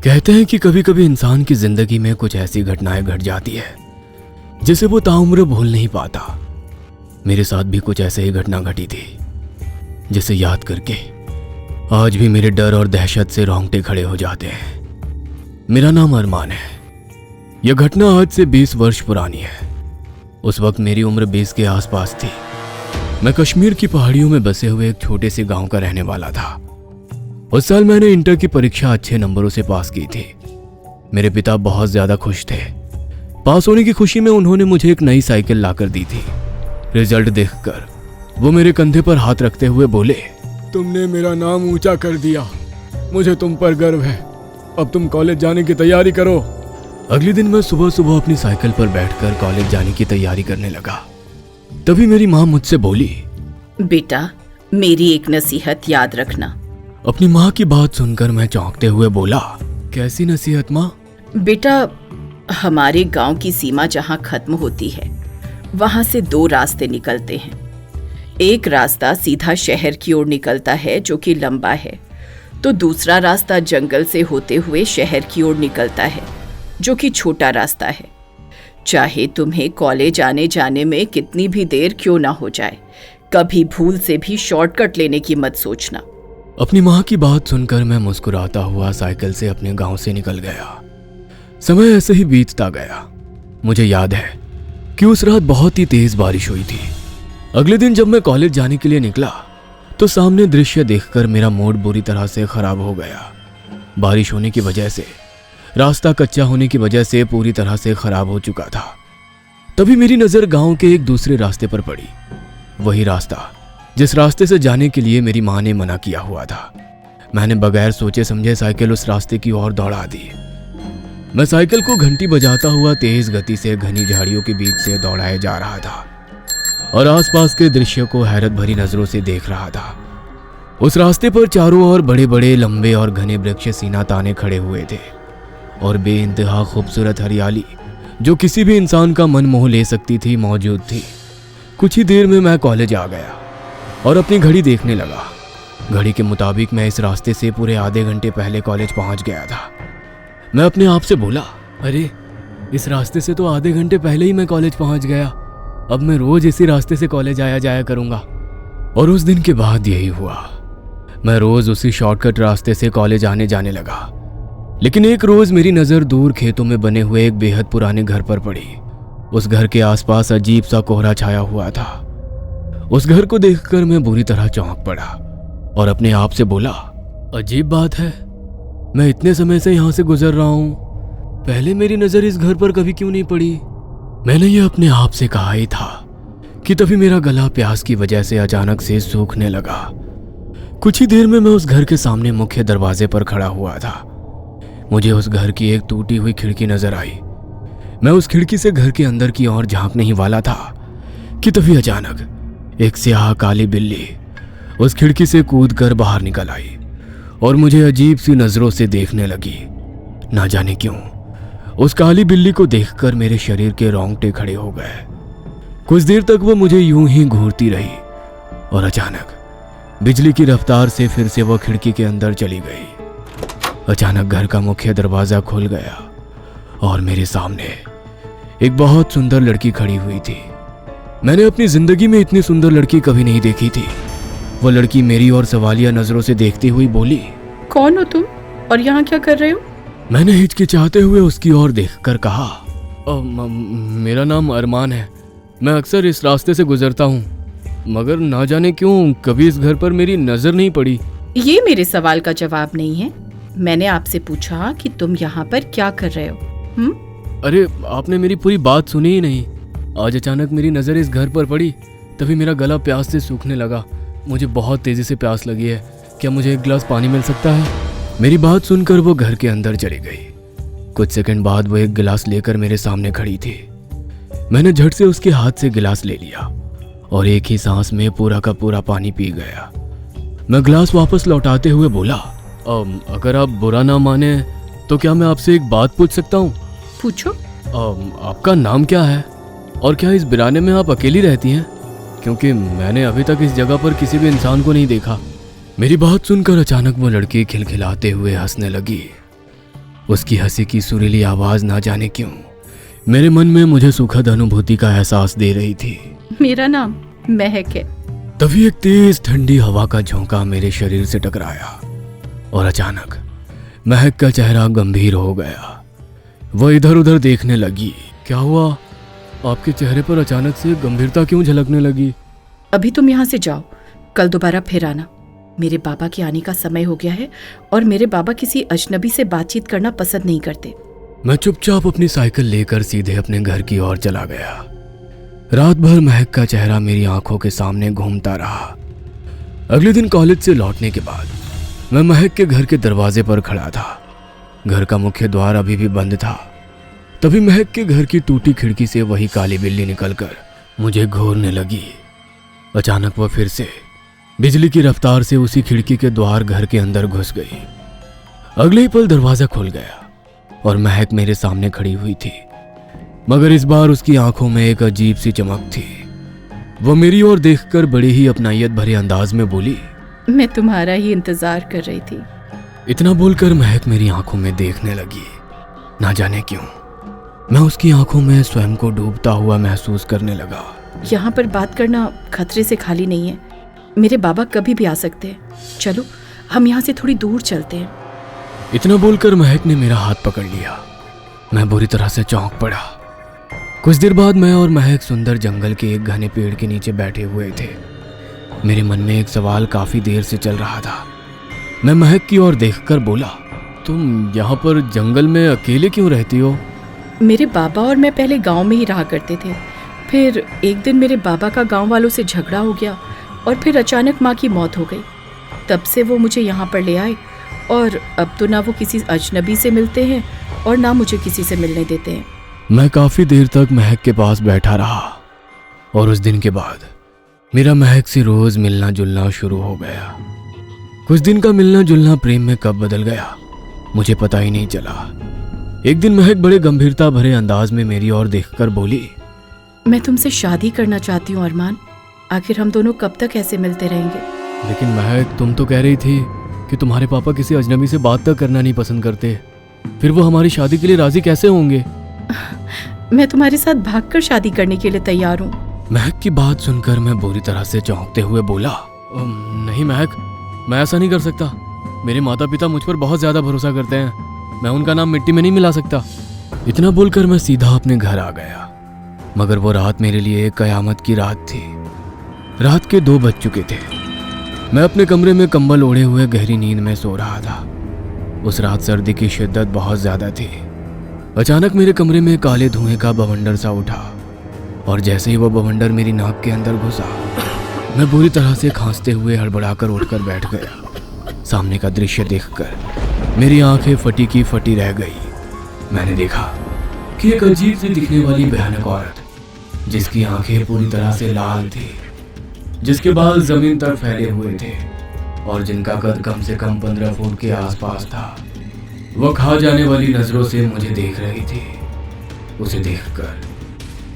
कहते हैं कि कभी कभी इंसान की जिंदगी में कुछ ऐसी घटनाएं घट जाती है जिसे वो ताउम्र भूल नहीं पाता। मेरे साथ भी कुछ ऐसे ही घटना घटी थी जिसे याद करके आज भी मेरे डर और दहशत से रोंगटे खड़े हो जाते हैं। मेरा नाम अरमान है। यह घटना आज से 20 वर्ष पुरानी है। उस वक्त मेरी उम्र 20 के आसपास थी। मैं कश्मीर की पहाड़ियों में बसे हुए एक छोटे से गांव का रहने वाला था। उस साल मैंने इंटर की परीक्षा अच्छे नंबरों से पास की थी। मेरे पिता बहुत ज्यादा खुश थे। पास होने की खुशी में उन्होंने मुझे एक नई साइकिल लाकर दी थी। रिजल्ट देखकर वो मेरे कंधे पर हाथ रखते हुए बोले, तुमने मेरा नाम ऊंचा कर दिया, मुझे तुम पर गर्व है। अब तुम कॉलेज जाने की तैयारी करो। अगले दिन मैं सुबह सुबह अपनी साइकिल पर बैठकर कॉलेज जाने की तैयारी करने लगा। तभी मेरी माँ मुझसे बोली, बेटा मेरी एक नसीहत याद रखना। अपनी माँ की बात सुनकर मैं चौंकते हुए बोला, कैसी नसीहत माँ? बेटा हमारे गांव की सीमा जहां खत्म होती है वहां से 2 रास्ते निकलते हैं। एक रास्ता सीधा शहर की ओर निकलता है जो कि लंबा है, तो दूसरा रास्ता जंगल से होते हुए शहर की ओर निकलता है जो कि छोटा रास्ता है। चाहे तुम्हें कॉलेज आने जाने में कितनी भी देर क्यों ना हो जाए, कभी भूल से भी शॉर्टकट लेने की मत सोचना। अपनी माँ की बात सुनकर मैं मुस्कुराता हुआ साइकिल से अपने गांव से निकल गया। समय ऐसे ही बीतता गया। मुझे याद है कि उस रात बहुत ही तेज बारिश हुई थी। अगले दिन जब मैं कॉलेज जाने के लिए निकला तो सामने दृश्य देखकर मेरा मूड बुरी तरह से खराब हो गया। बारिश होने की वजह से, रास्ता कच्चा होने की वजह से पूरी तरह से खराब हो चुका था। तभी मेरी नजर गांव के एक दूसरे रास्ते पर पड़ी। वही रास्ता जिस रास्ते से जाने के लिए मेरी माँ ने मना किया हुआ था। मैंने बगैर सोचे समझे साइकिल उस रास्ते की ओर दौड़ा दी। मैं साइकिल को घंटी बजाता हुआ तेज गति से घनी झाड़ियों के बीच से दौड़ाए जा रहा था और आसपास के दृश्य को हैरत भरी नजरों से देख रहा था। उस रास्ते पर चारों ओर बड़े बड़े लंबे और घने वृक्ष सीना ताने खड़े हुए थे और बेइंतहा खूबसूरत हरियाली जो किसी भी इंसान का मन मोह ले सकती थी मौजूद थी। कुछ ही देर में मैं कॉलेज आ गया और अपनी घड़ी देखने लगा। घड़ी के मुताबिक मैं इस रास्ते से पूरे आधे घंटे पहले कॉलेज पहुंच गया था। मैं अपने आप से बोला, अरे इस रास्ते से तो आधे घंटे पहले ही मैं कॉलेज पहुंच गया। अब मैं रोज इसी रास्ते से कॉलेज आया जाया करूंगा। और उस दिन के बाद यही हुआ। मैं रोज उसी शॉर्टकट रास्ते से कॉलेज आने जाने लगा। लेकिन एक रोज मेरी नजर दूर खेतों में बने हुए एक बेहद पुराने घर पर पड़ी। उस घर के आसपास अजीब सा कोहरा छाया हुआ था। उस घर को देखकर मैं बुरी तरह चौंक पड़ा और अपने आप से बोला, अजीब बात है, मैं इतने समय से यहाँ से गुजर रहा हूँ, पहले मेरी नजर इस घर पर कभी क्यों नहीं पड़ी? मैंने ये अपने आप से कहा ही था कि तभी मेरा गला प्यास की वजह से अचानक से सूखने लगा। कुछ ही देर में मैं उस घर के सामने मुख्य दरवाजे पर खड़ा हुआ था। मुझे उस घर की एक टूटी हुई खिड़की नजर आई। मैं उस खिड़की से घर के अंदर की ओर झांकने ही वाला था कि तभी अचानक एक स्याह काली बिल्ली उस खिड़की से कूदकर बाहर निकल आई और मुझे अजीब सी नजरों से देखने लगी। ना जाने क्यों उस काली बिल्ली को देखकर मेरे शरीर के रोंगटे खड़े हो गए। कुछ देर तक वो मुझे यूं ही घूरती रही और अचानक बिजली की रफ्तार से फिर से वो खिड़की के अंदर चली गई। अचानक घर का मुख्य दरवाजा खुल गया और मेरे सामने एक बहुत सुंदर लड़की खड़ी हुई थी। मैंने अपनी जिंदगी में इतनी सुंदर लड़की कभी नहीं देखी थी। वो लड़की मेरी और सवालिया नजरों से देखती हुई बोली, कौन हो तुम और यहाँ क्या कर रहे हो? मैंने हिचकिचाते हुए उसकी ओर देखकर कहा, मेरा नाम अरमान है, मैं अक्सर इस रास्ते से गुजरता हूँ, मगर ना जाने क्यों कभी इस घर पर मेरी नजर नहीं पड़ी। ये मेरे सवाल का जवाब नहीं है। मैंने आपसे पूछा कि तुम यहाँ पर क्या कर रहे हो? अरे आपने मेरी पूरी बात सुनी ही नहीं। आज अचानक मेरी नजर इस घर पर पड़ी, तभी मेरा गला प्यास से सूखने लगा। मुझे बहुत तेजी से प्यास लगी है, क्या मुझे एक गिलास पानी मिल सकता है? मेरी बात सुनकर वो घर के अंदर चली गई। कुछ सेकंड बाद वो एक गिलास लेकर मेरे सामने खड़ी थी। मैंने झट से उसके हाथ से गिलास ले लिया और एक ही सांस में पूरा का पूरा पानी पी गया। मैं गिलास वापस लौटाते हुए बोला, अगर आप बुरा ना माने तो क्या मैं आपसे एक बात पूछ सकता हूँ? पूछो। आपका नाम क्या है और क्या इस वीराने में आप अकेली रहती हैं? क्योंकि मैंने अभी तक इस जगह पर किसी भी इंसान को नहीं देखा। मेरी बात सुनकर अचानक वो लड़की खिलखिलाते हुए हंसने लगी। उसकी हंसी की सुरीली आवाज ना जाने क्यों मेरे मन में मुझे सुखद अनुभूति का एहसास दे रही थी। मेरा नाम महक है। तभी एक तेज ठंडी हवा का झोंका मेरे शरीर से टकराया और अचानक महक का चेहरा गंभीर हो गया। वह इधर उधर देखने लगी। क्या हुआ? आपके चेहरे पर अचानक से गंभीरता क्यों झलकने लगी? अभी तुम यहाँ से जाओ, कल दोबारा फिर आना। मेरे बाबा के आने का समय हो गया है और मेरे बाबा किसी अजनबी से बातचीत करना पसंद नहीं करते। मैं चुपचाप अपनी साइकिल लेकर सीधे अपने घर की ओर चला गया। रात भर महक का चेहरा मेरी आंखों के सामने घूमता रहा। अगले दिन कॉलेज से लौटने के बाद मैं महक के घर के दरवाजे पर खड़ा था। घर का मुख्य द्वार अभी भी बंद था। तभी महक के घर की टूटी खिड़की से वही काली बिल्ली निकलकर मुझे घूरने लगी। अचानक वह फिर से बिजली की रफ्तार से उसी खिड़की के द्वार घर के अंदर घुस गई। अगले ही पल दरवाजा खुल गया और महक मेरे सामने खड़ी हुई थी, मगर इस बार उसकी आंखों में एक अजीब सी चमक थी। वो मेरी ओर देखकर बड़ी ही अपनायत भरे अंदाज में बोली, मैं तुम्हारा ही इंतजार कर रही थी। इतना बोलकर महक मेरी आंखों में देखने लगी। ना जाने क्यों मैं उसकी आंखों में स्वयं को डूबता हुआ महसूस करने लगा। यहाँ पर बात करना खतरे से खाली नहीं है। मेरे बाबा कभी भी आ सकते हैं। चलो हम यहाँ से थोड़ी दूर चलते हैं। इतना बोलकर महक ने मेरा हाथ पकड़ लिया। मैं बुरी तरह से चौंक पड़ा। कुछ देर बाद मैं और महक सुंदर जंगल के एक घने पेड़ के नीचे बैठे हुए थे। मेरे मन में एक सवाल काफी देर से चल रहा था। मैं महक की ओर देखकर बोला, तुम यहाँ पर जंगल में अकेले क्यों रहती हो? मेरे बाबा और मैं पहले गांव में ही रहा करते थे। फिर एक दिन मेरे बाबा का गांव वालों से झगड़ा हो गया और फिर अचानक माँ की मौत हो गई। तब से वो मुझे यहाँ पर ले आए और अब तो ना वो किसी अजनबी से मिलते हैं और ना मुझे किसी से मिलने देते हैं। मैं काफी देर तक महक के पास बैठा रहा और उस दिन के बाद मेरा महक से रोज मिलना जुलना शुरू हो गया। कुछ दिन का मिलना जुलना प्रेम में कब बदल गया मुझे पता ही नहीं चला। एक दिन महक बड़े गंभीरता भरे अंदाज में मेरी ओर देखकर बोली, मैं तुमसे शादी करना चाहती हूँ अरमान। आखिर हम दोनों कब तक ऐसे मिलते रहेंगे? लेकिन महक, तुम तो कह रही थी कि तुम्हारे पापा किसी अजनबी से बात तक करना नहीं पसंद करते। फिर वो हमारी शादी के लिए राजी कैसे होंगे? मैं तुम्हारे साथ भागकर शादी करने के लिए तैयार हूँ। महक की बात सुनकर मैं बुरी तरह से चौंकते हुए बोला, नहीं महक, मैं ऐसा नहीं कर सकता। मेरे माता पिता मुझ पर बहुत ज्यादा भरोसा करते हैं। मैं उनका नाम मिट्टी में नहीं मिला सकता। इतना बोलकर मैं सीधा अपने घर आ गया। मगर वो रात मेरे लिए एक कयामत की रात थी। रात के 2 बज चुके थे। मैं अपने कमरे में कंबल ओढ़े हुए गहरी नींद में सो रहा था। उस रात सर्दी की शिद्दत बहुत ज्यादा थी। अचानक मेरे कमरे में काले धुएं का बवंडर सा उठा और जैसे ही वो बवंडर मेरी नाक के अंदर घुसा, मैं बुरी तरह से खांसते हुए हड़बड़ाकर उठकर बैठ गया। सामने का दृश्य देखकर मेरी आंखें फटी की फटी रह गई। मैंने देखा कि एक अजीब सी दिखने वाली भयानक औरत, जिसकी आंखें पूरी तरह से लाल थी, जिसके बाल जमीन तक फैले हुए थे और जिनका कद कम से कम 15 फुट के आसपास था, वह खा जाने वाली नजरों से मुझे देख रही थी। उसे देखकर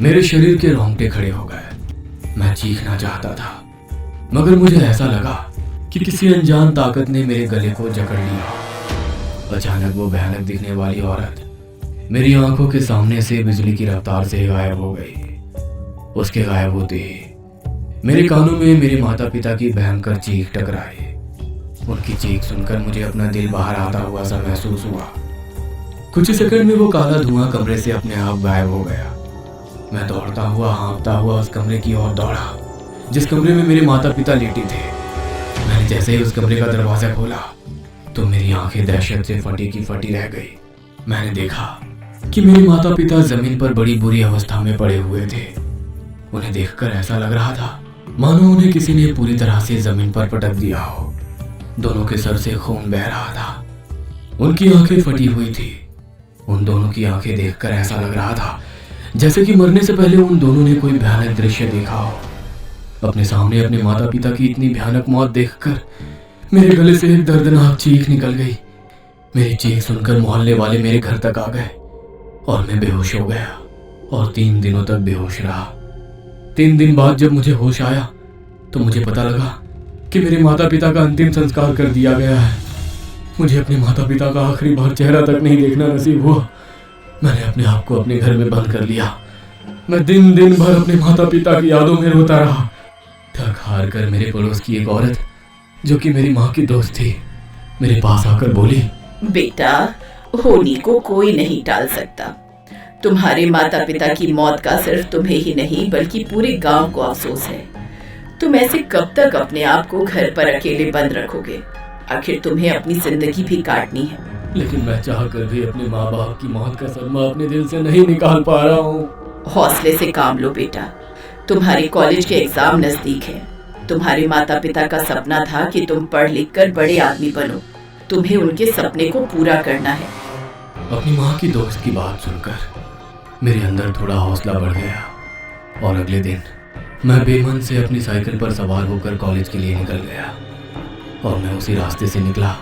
मेरे शरीर के रोंगटे खड़े हो गए। मैं चीखना चाहता था, मगर मुझे ऐसा लगा कि किसी अनजान ताकत ने मेरे गले को जकड़ लिया। अचानक वो भयानक दिखने वाली औरत मेरी आंखों के सामने से बिजली की रफ्तार से गायब हो गई। उसके गायब होते ही मेरे कानों में मेरे माता पिता की भयंकर चीख टकराई। उनकी चीख सुनकर मुझे अपना दिल बाहर आता हुआ सा महसूस हुआ। कुछ ही सेकंड में वो काला धुआं कमरे से अपने आप गायब हो गया। मैं दौड़ता हुआ हाँफता हुआ उस कमरे की ओर दौड़ा जिस कमरे में मेरे माता पिता लेटे थे। मैंने जैसे ही उस कमरे का दरवाजा खोला तो मेरी आंखें दहशत से फटी की फटी रह गई। मैंने देखा कि मेरे माता पिता जमीन पर बड़ी बुरी अवस्था में पड़े हुए थे। उन्हें देखकर ऐसा लग रहा था मानो उन्हें किसी ने पूरी तरह से जमीन पर पटक दिया हो। दोनों के सर से खून बह रहा था। उनकी आंखें फटी हुई थी। उन दोनों की आंखें देखकर ऐसा लग रहा था जैसे कि मरने से पहले उन दोनों ने कोई भयानक दृश्य देखा हो। अपने सामने अपने माता पिता की इतनी भयानक मौत देखकर मेरे गले से एक दर्दनाक चीख निकल गई। मेरी चीख सुनकर मोहल्ले वाले मेरे घर तक आ गए और मैं बेहोश हो गया और 3 दिनों तक बेहोश रहा। 3 दिन बाद जब मुझे होश आया तो मुझे पता लगा कि मेरे माता पिता का अंतिम संस्कार कर दिया गया है। मुझे अपने माता पिता का आखिरी बार चेहरा तक नहीं देखना नसीब हुआ। मैंने अपने आप को अपने घर में बंद कर लिया। मैं दिन दिन भर अपने माता पिता की यादों में रोता रहा। थक हार कर मेरे पड़ोस की एक औरत, जो कि मेरी माँ की दोस्त थी, मेरे पास आकर बोली, बेटा, होनी को कोई नहीं टाल सकता। तुम्हारे माता पिता की मौत का सिर्फ तुम्हें ही नहीं बल्कि पूरे गांव को अफसोस है। तुम ऐसे कब तक अपने आप को घर पर अकेले बंद रखोगे? आखिर तुम्हें अपनी जिंदगी भी काटनी है। लेकिन मैं चाह कर भी अपने माँ बाप की मौत का सदमा अपने दिल से नहीं निकाल पा रहा हूँ। हौसले से काम लो बेटा, तुम्हारे कॉलेज के एग्जाम नजदीक है। तुम्हारे माता पिता का सपना था कि तुम पढ़ लिख कर बड़े आदमी बनो। तुम्हें उनके सपने को पूरा करना है। अपनी माँ की दोस्त की बात सुनकर मेरे अंदर थोड़ा हौसला बढ़ गया और अगले दिन मैं बेमन से अपनी साइकिल पर सवार होकर कॉलेज के लिए निकल गया। और मैं उसी रास्ते से निकला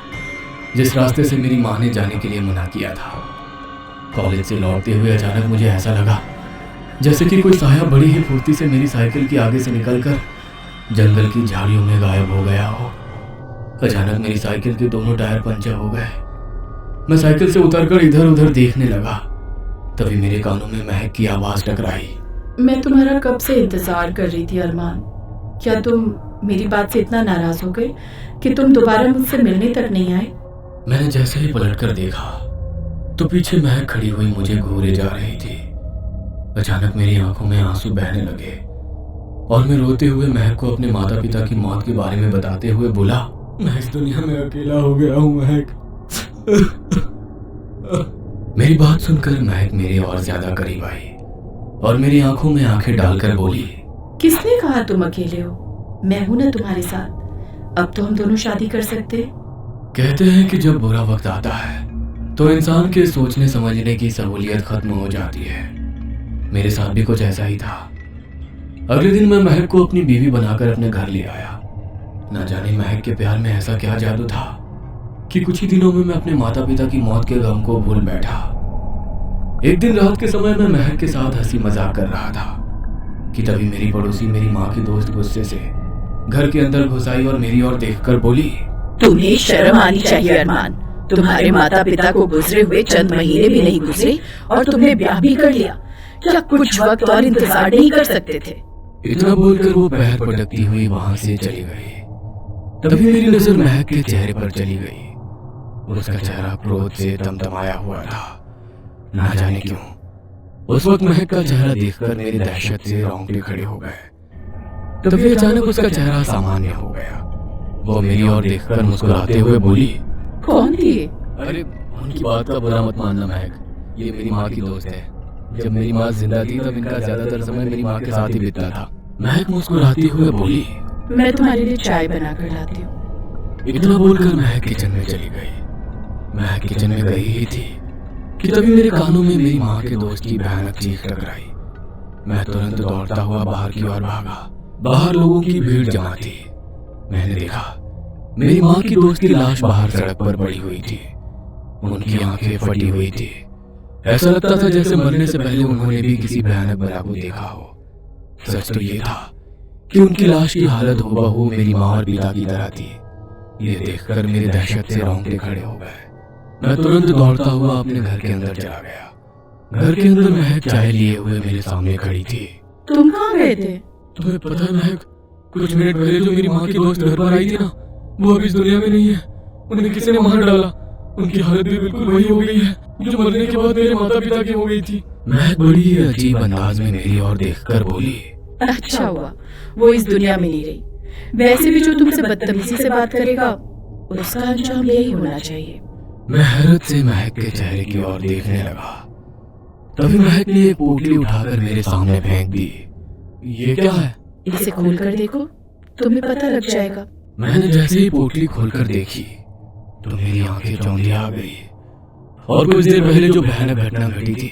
जिस रास्ते से मेरी माँ ने जाने के लिए मना किया था। कॉलेज से लौटते हुए अचानक मुझे ऐसा लगा जैसे कि कोई साया बड़ी ही फुर्ती से मेरी साइकिल के आगे से निकलकर जंगल की झाड़ियों में गायब हो गया हो। अचानक मेरी साइकिल के दोनों टायर पंचर हो गए। मैं साइकिल से उतरकर इधर उधर देखने लगा। तभी मेरे कानों में महक की आवाज टकराई। मैं तुम्हारा कब से इंतजार कर रही थी अरमान। क्या तुम मेरी बात से इतना नाराज हो गए कि तुम दोबारा मुझसे मिलने तक नहीं आए? मैंने जैसे ही पलटकर देखा तो पीछे महक खड़ी हुई मुझे घूरे जा रही थी। अचानक मेरी आंखों में आंसू बहने लगे और मैं रोते हुए महक को अपने माता पिता की मौत के बारे में बताते हुए बोला, मैं इस दुनिया में अकेला हो गया हूँ महक। मेरी बात सुनकर महक मेरे और ज्यादा करीब आई और मेरी आंखों में आंखें डालकर बोली, किसने कहा तुम अकेले हो? मैं हूं ना तुम्हारे साथ। अब तो हम दोनों शादी कर सकते हैं। कहते हैं कि जब बुरा वक्त आता है तो इंसान के सोचने समझने की सहूलियत खत्म हो जाती है। मेरे साथ भी कुछ ऐसा ही था। अगले दिन मैं महक को अपनी बीवी बनाकर अपने घर ले आया। न जाने महक के प्यार में ऐसा क्या जादू था कि कुछ ही दिनों में मैं अपने माता पिता की मौत के गम को भूल बैठा। एक दिन रात के समय मैं महक के साथ हंसी मजाक कर रहा था कि तभी मेरी पड़ोसी मेरी माँ की दोस्त गुस्से से घर के अंदर घुस आई और मेरी ओर देखकर बोली, तुम्हें शर्म आनी चाहिए अरमान। तुम्हारे माता पिता को गुजरे हुए चंद महीने भी नहीं गुजरे और तुमने ब्याह भी कर लिया। क्या कुछ वक्त और इंतजार नहीं कर सकते थे? इतना बोलकर वो पैर पटकती हुई वहां से चली गई। तभी मेरी नजर महक के चेहरे पर चली गई। उसका चेहरा क्रोध से तमतमाया हुआ था। ना जाने क्यों उस वक्त महक का चेहरा देखकर मेरी दहशत से रोंगटे खड़े हो गए। तभी अचानक उसका चेहरा सामान्य हो गया। वो मेरी ओर देखकर मुस्कुराते हुए बोली, कौन थी? अरे उनकी बात का बुरा मत मानना महक, ये मेरी माँ की दोस्त है। जब मेरी माँ जिंदा थी तब इनका ज्यादातर समय मेरी माँ के साथ ही बीतता था। महक मुस्कुराती हुए बोली, मैं तुम्हारे लिए चाय बना कर लाती हूँ। इतना बोलकर महक किचन में चली गई। महक किचन में गई ही थी कि तभी मेरे कानों में मेरी माँ के दोस्त की भयानक चीख टकराई। मैं तुरंत दौड़ता हुआ बाहर की ओर भागा। बाहर लोगों की भीड़ जमा थी। मैंने देखा मेरी माँ की दोस्त की लाश बाहर सड़क पर पड़ी हुई थी। उनकी आंखें फटी हुई थी। ऐसा लगता था जैसे मरने से पहले उन्होंने भी किसी भयानक बला को देखा हो। सच तो ये था कि उनकी लाश की हालत हूबहू मेरी माँ और पिता की तरह थी। ये देखकर मेरी दहशत से रोंगटे खड़े हो गए। मैं तुरंत दौड़ता हुआ अपने घर के अंदर चला गया। घर के अंदर महक चाय लिए हुए मेरे सामने खड़ी थी। तुम कहाँ गए थे? तुम्हें पता है महक, कुछ मिनट पहले जो मेरी माँ की दोस्त घर पर आई थी ना, वो अभी इस दुनिया में नहीं है। उन्हें किसी ने मार डाला। उनकी हालत भी बिल्कुल वही हो गई है जो मरने के बाद मेरे माता पिता की हो गई थी। महक बड़ी ही अजीब अंदाज में मेरी ओर देखकर बोली, अच्छा हुआ वो इस दुनिया में नहीं रही। वैसे भी जो तुमसे बदतमीजी से बात करेगा उसका अंजाम यही होना चाहिए। मैं हैरत से महक के चेहरे की ओर देखने लगा। तभी महक ने एक पोटली उठाकर मेरे सामने फेंक दी। ये क्या है? इसे खोल कर देखो, तुम्हें पता लग जाएगा। मैंने जैसे ही पोटली खोलकर देखी तो मेरी आंखें चौंधिया आ गई और कुछ देर पहले जो भयानक घटना घटी थी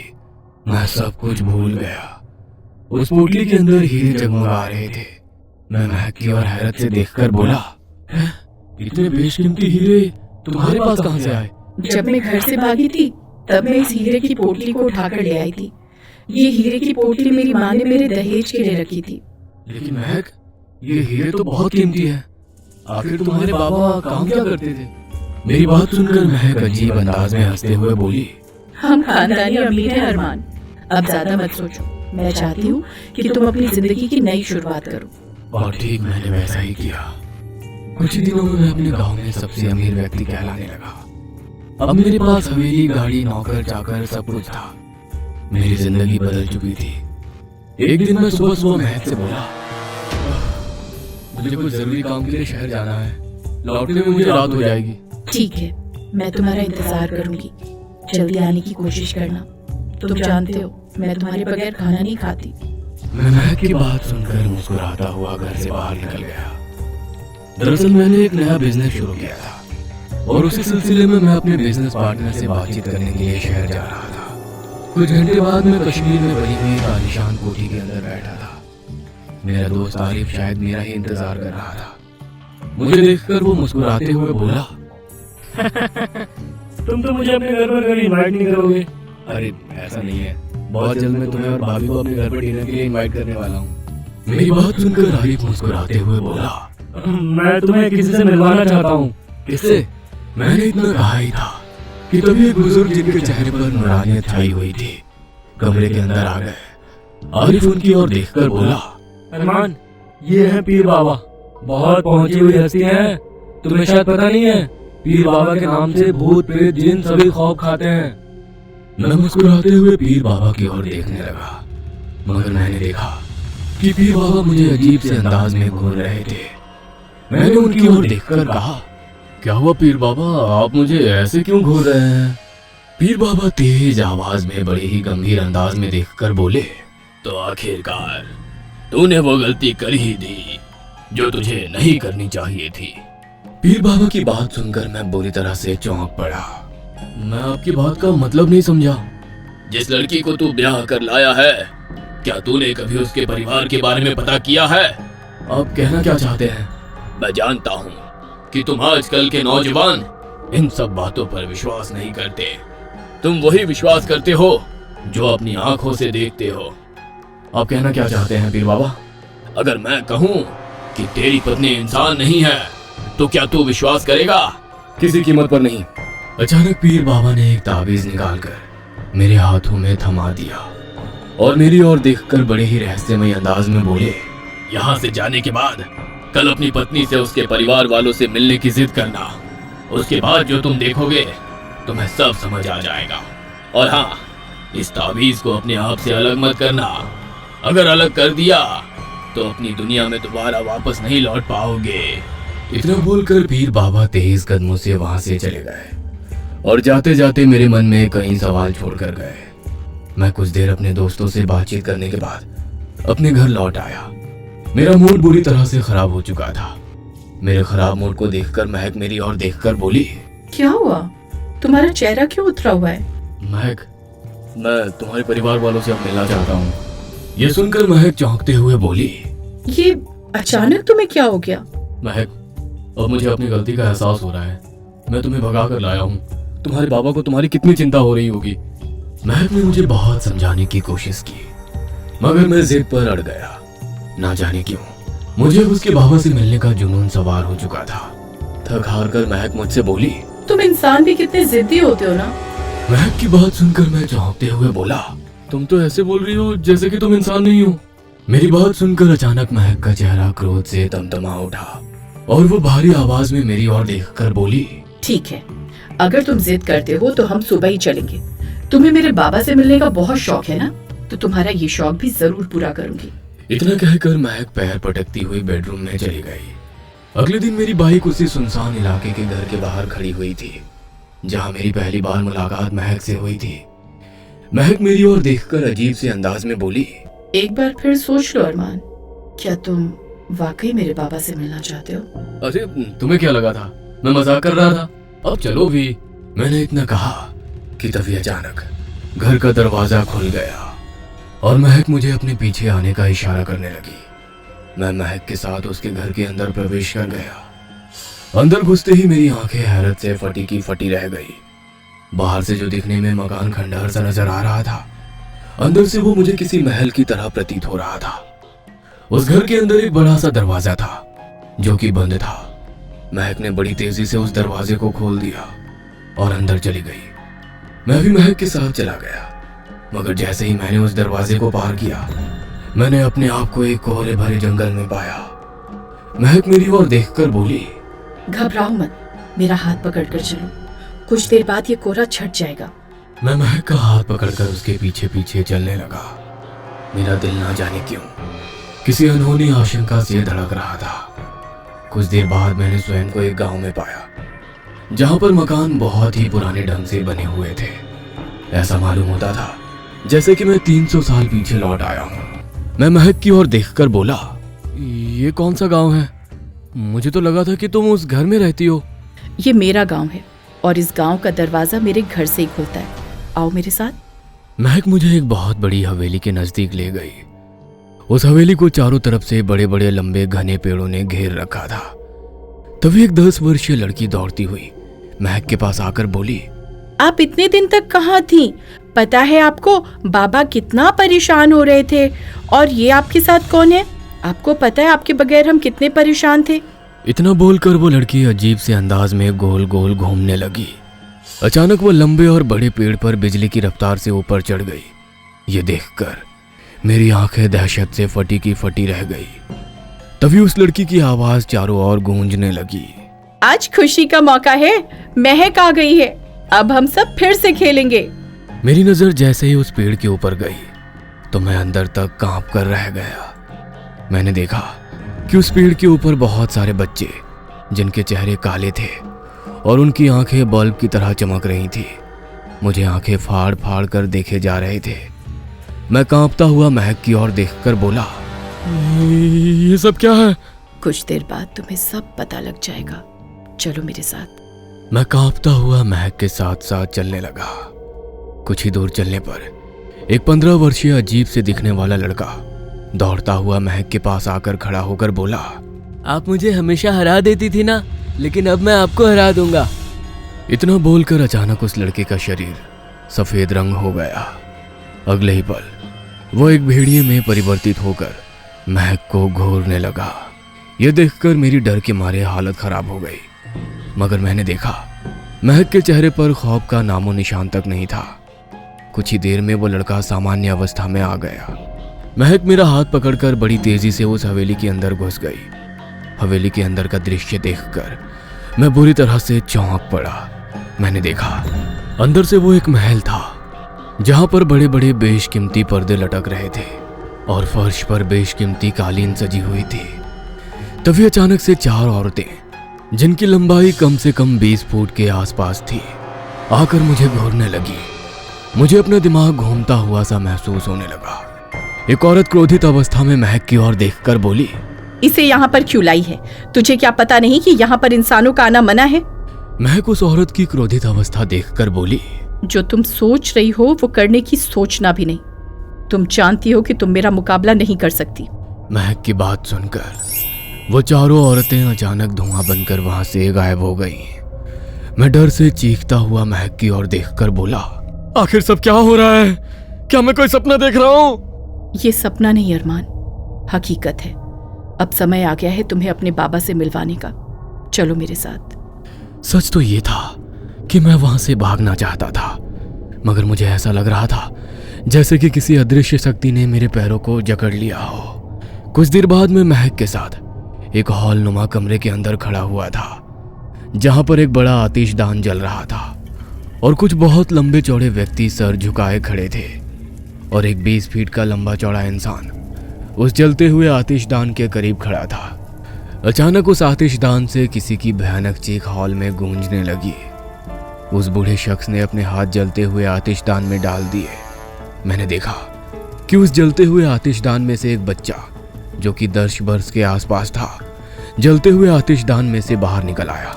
मैं सब कुछ भूल गया। उस पोटली के अंदर हीरे जगमगा रहे थे। मैं महक की ओर हैरत से देखकर बोला, इतने बेशकीमती हीरे तुम्हारे पास कहां से आए? जब मैं घर से भागी थी तब मैं इस हीरे की पोटली को उठाकर ले आई थी। ये हीरे की पोटली मेरी माँ ने मेरे दहेज के लिए रखी थी। लेकिन महक, ये हीरे तो बहुत कीमती है। आखिर तुम्हारे बाबा काम क्या करते थे? मेरी बात सुनकर महक अजीब अंदाज में हंसते हुए बोली, हम खानदानी अमीर हैं अरमान, अब ज्यादा मत सोचो। मैं चाहती हूँ कि तुम अपनी जिंदगी की नई शुरुआत करो। और ठीक मैंने वैसा ही किया। कुछ ही दिनों में मैं अपने गांव में सबसे अमीर व्यक्ति कहलाने लगा। अब मेरे पास हवेली, गाड़ी, नौकर चाकर सब कुछ था। मेरी जिंदगी बदल चुकी थी। एक दिन मैं सुबह सुबह महक से बोला, मुझे कुछ जरूरी काम के लिए शहर जाना है, लौटने में मुझे रात हो जाएगी। ठीक है, मैं तुम्हारा इंतजार करूंगी, जल्दी आने की कोशिश करना। तुम जानते हो मैं तुम्हारे बगैर खाना नहीं खाती। मैं महक की बात सुनकर मुस्कुराता हुआ घर से बाहर निकल गया। दरअसल मैंने एक नया बिजनेस शुरू किया था और उसी सिलसिले में मैं अपने बिजनेस पार्टनर से बातचीत करने के लिए शहर जा रहा था। कुछ घंटे बाद मैं कश्मीर में बनी हुई एक आलीशान कोठी के अंदर बैठा था। मेरा दोस्त आरिफ शायद मेरा ही इंतजार कर रहा था। मुझे देखकर वो मुस्कुराते हुए बोला, तुम तो मुझे अपने घर पर कभी इनवाइट नहीं करोगे। अरे ऐसा नहीं है, बहुत जल्द मैं तुम्हें और भाभी को अपने घर पर डिनर के लिए इनवाइट करने वाला हूँ। मेरी बात सुनकर आरिफ मुस्कुराते हुए बोला, मैं तुम्हें किसी से मिलवाना चाहता हूँ। किससे? मैंने इतना कहा ही था कि तभी एक बुजुर्ग जिनके चेहरे पर नूरानियत छाई हुई थी कमरे के अंदर आ गए। आरिफ उनकी ओर देखकर बोला, अरमान, ये है पीर बाबा, बहुत पहुंची हुई हस्ती हैं। तुम्हें शायद पता नहीं है, पीर बाबा के नाम से भूत प्रेत जिन सभी खौफ खाते हैं। मैं मुस्कुराते हुए पीर बाबा की ओर देखने लगा, मगर मैंने देखा कि पीर बाबा मुझे अजीब से अंदाज में घूर रहे थे। मैंने उनकी ओर देखकर कहा, क्या हुआ पीर बाबा, आप मुझे ऐसे क्यों घूर रहे हैं? पीर बाबा तेज आवाज में बड़े ही गंभीर अंदाज में देखकर बोले, तो आखिरकार तूने वो गलती कर ही दी जो तुझे नहीं करनी चाहिए थी। पीर बाबा की बात सुनकर मैं बुरी तरह से चौंक पड़ा। मैं आपकी बात का मतलब नहीं समझा। जिस लड़की को तू ब्याह कर लाया है, क्या तूने कभी उसके परिवार के बारे में पता किया है? आप कहना क्या चाहते हैं? मैं जानता हूँ कि तुम आजकल के नौजवान इन सब बातों पर विश्वास नहीं करते। तुम वही विश्वास करते हो जो अपनी आंखों से देखते हो। आप कहना क्या चाहते हैं पीर बाबा? अगर मैं कहूँ कि तेरी पत्नी इंसान नहीं है, तो क्या तू विश्वास करेगा? किसी कीमत पर नहीं। अचानक पीर बाबा ने एक ताबीज निकालकर मेरे हाथों में थमा दिया और मेरी ओर देखकर बड़े ही रहस्यमय अंदाज में बोले, यहाँ से जाने के बाद कल अपनी पत्नी से उसके परिवार वालों से मिलने की जिद करना। उसके बाद जो तुम देखोगे तुम्हें सब समझ आ जाएगा। और हाँ, इस ताबीज को अपने आप से अलग मत करना। अगर अलग कर दिया तो अपनी दुनिया में दोबारा वापस नहीं लौट पाओगे। इतना बोलकर पीर बाबा तेज कदमों से वहां से चले गए और जाते जाते मेरे मन में कई सवाल छोड़कर गए। मैं कुछ देर अपने दोस्तों से बातचीत करने के बाद अपने घर लौट आया। मेरा मूड बुरी तरह से खराब हो चुका था। मेरे खराब मूड को देखकर महक मेरी ओर देखकर बोली, क्या हुआ? तुम्हारा चेहरा क्यों उतरा हुआ है? महक, मैं तुम्हारे परिवार वालों से अब मिलना चाहता हूँ। ये सुनकर महक चौंकते हुए बोली, ये अचानक तुम्हें क्या हो गया? महक, अब मुझे अपनी गलती का एहसास हो रहा है। मैं तुम्हें भगा कर लाया हूँ। तुम्हारे बाबा को तुम्हारी कितनी चिंता हो रही होगी। महक ने मुझे बहुत समझाने की कोशिश की, मगर मैं जिद पर अड़ गया। ना जाने क्यों मुझे उसके बाबा से मिलने का जुनून सवार हो चुका था। थक हार कर महक मुझसे बोली, तुम इंसान भी कितने जिद्दी होते हो ना। महक की बात सुनकर मैं चौंकते हुए बोला, तुम तो ऐसे बोल रही हो जैसे कि तुम इंसान नहीं हो। मेरी बात सुनकर अचानक महक का चेहरा क्रोध से तमतमा उठा और वो भारी आवाज में मेरी ओर देखकर बोली, ठीक है, अगर तुम जिद करते हो तो हम सुबह ही चलेंगे। तुम्हें मेरे बाबा से मिलने का बहुत शौक है ना, तो तुम्हारा ये शौक भी जरूर पूरा करूंगी। इतना कहकर महक पैर पटकती हुई बेडरूम में चली गई। अगले दिन मेरी बाइक उसी सुनसान इलाके के घर के बाहर खड़ी हुई थी जहां मेरी पहली बार मुलाकात महक से हुई थी। महक मेरी ओर देखकर अजीब से अंदाज में बोली, एक बार फिर सोच लो अरमान, क्या तुम वाकई मेरे बाबा से मिलना चाहते हो? अरे तुम्हें क्या लगा था मैं मजाक कर रहा था? अब चलो भी। मैंने इतना कहा कि तभी अचानक घर का दरवाजा खुल गया और महक मुझे अपने पीछे आने का इशारा करने लगी। मैं महक के साथ उसके घर के अंदर प्रवेश कर गया। अंदर घुसते ही मेरी आंखें हैरत से फटी की फटी रह गई। बाहर से जो दिखने में मकान खंडहर सा नजर आ रहा था, अंदर से वो मुझे किसी महल की तरह प्रतीत हो रहा था। उस घर के अंदर एक बड़ा सा दरवाजा था जो कि बंद था। महक ने बड़ी तेजी से उस दरवाजे को खोल दिया और अंदर चली गई। मैं भी महक के साथ चला गया, मगर जैसे ही मैंने उस दरवाजे को पार किया, मैंने अपने आप को एक कोहरे भरे जंगल में पाया। महक मेरी ओर देखकर बोली, घबराओ मत, मेरा हाथ पकड़कर चलो, कुछ देर बाद ये कोहरा छट जाएगा। मैं महक का हाथ पकड़कर उसके पीछे पीछे चलने लगा। मेरा दिल ना जाने क्यों किसी अनहोनी आशंका से धड़क रहा था। कुछ देर बाद मैंने स्वयं को एक गांव में पाया, जहां पर मकान बहुत ही पुराने ढंग से बने हुए थे। ऐसा मालूम होता था जैसे कि मैं 300 साल पीछे लौट आया हूँ। मैं महक की ओर देखकर बोला, ये कौन सा गांव है? मुझे तो लगा था कि तुम उस घर में रहती हो। ये मेरा गांव है और इस गांव का दरवाजा मेरे घर से ही खुलता है। आओ मेरे साथ। महक मुझे एक बहुत बड़ी हवेली के नजदीक ले गई। उस हवेली को चारों तरफ से बड़े बड़े लंबे घने पेड़ों ने घेर रखा था। तभी एक 10 वर्षीय लड़की दौड़ती हुई महक के पास आकर बोली, आप इतने दिन तक कहाँ थी? पता है आपको बाबा कितना परेशान हो रहे थे, और ये आपके साथ कौन है? आपको पता है आपके बगैर हम कितने परेशान थे। इतना बोलकर वो लड़की अजीब से अंदाज में गोल गोल घूमने लगी। अचानक वो लंबे और बड़े पेड़ पर बिजली की रफ्तार से ऊपर चढ़ गई। ये देखकर मेरी आंखें दहशत से फटी की फटी रह गई। तभी उस लड़की की आवाज चारों ओर गूंजने लगी, आज खुशी का मौका है, महक आ गई है, अब हम सब फिर से खेलेंगे। मेरी नजर जैसे ही उस पेड़ के ऊपर गई तो मैं अंदर तक कांप कर रह गया। मैंने देखा कि उस पेड़ के ऊपर बहुत सारे बच्चे, जिनके चेहरे काले थे और उनकी आंखें बल्ब की तरह चमक रही थी, मुझे आंखें फाड़ फाड़ कर देखे जा रहे थे। मैं कांपता हुआ महक की ओर देखकर बोला, ये सब क्या है? कुछ देर बाद तुम्हें सब पता लग जाएगा, चलो मेरे साथ। मैं कांपता हुआ महक के साथ साथ चलने लगा। कुछ ही दूर चलने पर एक 15 वर्षीय अजीब से दिखने वाला लड़का दौड़ता हुआ महक के पास आकर खड़ा होकर बोला, आप मुझे हमेशा हरा देती थी ना, लेकिन अब मैं आपको हरा दूंगा। इतना बोलकर अचानक उस लड़के का शरीर सफेद रंग हो गया। अगले ही पल वो एक भेड़िए में परिवर्तित होकर महक को घूरने लगा। यह देखकर मेरी डर के मारे हालत खराब हो गई, मगर मैंने देखा महक के चेहरे पर खौफ का नामो निशान तक नहीं था। कुछ ही देर में वो लड़का सामान्य अवस्था में आ गया। महक मेरा हाथ पकड़कर बड़ी तेजी से उस हवेली के अंदर घुस गई। हवेली के अंदर का दृश्य देखकर मैं बुरी तरह से चौंक पड़ा। मैंने देखा अंदर से वो एक महल था, जहां पर बड़े बड़े बेशकीमती पर्दे लटक रहे थे और फर्श पर बेशकीमती कालीन सजी हुई थी। तभी अचानक से 4 औरतें, जिनकी लंबाई कम से कम 20 फुट के आसपास थी, आकर मुझे घूरने लगी। मुझे अपना दिमाग घूमता हुआ सा महसूस होने लगा। एक औरत क्रोधित अवस्था में महक की ओर देखकर बोली, इसे यहाँ पर क्यों लाई है? तुझे क्या पता नहीं कि यहाँ पर इंसानों का आना मना है? महक उस औरत की क्रोधित अवस्था देखकर बोली, जो तुम सोच रही हो वो करने की सोचना भी नहीं। तुम जानती हो कि तुम मेरा मुकाबला नहीं कर सकती। महक की बात सुनकर वो चारों औरतें अचानक धुआं बनकर वहां से गायब हो गई। मैं डर से चीखता हुआ महक की ओर देखकर बोला, आखिर सब क्या हो रहा है? क्या मैं कोई सपना देख रहा हूँ? ये सपना नहीं अरमान, हकीकत है। अब समय आ गया है तुम्हें अपने बाबा से मिलवाने का, चलो मेरे साथ। सच तो ये था कि मैं वहां से भागना चाहता था, मगर मुझे ऐसा लग रहा था जैसे कि किसी अदृश्य शक्ति ने मेरे पैरों को जकड़ लिया हो। कुछ देर बाद मैं महक के साथ एक हॉल नुमा कमरे के अंदर खड़ा हुआ था, जहां पर एक बड़ा आतिशदान जल रहा था और कुछ बहुत लंबे चौड़े व्यक्ति सर झुकाए खड़े थे और एक 20 फीट का लंबा चौड़ा इंसान उस जलते हुए आतिशदान के करीब खड़ा था। अचानक उस आतिशदान से किसी की भयानक चीख हॉल में गूंजने लगी। उस बूढ़े शख्स ने अपने हाथ जलते हुए आतिशदान में डाल दिए। मैंने देखा कि उस जलते हुए आतिशदान में से एक बच्चा, जो कि 10 वर्ष के आसपास था, जलते हुए आतिशदान में से बाहर निकल आया।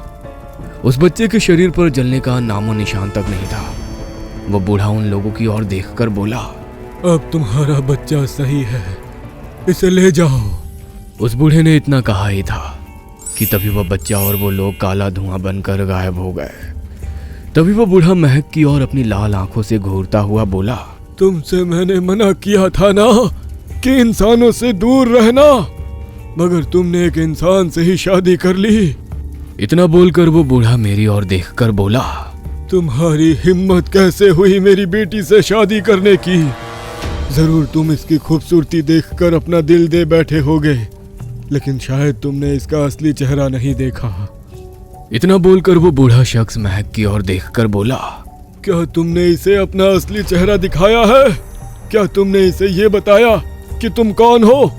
उस बच्चे के शरीर पर जलने का नामो निशान तक नहीं था। वो बूढ़ा उन लोगों की ओर देखकर बोला, अब तुम्हारा बच्चा सही है, इसे ले जाओ। उस बूढ़े ने इतना कहा ही था कि तभी वह बच्चा और वो लोग काला धुआं बनकर गायब हो गए। तभी वो बूढ़ा महक की ओर अपनी लाल आंखों से घूरता हुआ बोला, तुमसे मैंने मना किया था ना कि इंसानों से दूर रहना, मगर तुमने एक इंसान से ही शादी कर ली। इतना बोलकर वो बूढ़ा मेरी ओर देखकर बोला, तुम्हारी हिम्मत कैसे हुई मेरी बेटी से शादी करने की? जरूर तुम इसकी खूबसूरती देखकर अपना दिल दे बैठे होगे, लेकिन शायद तुमने इसका असली चेहरा नहीं देखा। इतना बोलकर वो बूढ़ा शख्स महक की ओर देखकर बोला, क्या तुमने इसे अपना असली चेहरा दिखाया है? क्या तुमने इसे ये बताया कि तुम कौन हो?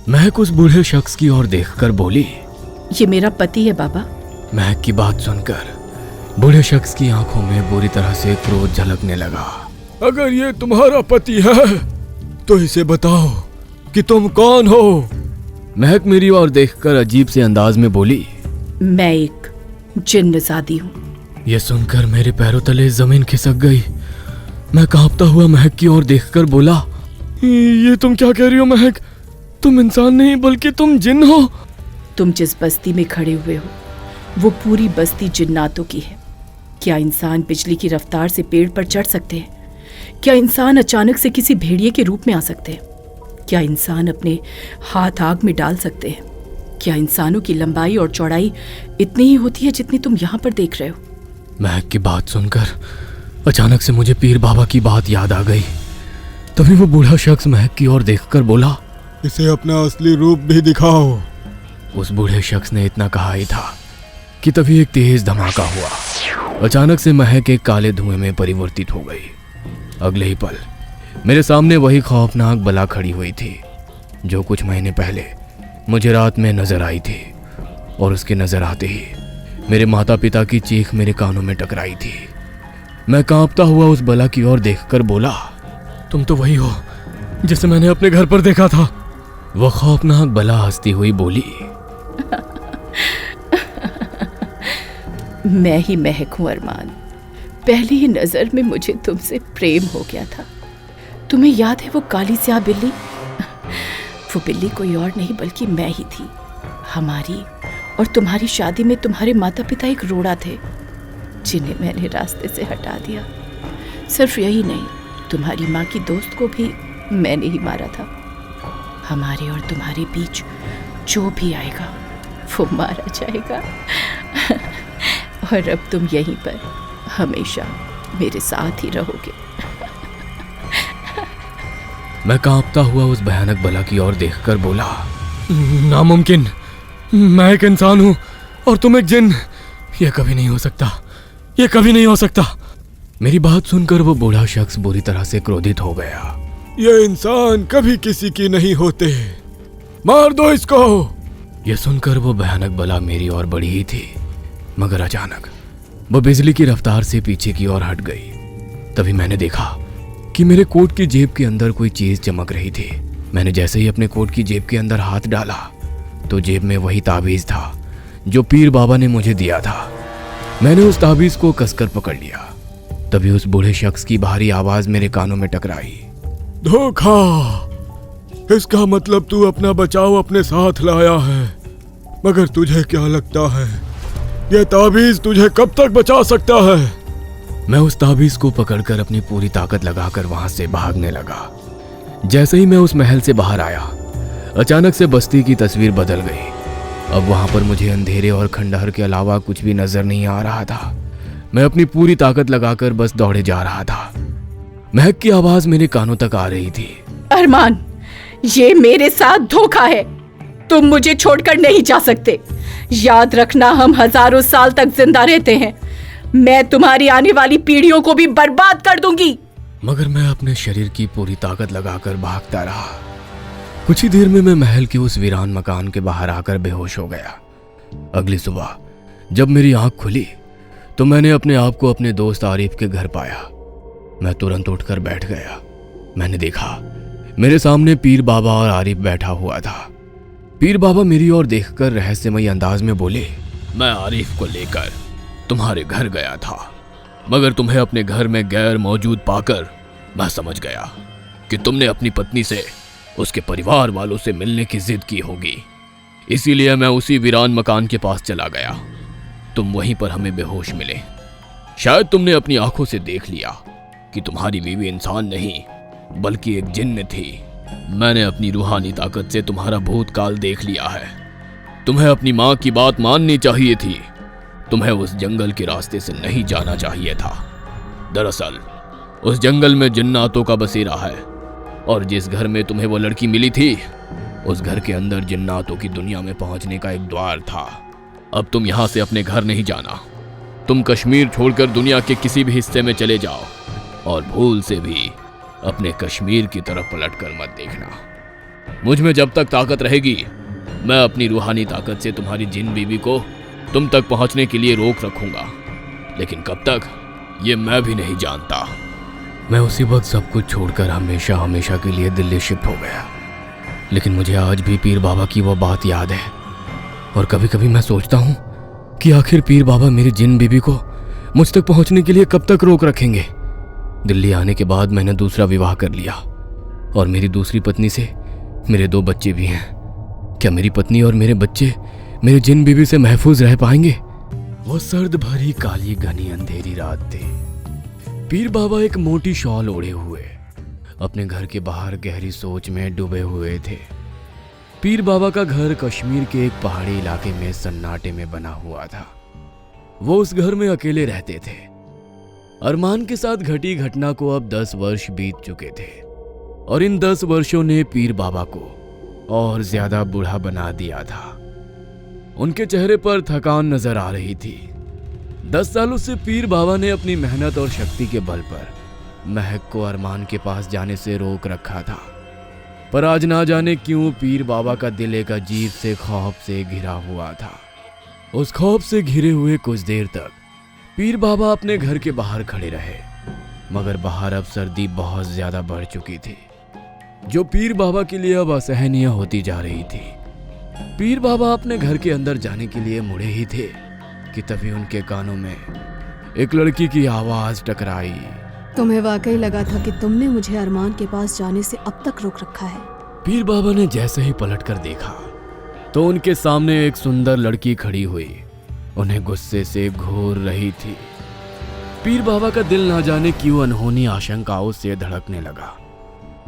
महक उस बूढ़े शख्स की ओर देखकर बोली, ये मेरा पति है बाबा। महक की बात सुनकर बूढ़े शख्स की आंखों में बुरी तरह से क्रोध झलकने लगा। अगर ये तुम्हारा पति है तो इसे बताओ कि तुम कौन हो? महक मेरी ओर देखकर अजीब से अंदाज में बोली, मैं एक जिन्नज़ादी हूँ। यह सुनकर मेरे पैरों तले जमीन खिसक गई। मैं कांपता हुआ महक की ओर देखकर बोला, ये तुम क्या कह रही हो महक? तुम इंसान नहीं बल्कि तुम जिन हो। तुम जिस बस्ती में खड़े हुए हो वो पूरी बस्ती जिन्नातों की है। क्या इंसान बिजली की रफ्तार से पेड़ पर चढ़ सकते हैं? क्या इंसान अचानक से किसी भेड़िए के रूप में आ सकते हैं? क्या इंसान अपने हाथ आग में डाल सकते हैं? क्या इंसानों की लंबाई और चौड़ाई इतनी ही होती है जितनी तुम यहाँ पर देख रहे हो? महक की बात सुनकर अचानक से मुझे पीर बाबा की बात याद आ गई। तभी वो बूढ़ा शख्स महक की ओर देखकर बोला, इसे अपना असली रूप भी दिखाओ। उस बूढ़े शख्स ने इतना कहा ही था कि तभी एक तेज धमाका हुआ। अचानक से महक एक काले धुएं में परिवर्तित हो गई। अगले ही पल मेरे सामने वही खौफनाक बला खड़ी हुई थी जो कुछ महीने पहले मुझे रात में नजर आई थी, और उसके नजर आते ही मेरे माता पिता की चीख मेरे कानों में टकराई थी। मैं कांपता हुआ उस बला की ओर देखकर बोला, तुम तो वही हो जिसे मैंने अपने घर पर देखा था। वह खौफनाक बला हंसती हुई बोली, मैं ही महक हूं अरमान। पहली ही नजर में मुझे तुमसे प्रेम हो गया था। तुम्हें याद है वो काली स्याह बिल्ली? वो बिल्ली कोई और नहीं बल्कि मैं ही थी। हमारी और तुम्हारी शादी में तुम्हारे माता पिता एक रोड़ा थे जिन्हें मैंने रास्ते से हटा दिया। सिर्फ यही नहीं, तुम्हारी माँ की दोस्त को भी मैंने ही मारा था। हमारे और तुम्हारे बीच जो भी आएगा वो मारा जाएगा। और अब तुम यहीं पर हमेशा मेरे साथ ही रहोगे। मैं कांपता हुआ उस भयानक बला की ओर देखकर बोला, नामुमकिन, मैं एक इंसान हूं और तुम एक जिन। यह कभी नहीं हो सकता, यह कभी नहीं हो सकता। मेरी बात सुनकर वो बूढ़ा शख्स बुरी तरह से क्रोधित हो गया। ये इंसान कभी किसी की नहीं होते, मार दो इसको। यह सुनकर वो भयानक बला मेरी ओर बढ़ी ही थी, मगर अचानक वो बिजली की रफ्तार से पीछे की ओर हट गई। तभी मैंने देखा कि मेरे कोट की जेब के अंदर कोई चीज चमक रही थी। मैंने जैसे ही अपने कोट की जेब के अंदर हाथ डाला तो जेब में वही ताबीज था जो पीर बाबा ने मुझे दिया था। मैंने उस ताबीज को कसकर पकड़ लिया। तभी उस बूढ़े शख्स की भारी आवाज मेरे कानों में टकराई, धोखा! इसका मतलब तू अपना बचाव अपने साथ लाया है, मगर तुझे क्या लगता है यह ताबीज तुझे कब तक बचा सकता है? मैं उस ताबीज को पकड़कर अपनी पूरी ताकत लगाकर वहां से भागने लगा। जैसे ही मैं उस महल से बाहर आया, अचानक से बस्ती की तस्वीर बदल गई। अब वहां पर मुझे अंधेरे और खंडहर के अलावा कुछ भी नजर नहीं आ रहा था। मैं अपनी पूरी ताकत लगाकर बस दौड़े जा रहा था। महक की आवाज मेरे कानों तक आ रही थी, अरमान, ये मेरे साथ धोखा है। तुम मुझे छोड़कर नहीं जा सकते। याद रखना, हम हजारों साल तक जिंदा रहते हैं। मैं तुम्हारी आने वाली पीढ़ियों को भी बर्बाद कर दूंगी। मगर मैं अपने शरीर की पूरी ताकत लगाकर भागता रहा। कुछ ही देर में मैं महल के उस वीरान मकान के बाहर आकर बेहोश हो गया। अगली सुबह जब मेरी आंख खुली तो मैंने अपने आप को अपने दोस्त आरिफ के घर पाया। मैं तुरंत उठकर बैठ गया। मैंने देखा मेरे सामने पीर बाबा और आरिफ बैठा हुआ था। पीर बाबा मेरी ओर देखकर रहस्यमयी अंदाज में बोले, मैं आरिफ को लेकर तुम्हारे घर गया था, मगर तुम्हें अपने घर में गैर मौजूद पाकर मैं समझ गया कि तुमने अपनी पत्नी से उसके परिवार वालों से मिलने की जिद की होगी। इसीलिए मैं उसी वीरान मकान के पास चला गया। तुम वहीं पर हमें बेहोश मिले। शायद तुमने अपनी आंखों से देख लिया कि तुम्हारी बीवी इंसान नहीं बल्कि एक जिन्न थी। मैंने अपनी रूहानी ताकत से तुम्हारा भूतकाल देख लिया है। तुम्हें अपनी माँ की बात माननी चाहिए थी, तुम्हें उस जंगल के रास्ते से नहीं जाना चाहिए था। दरअसल उस जंगल में जिन्नातों का बसेरा है, और जिस घर में तुम्हें वो लड़की मिली थी, उस घर के अंदर जिन्नातों की दुनिया में पहुंचने का एक द्वार था। अब तुम यहां से अपने घर नहीं जाना। तुम कश्मीर छोड़कर दुनिया के किसी भी हिस्से में चले जाओ, और भूल से भी अपने कश्मीर की तरफ पलट कर मत देखना। मुझ में जब तक ताकत रहेगी, मैं अपनी रूहानी ताकत से तुम्हारी जिन बीवी को तुम तक पहुंचने के लिए रोक रखूंगा, लेकिन कब तक ये मैं भी नहीं जानता। मैं उसी वक्त सब कुछ छोड़कर हमेशा हमेशा के लिए दिल्ली शिफ्ट हो गया, लेकिन मुझे आज भी पीर बाबा की वो बात याद है। और कभी कभी मैं सोचता हूँ कि आखिर पीर बाबा मेरी जिन बीबी को मुझ तक पहुंचने के लिए कब तक रोक रखेंगे। दिल्ली आने के बाद मैंने दूसरा विवाह कर लिया, और मेरी दूसरी पत्नी से मेरे 2 बच्चे भी हैं। क्या मेरी पत्नी और मेरे बच्चे मेरी जिन बीबी से महफूज रह पाएंगे? वो सर्द भरी काली घनी अंधेरी रात थी। पीर बाबा एक मोटी शॉल ओढ़े हुए अपने घर के बाहर गहरी सोच में डूबे हुए थे। पीर बाबा का घर कश्मीर के एक पहाड़ी इलाके में सन्नाटे में बना हुआ था। वो उस घर में अकेले रहते थे। अरमान के साथ घटी घटना को अब 10 वर्ष बीत चुके थे, और इन 10 वर्षों ने पीर बाबा को और ज्यादा बूढ़ा बना दिया था। उनके चेहरे पर थकान नजर आ रही थी। 10 सालों से पीर बाबा ने अपनी मेहनत और शक्ति के बल पर महक को अरमान के पास जाने से रोक रखा था, पर आज ना जाने क्यों पीर बाबा का दिल एक अजीब से खौफ से घिरा हुआ था। उस खौफ से घिरे हुए कुछ देर तक पीर बाबा अपने घर के बाहर खड़े रहे, मगर बाहर अब सर्दी बहुत ज्यादा बढ़ चुकी थी, जो पीर बाबा के लिए अब असहनीय होती जा रही थी। पीर बाबा अपने घर के अंदर जाने के लिए मुड़े ही थे कि तभी उनके कानों में एक लड़की की आवाज टकराई। तुम्हें वाकई लगा था कि तुमने मुझे अरमान के पास जाने से अब तक रोक रखा है? पीर बाबा ने जैसे ही पलटकर देखा तो उनके सामने एक सुंदर लड़की खड़ी हुई, उन्हें गुस्से से घूर रही थी। पीर बाबा का दिल ना जाने क्यों अनहोनी आशंकाओं से धड़कने लगा।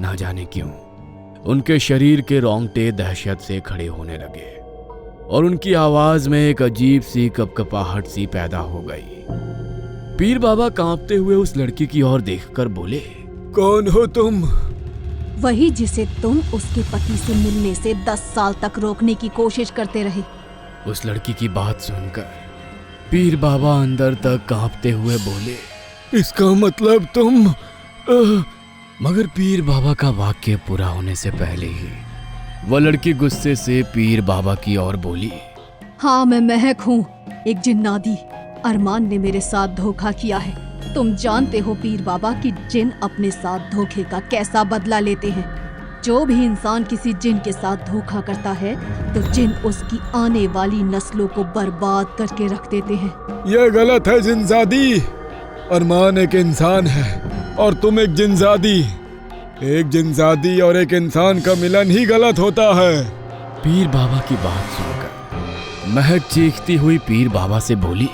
ना जाने क्यों उनके शरीर के रोंगटे दहशत से खड़े होने लगे, और उनकी आवाज में एक अजीब सी कपकपाहट सी पैदा हो गई। पीर बाबा कांपते हुए उस लड़की की ओर देखकर बोले, कौन हो तुम? वही जिसे तुम उसके पति से मिलने से 10 साल तक रोकने की कोशिश करते रहे। उस लड़की की बात सुनकर पीर बाबा अंदर तक कांपते हुए बोले, इसका मतलब तुम मगर पीर बाबा का वाक्य पूरा होने से पहले ही वह लड़की गुस्से से पीर बाबा की ओर बोली, हाँ, मैं महक हूँ, एक जिन्नादी। अरमान ने मेरे साथ धोखा किया है। तुम जानते हो पीर बाबा कि जिन अपने साथ धोखे का कैसा बदला लेते हैं। जो भी इंसान किसी जिन के साथ धोखा करता है तो जिन उसकी आने वाली नस्लों को बर्बाद करके रख देते हैं। यह गलत है जिनजादी। अरमान एक इंसान है और तुम एक जिनजादी। एक जिनजादी और एक इंसान का मिलन ही गलत होता है। पीर बाबा की बात सुनकर महक चीखती हुई पीर बाबा से बोली,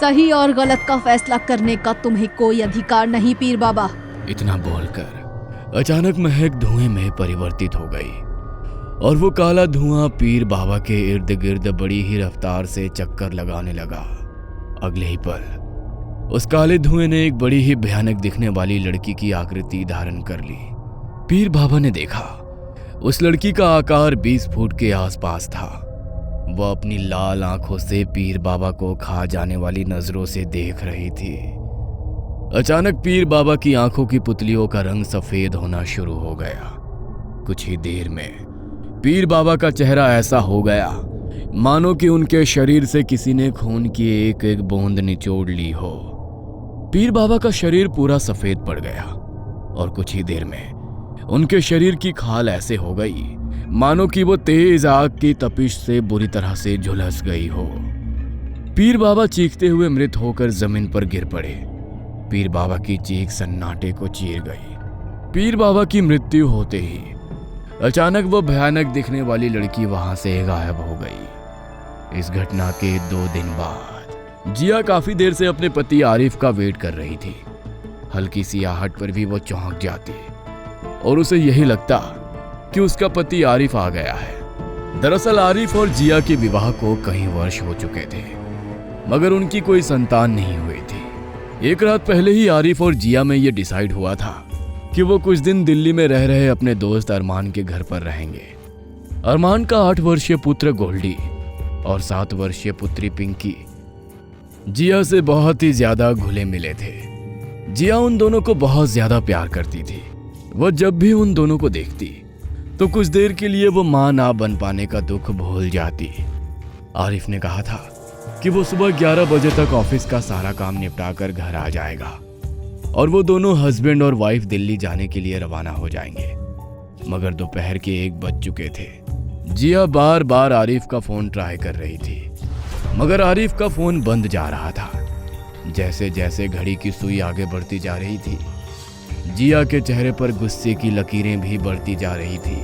सही और गलत का फैसला करने का तुम्हें कोई अधिकार नहीं पीर बाबा। इतना बोलकर अचानक महक धुएं में परिवर्तित हो गई, और वो काला धुआं पीर बाबा के इर्द गिर्द बड़ी ही रफ्तार से चक्कर लगाने लगा। अगले ही पल उस काले धुएं ने एक बड़ी ही भयानक दिखने वाली लड़की की आकृति धारण कर ली। पीर बाबा ने देखा उस लड़की का आकार 20 फुट के आसपास था। वह अपनी लाल आंखों से पीर बाबा को खा जाने वाली नजरों से देख रही थी। अचानक पीर बाबा की आंखों की पुतलियों का रंग सफेद होना शुरू हो गया। कुछ ही देर में पीर बाबा का चेहरा ऐसा हो गया मानो कि उनके शरीर से किसी ने खून की एक एक बूंद निचोड़ ली हो। पीर बाबा का शरीर पूरा सफेद पड़ गया, और कुछ ही देर में उनके शरीर की खाल ऐसे हो गई मानो कि वो तेज आग की तपिश से बुरी तरह से झुलस गई हो। पीर बाबा चीखते हुए मृत होकर जमीन पर गिर पड़े। पीर बाबा की चीख सन्नाटे को चीर गई। पीर बाबा की मृत्यु होते ही अचानक वो भयानक दिखने वाली लड़की वहां से गायब हो गई। इस घटना के 2 दिन बाद जिया काफी देर से अपने पति आरिफ का वेट कर रही थी। हल्की सी आहट पर भी वो चौंक जाती और उसे यही लगता कि उसका पति आरिफ आ गया है। दरअसल आरिफ और जिया के विवाह को कई वर्ष हो चुके थे। मगर उनकी कोई संतान नहीं हुई थी। एक रात पहले ही आरिफ और जिया में ये डिसाइड हुआ था कि वो कुछ दिन दिल्ली में रह रहे अपने दोस्त अरमान के घर पर रहेंगे। अरमान का 8 वर्षीय पुत्र गोल्डी और 7 वर्षीय पुत्री पिंकी जिया से बहुत ही ज्यादा घुले मिले थे। जिया उन दोनों को बहुत ज्यादा प्यार करती थी। वो जब भी उन दोनों को देखती तो कुछ देर के लिए वो मां ना बन पाने का दुख भूल जाती। आरिफ ने कहा था कि वो सुबह 11 बजे तक ऑफिस का सारा काम निपटा कर घर आ जाएगा और वो दोनों हस्बैंड और वाइफ दिल्ली जाने के लिए रवाना हो जाएंगे। मगर दोपहर के 1 बज चुके थे। जिया बार बार आरिफ का फोन ट्राई कर रही थी, मगर आरिफ का फोन बंद जा रहा था। जैसे जैसे घड़ी की सुई आगे बढ़ती जा रही थी, जिया के चेहरे पर गुस्से की लकीरें भी बढ़ती जा रही थी।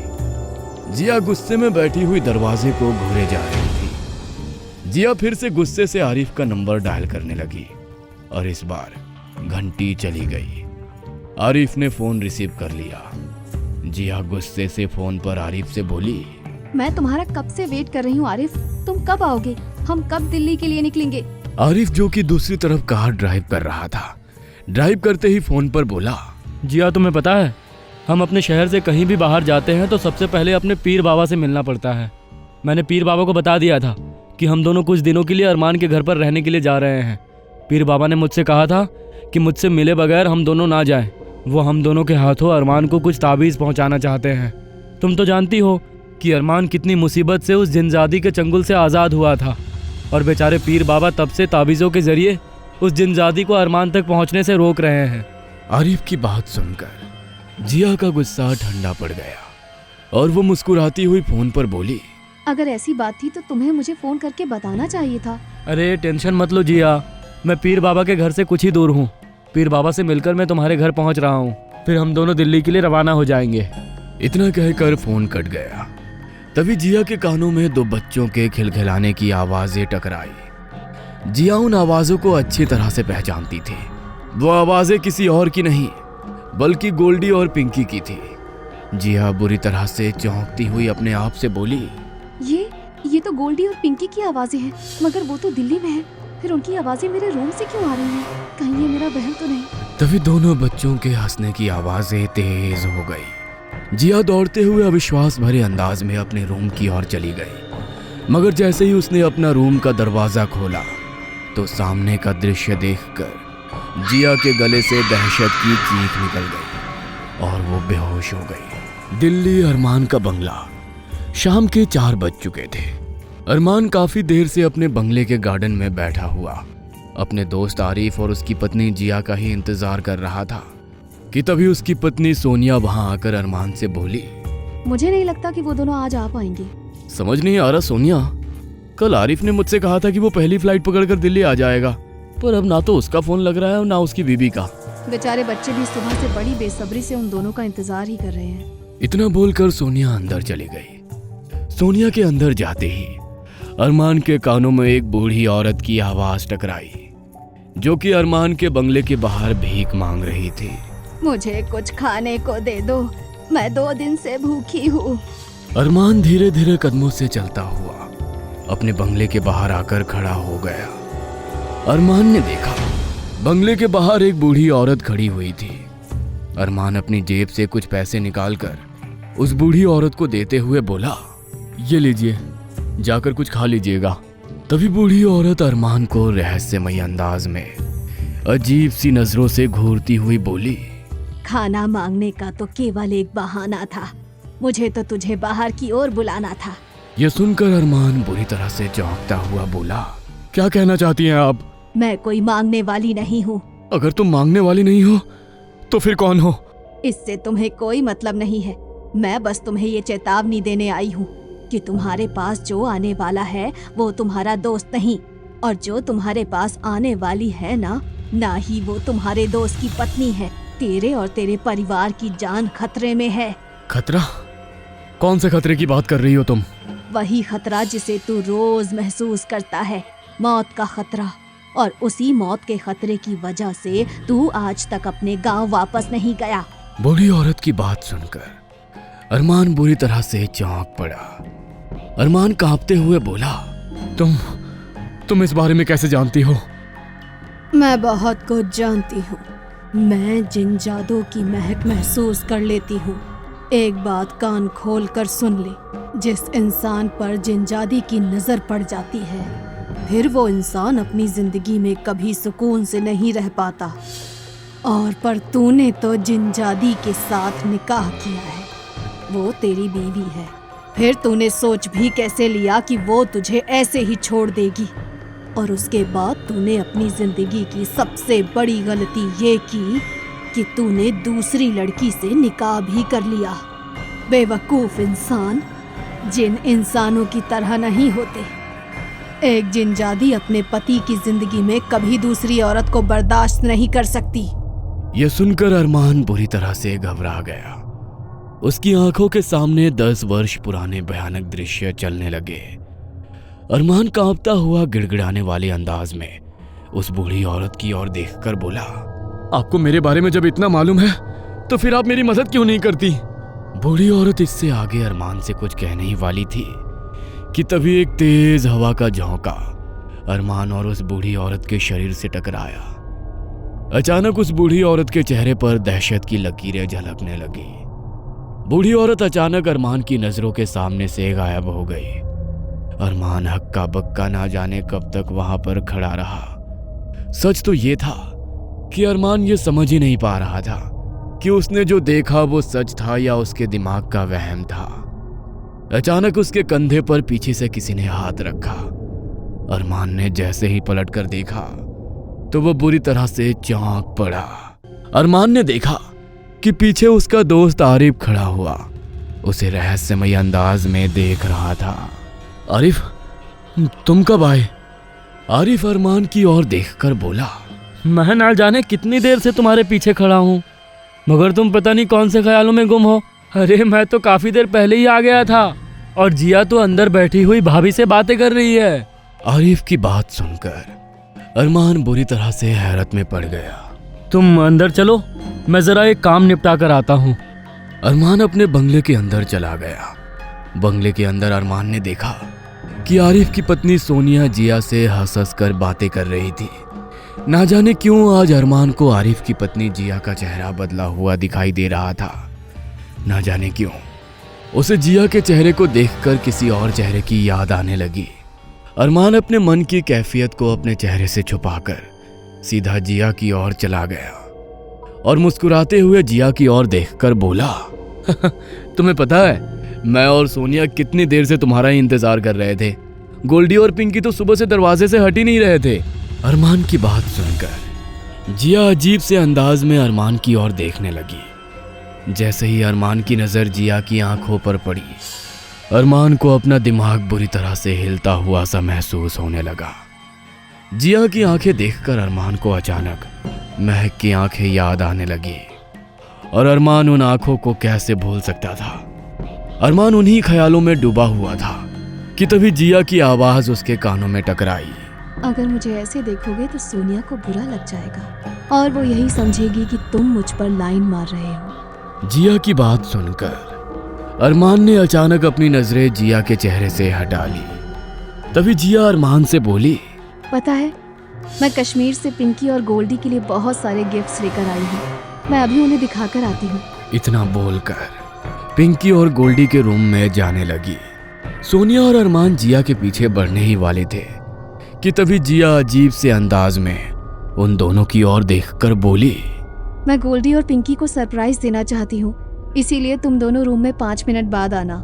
जिया गुस्से में बैठी हुई दरवाजे को घूरे जा रही थी। जिया फिर से गुस्से से आरिफ का नंबर डायल करने लगी और इस बार घंटी चली गई। आरिफ ने फोन रिसीव कर लिया। जिया गुस्से से फोन पर आरिफ से बोली, मैं तुम्हारा कब से वेट कर रही हूँ आरिफ, तुम कब आओगे? हम कब दिल्ली के लिए निकलेंगे? आरिफ जो कि दूसरी तरफ कार ड्राइव कर रहा था, ड्राइव करते ही फोन पर बोला, जिया तुम्हें पता है, हम अपने शहर से कहीं भी बाहर जाते हैं तो सबसे पहले अपने पीर बाबा से मिलना पड़ता है। मैंने पीर बाबा को बता दिया था कि हम दोनों कुछ दिनों के लिए अरमान के घर पर रहने के लिए जा रहे हैं। पीर बाबा ने मुझसे कहा था कि मुझसे मिले बगैर हम दोनों ना जाएं। वो हम दोनों के हाथों अरमान को कुछ ताबीज़ पहुंचाना चाहते हैं। तुम तो जानती हो कि अरमान कितनी मुसीबत से उस जिनजादी के चंगुल से आज़ाद हुआ था और बेचारे पीर बाबा तब से ताबीज़ों के जरिए उस जिनजादी को अरमान तक पहुंचने से रोक रहे हैं। आरिफ की बात सुनकर जिया का गुस्सा ठंडा पड़ गया और वो मुस्कुराती हुई फोन पर बोली, अगर ऐसी बात थी तो तुम्हें मुझे फोन करके बताना चाहिए था। अरे टेंशन मत लो जिया, मैं पीर बाबा के घर से कुछ ही दूर हूँ। पीर बाबा से मिलकर मैं तुम्हारे घर पहुँच रहा हूँ, फिर हम दोनों दिल्ली के लिए रवाना हो जाएंगे। इतना कहकर फोन कट गया। तभी जिया के कानों में 2 बच्चों के खिलखिलाने की आवाजें टकराई। जिया उन आवाजों को अच्छी तरह से पहचानती थी। वो आवाजें किसी और की नहीं बल्कि गोल्डी और पिंकी की थी। जिया बुरी तरह से चौंकती हुई अपने आप से बोली, ये तो गोल्डी और पिंकी की आवाजें हैं, मगर वो तो दिल्ली में है, फिर उनकी आवाजें मेरे रूम से क्यों आ रही हैं? कहीं ये मेरा बहन तो नहीं? तभी दोनों बच्चों के हंसने की आवाजें तेज हो गई। जिया दौड़ते हुए अविश्वास भरे अंदाज में अपने रूम की ओर चली गई, मगर जैसे ही उसने अपना रूम का दरवाजा खोला तो सामने का दृश्य देखकर जिया के गले से दहशत की चीख निकल गई और वो बेहोश हो गई। दिल्ली अरमान का बंगला। शाम के 4 बज चुके थे। अरमान काफी देर से अपने बंगले के गार्डन में बैठा हुआ अपने दोस्त आरिफ और उसकी पत्नी जिया का ही इंतजार कर रहा था कि तभी उसकी पत्नी सोनिया वहां आकर अरमान से बोली, मुझे नहीं लगता कि वो दोनों आज आ पाएंगे। समझ नहीं आ रहा सोनिया, कल आरिफ ने मुझसे कहा था कि वो पहली फ्लाइट पकड़कर दिल्ली आ जाएगा, पर अब ना तो उसका फोन लग रहा है और ना उसकी बीबी का। बेचारे बच्चे भी सुबह से बड़ी बेसब्री से उन दोनों का इंतजार ही कर रहे हैं। इतना बोलकर सोनिया अंदर चली गई। सोनिया के अंदर जाते ही अरमान के कानों में एक बूढ़ी औरत की आवाज टकराई, जो कि अरमान के बंगले के बाहर भीख मांग रही थी। मुझे कुछ खाने को दे दो, मैं 2 दिन से भूखी हूँ। अरमान धीरे धीरे कदमों से चलता हुआ अपने बंगले के बाहर आकर खड़ा हो गया। अरमान ने देखा बंगले के बाहर एक बूढ़ी औरत खड़ी हुई थी। अरमान अपनी जेब से कुछ पैसे निकालकर उस बूढ़ी औरत को देते हुए बोला, ये लीजिए, जाकर कुछ खा लीजिएगा। तभी बूढ़ी औरत अरमान को रहस्यमय अंदाज में अजीब सी नजरों से घूरती हुई बोली, खाना मांगने का तो केवल एक बहाना था, मुझे तो तुझे बाहर की ओर बुलाना था। यह सुनकर अरमान बुरी तरह से चौंकता हुआ बोला, क्या कहना चाहती हैं आप? मैं कोई मांगने वाली नहीं हूँ। अगर तुम मांगने वाली नहीं हो तो फिर कौन हो? इससे तुम्हें कोई मतलब नहीं है। मैं बस तुम्हें ये चेतावनी देने आई हूँ कि तुम्हारे पास जो आने वाला है वो तुम्हारा दोस्त नहीं, और जो तुम्हारे पास आने वाली है ना ही वो तुम्हारे दोस्त की पत्नी है। तेरे और तेरे परिवार की जान खतरे में है। खतरा? कौन से खतरे की बात कर रही हो तुम? वही खतरा जिसे तू रोज महसूस करता है, मौत का खतरा। और उसी मौत के खतरे की वजह से तू आज तक अपने गांव वापस नहीं गया। बूढ़ी औरत की बात सुनकर अरमान बुरी तरह से चौंक पड़ा। अरमान कांपते हुए बोला, तुम इस बारे में कैसे जानती हो? मैं बहुत कुछ जानती हूँ। मैं जिन जादू की महक महसूस कर लेती हूँ। एक बात कान खोल कर सुन ले, जिस इंसान पर जिनजादी की नजर पड़ जाती है, फिर वो इंसान अपनी जिंदगी में कभी सुकून से नहीं रह पाता। और पर तूने तो जिनजादी के साथ निकाह किया है, वो तेरी बीवी है। फिर तूने सोच भी कैसे लिया कि वो तुझे ऐसे ही छोड़ देगी? और उसके बाद तूने अपनी जिंदगी की सबसे बड़ी गलती ये की कि तूने दूसरी लड़की से निकाह भी कर लिया। बेवकूफ इंसान, जिन इंसानों की तरह नहीं होते। एक जिनजादी अपने पति की जिंदगी में कभी दूसरी औरत को बर्दाश्त नहीं कर सकती। यह सुनकर अरमान बुरी तरह से घबरा गया। उसकी आंखों के सामने 10 वर्ष पुराने भयानक दृश्य चलने लगे। अरमान कांपता हुआ गिड़गिड़ाने वाले अंदाज में उस बूढ़ी औरत की ओर देखकर बोला, आपको मेरे बारे में जब इतना मालूम है तो फिर आप मेरी मदद क्यों नहीं करती? बूढ़ी औरत इससे आगे अरमान से कुछ कहने ही वाली थी कि तभी एक तेज हवा का झोंका अरमान और उस बूढ़ी औरत के शरीर से टकराया। अचानक उस बूढ़ी औरत के चेहरे पर दहशत की लकीरें झलकने लगी। बूढ़ी औरत अचानक अरमान की नजरों के सामने से गायब हो गई। अरमान हक्का बक्का ना जाने कब तक वहां पर खड़ा रहा। सच तो ये था कि अरमान ये समझ ही नहीं पा रहा था कि उसने जो देखा वो सच था या उसके दिमाग का वहम था। अचानक उसके कंधे पर पीछे से किसी ने हाथ रखा। अरमान ने जैसे ही पलट कर देखा तो वो बुरी तरह से चौंक पड़ा। अरमान ने देखा कि पीछे उसका दोस्त आरिफ खड़ा हुआ उसे रहस्यमय अंदाज में देख रहा था। आरिफ, तुम कब आए? आरिफ अरमान की ओर देखकर बोला, मैं ना जाने कितनी देर से तुम्हारे पीछे खड़ा हूँ, मगर तुम पता नहीं कौन से ख्यालों में गुम हो। अरे मैं तो काफी देर पहले ही आ गया था और जिया तो अंदर बैठी हुई भाभी से बातें कर रही है। आरिफ की बात सुनकर अरमान बुरी तरह से हैरत में पड़ गया। तुम अंदर चलो, मैं जरा एक काम निपटा कर आता हूँ। अरमान अपने बंगले के अंदर चला गया। बंगले के अंदर अरमान ने देखा कि आरिफ की पत्नी सोनिया जिया से हंस हंस कर बातें कर रही थी। ना जाने क्यों आज अरमान को आरिफ की पत्नी जिया का चेहरा बदला हुआ दिखाई दे रहा था। ना जाने क्यों उसे जिया के चेहरे को देखकर किसी और चेहरे की याद आने लगी। अरमान अपने मन की कैफियत को अपने चेहरे से छुपाकर सीधा जिया की ओर चला गया और मुस्कुराते हुए जिया की ओर देखकर बोला, तुम्हें पता है मैं और सोनिया कितनी देर से तुम्हारा ही इंतजार कर रहे थे। गोल्डी और पिंकी तो सुबह से दरवाजे से हट ही नहीं रहे थे। अरमान की बात सुनकर जिया अजीब से अंदाज में अरमान की ओर देखने लगी। जैसे ही अरमान की नजर जिया की आंखों पर पड़ी, अरमान को अपना दिमाग बुरी तरह से हिलता हुआ सा महसूस होने लगा। जिया की आंखें देखकर अरमान को अचानक महक की आंखें याद आने लगी और अरमान उन आंखों को कैसे भूल सकता था। अरमान उन्हीं ख्यालों में डूबा हुआ था कि तभी जिया की आवाज उसके कानों में टकराई। अगर मुझे ऐसे देखोगे तो सोनिया को बुरा लग जाएगा और वो यही समझेगी कि तुम मुझ पर लाइन मार रहे हो। जिया की बात सुनकर अरमान ने अचानक अपनी नजरें जिया के चेहरे से हटा ली। तभी जिया अरमान से बोली, पता है मैं कश्मीर से पिंकी और गोल्डी के लिए बहुत सारे गिफ्ट्स लेकर आई हूँ। मैं अभी उन्हें दिखाकर आती हूँ। इतना बोलकर पिंकी और गोल्डी के रूम में जाने लगी। सोनिया और अरमान जिया के पीछे बढ़ने ही वाले थे कि तभी जिया अजीब से अंदाज में उन दोनों की ओर देखकर बोली, मैं गोल्डी और पिंकी को सरप्राइज देना चाहती हूँ, इसीलिए तुम दोनों रूम में 5 मिनट बाद आना।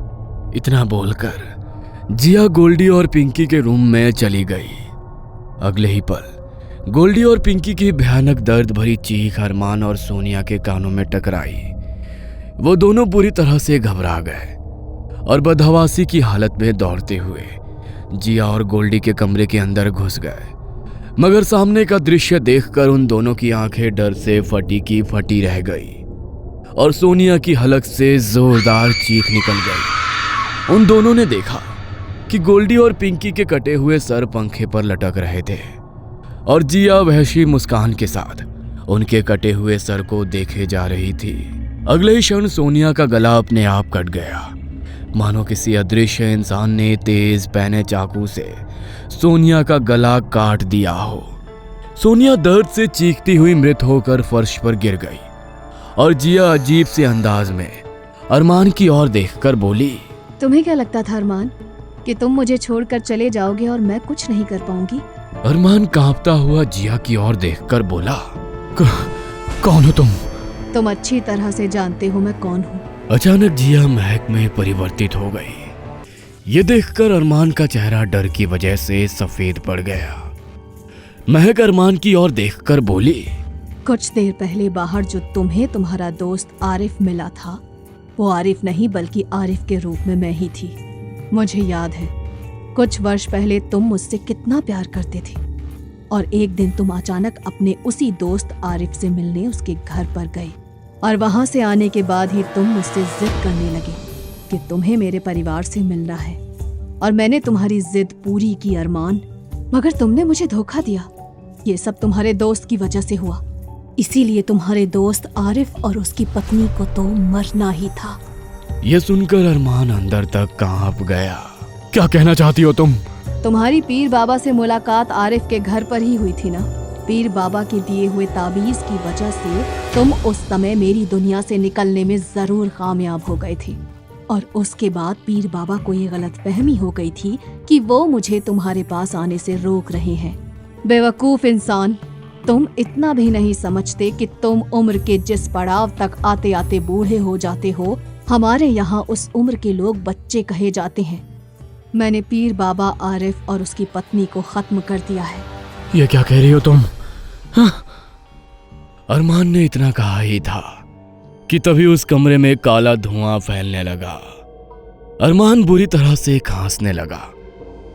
इतना बोलकर जिया गोल्डी और पिंकी के रूम में चली गई। अगले ही पल गोल्डी और पिंकी की भयानक दर्द भरी चीख अरमान और सोनिया के कानों में टकराई। वो दोनों बुरी तरह से घबरा गए और बदहवासी की हालत में दौड़ते हुए जिया और गोल्डी के कमरे के अंदर घुस गए। मगर सामने का दृश्य देखकर उन दोनों की आंखें डर से फटी की फटी रह गई और सोनिया की हलक से जोरदार चीख निकल गई। उन दोनों ने देखा कि गोल्डी और पिंकी के कटे हुए सर पंखे पर लटक रहे थे और जिया वहशी मुस्कान के साथ उनके कटे हुए सर को देखे जा रही थी। अगले ही क्षण सोनिया का गला अपने आप कट गया। मानो किसी अदृश्य इंसान ने तेज पैने चाकू से सोनिया का गला काट दिया हो। सोनिया दर्द से चीखती हुई मृत होकर फर्श पर गिर गई और जिया अजीब से अंदाज में अरमान की ओर देखकर बोली, तुम्हें क्या लगता था अरमान कि तुम मुझे छोड़कर चले जाओगे और मैं कुछ नहीं कर पाऊंगी? अरमान कांपता हुआ जिया की ओर देखकर बोला, कौन हो तुम? तुम अच्छी तरह से जानते हो मैं कौन हूँ। अचानक जिया महक में परिवर्तित हो गई। ये देखकर अरमान का चेहरा डर की वजह से सफेद पड़ गया। महक अरमान की ओर देखकर बोली, कुछ देर पहले बाहर जो तुम्हें तुम्हारा दोस्त आरिफ मिला था, वो आरिफ नहीं बल्कि आरिफ के रूप में मैं ही थी। मुझे याद है कुछ वर्ष पहले तुम मुझसे कितना प्यार करते थे और एक दिन तुम अचानक अपने उसी दोस्त आरिफ से मिलने उसके घर पर गए और वहां से आने के बाद ही तुम मुझसे जिद करने लगे कि तुम्हें मेरे परिवार से मिलना है और मैंने तुम्हारी जिद पूरी की अरमान, मगर तुमने मुझे धोखा दिया। ये सब तुम्हारे दोस्त की वजह से हुआ, इसीलिए तुम्हारे दोस्त आरिफ और उसकी पत्नी को तो मरना ही था। यह सुनकर अरमान अंदर तक कांप गया। क्या कहना चाहती हो तुम? तुम्हारी पीर बाबा से मुलाकात आरिफ के घर पर ही हुई थी ना। पीर बाबा के दिए हुए ताबीज की वजह से तुम उस समय मेरी दुनिया से निकलने में जरूर कामयाब हो गए थे और उसके बाद पीर बाबा को ये गलतफहमी हो गई थी कि वो मुझे तुम्हारे पास आने से रोक रहे हैं। बेवकूफ इंसान, तुम इतना भी नहीं समझते कि तुम उम्र के जिस पड़ाव तक आते आते बूढ़े हो जाते हो, हमारे यहाँ उस उम्र के लोग बच्चे कहे जाते हैं। मैंने पीर बाबा आरिफ और उसकी पत्नी को खत्म कर दिया है। ये क्या कह रही हो तुम? हाँ? अरमान ने इतना कहा ही था कि तभी उस कमरे में काला धुआं फैलने लगा। अरमान बुरी तरह से खांसने लगा।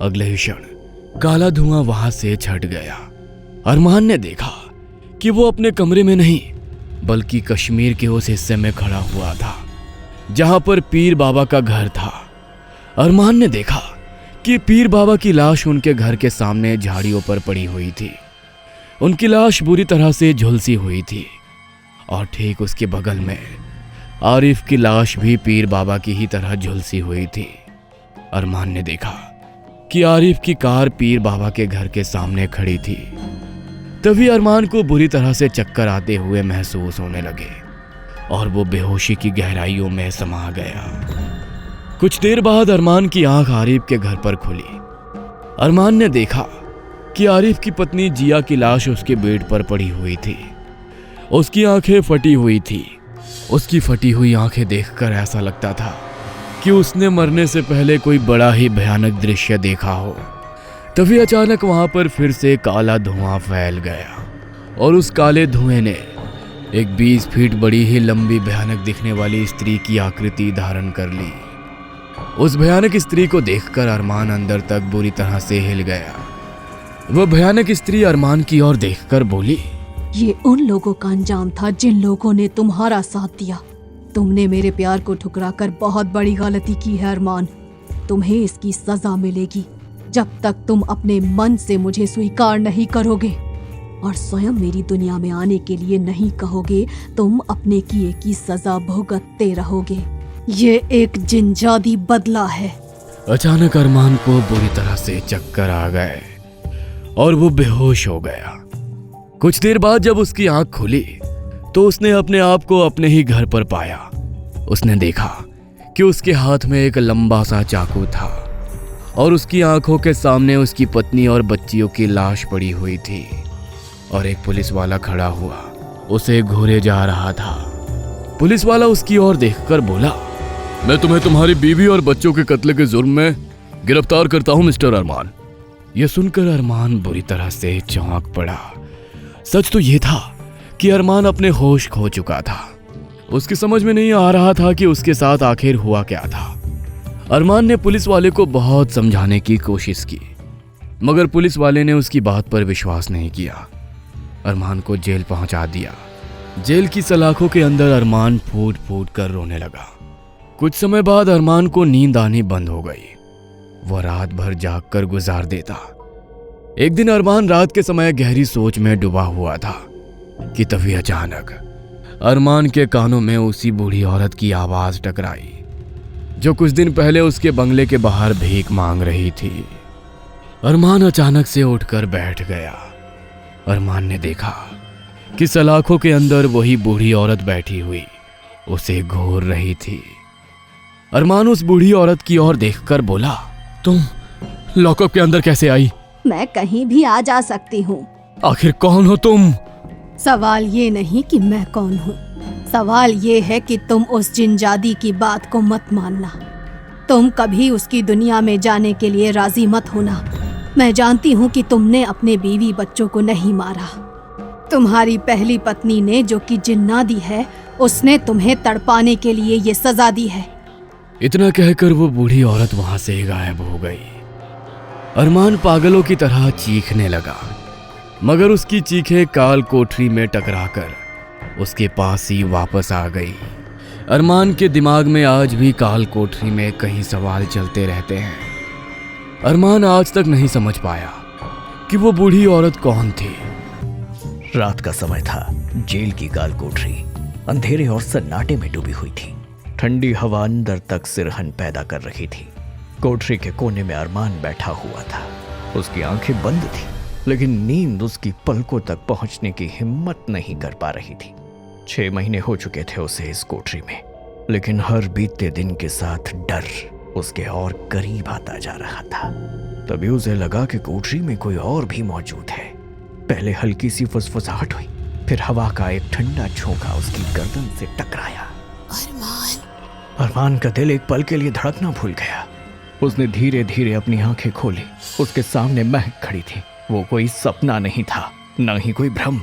अगले ही क्षण काला धुआं वहां से छट गया। अरमान ने देखा कि वो अपने कमरे में नहीं बल्कि कश्मीर के उस हिस्से में खड़ा हुआ था जहां पर पीर बाबा का घर था। अरमान ने देखा कि पीर बाबा की लाश उनके घर के सामने झाड़ियों पर पड़ी हुई थी। उनकी लाश बुरी तरह से झुलसी हुई थी और ठीक उसके बगल में आरिफ की लाश भी पीर बाबा की ही तरह झुलसी हुई थी। अरमान ने देखा कि आरिफ की कार पीर बाबा के घर के सामने खड़ी थी। तभी अरमान को बुरी तरह से चक्कर आते हुए महसूस होने लगे और वो बेहोशी की गहराइयों में समा गया। कुछ देर बाद अरमान की आंख आरिफ के घर पर खुली। अरमान ने देखा कि आरिफ की पत्नी जिया की लाश उसके बेड पर पड़ी हुई थी। उसकी आंखें फटी हुई थी। उसकी फटी हुई आंखें देखकर ऐसा लगता था कि उसने मरने से पहले कोई बड़ा ही भयानक दृश्य देखा हो। तभी अचानक वहां पर फिर से काला धुआं फैल गया और उस काले धुएं ने एक 20 फीट बड़ी ही लंबी भयानक दिखने वाली स्त्री की आकृति धारण कर ली। उस भयानक स्त्री को देखकर अरमान अंदर तक बुरी तरह से हिल गया। वह भयानक स्त्री अरमान की ओर देखकर बोली, ये उन लोगों का अंजाम था जिन लोगों ने तुम्हारा साथ दिया। तुमने मेरे प्यार को ठुकराकर बहुत बड़ी गलती की है अरमान। तुम्हें इसकी सजा मिलेगी जब तक तुम अपने मन से मुझे स्वीकार नहीं करोगे और स्वयं मेरी दुनिया में आने के लिए नहीं कहोगे। तुम अपने किए की सजा भुगतते रहोगे। ये एक जिनजादी बदला है। अचानक अरमान को बुरी तरह से चक्कर आ गए और वो बेहोश हो गया। कुछ देर बाद जब उसकी आंख खुली तो उसने अपने आप को अपने ही घर पर पाया। उसने देखा कि उसके हाथ में एक लंबा सा चाकू था और उसकी आंखों के सामने उसकी पत्नी और बच्चियों की लाश पड़ी हुई थी और एक पुलिस वाला खड़ा हुआ उसे घूरे जा रहा था। पुलिस वाला उसकी ओर देखकर बोला, मैं तुम्हें तुम्हारी बीवी और बच्चों के कत्ल के जुर्म में गिरफ्तार करता हूं मिस्टर अरमान। यह सुनकर अरमान बुरी तरह से चौंक पड़ा। सच तो यह था कि अरमान अपने होश खो चुका था। उसकी समझ में नहीं आ रहा था कि उसके साथ आखिर हुआ क्या था। अरमान ने पुलिस वाले को बहुत समझाने की कोशिश की मगर पुलिस वाले ने उसकी बात पर विश्वास नहीं किया। अरमान को जेल पहुंचा दिया। जेल की सलाखों के अंदर अरमान फूट फूट कर रोने लगा। कुछ समय बाद अरमान को नींद आनी बंद हो गई। वह रात भर जाग कर गुजार देता। एक दिन अरमान रात के समय गहरी सोच में डूबा हुआ था कि तभी अचानक अरमान के कानों में उसी बूढ़ी औरत की आवाज टकराई। जो कुछ दिन पहले उसके बंगले के बाहर भीख मांग रही थी। अरमान अचानक से उठकर बैठ गया। अरमान ने देखा कि सलाखों के अंदर वही बूढ़ी औरत बैठी हुई उसे घूर रही थी। अरमान उस बूढ़ी औरत की ओर देखकर बोला, तुम लॉकअप के अंदर कैसे आई? मैं कहीं भी आ जा सकती हूँ। आखिर कौन हो तुम? सवाल ये नहीं कि मैं कौन हूँ, सवाल ये है कि तुम उस जिनजादी की बात को मत मानना। तुम कभी उसकी दुनिया में जाने के लिए राजी मत होना। मैं जानती हूँ कि तुमने अपने बीवी बच्चों को नहीं मारा। तुम्हारी पहली पत्नी ने, जो कि जिन्नादी है, उसने तुम्हें तड़पाने के लिए ये सजा दी है। इतना कहकर वो बूढ़ी औरत वहां से गायब हो गई। अरमान पागलों की तरह चीखने लगा, मगर उसकी चीखें काल कोठरी में टकराकर उसके पास ही वापस आ गई। अरमान के दिमाग में आज भी काल कोठरी में कई सवाल चलते रहते हैं। अरमान आज तक नहीं समझ पाया कि वो बूढ़ी औरत कौन थी। रात का समय था। जेल की काल कोठरी अंधेरे और सन्नाटे में डूबी हुई थी। ठंडी हवा अंदर तक सिरहन पैदा कर रही थी। कोठरी के कोने में अरमान बैठा हुआ था। उसकी आंखें बंद थी, लेकिन नींद उसकी पलकों तक पहुंचने की हिम्मत नहीं कर पा रही थी। 6 महीने हो चुके थे उसे इस कोठरी में, लेकिन हर बीतते दिन के साथ डर उसके और करीब आता जा रहा था। तभी उसे लगा कि कोठरी में कोई और भी मौजूद है। पहले हल्की सी फुसफुसाहट हुई, फिर हवा का एक ठंडा झोंका उसकी गर्दन से टकराया। अरमान का दिल एक पल के लिए धड़कना भूल गया। उसने धीरे धीरे अपनी आंखें खोली। उसके सामने महक खड़ी थी। वो कोई सपना नहीं था, न ही कोई भ्रम।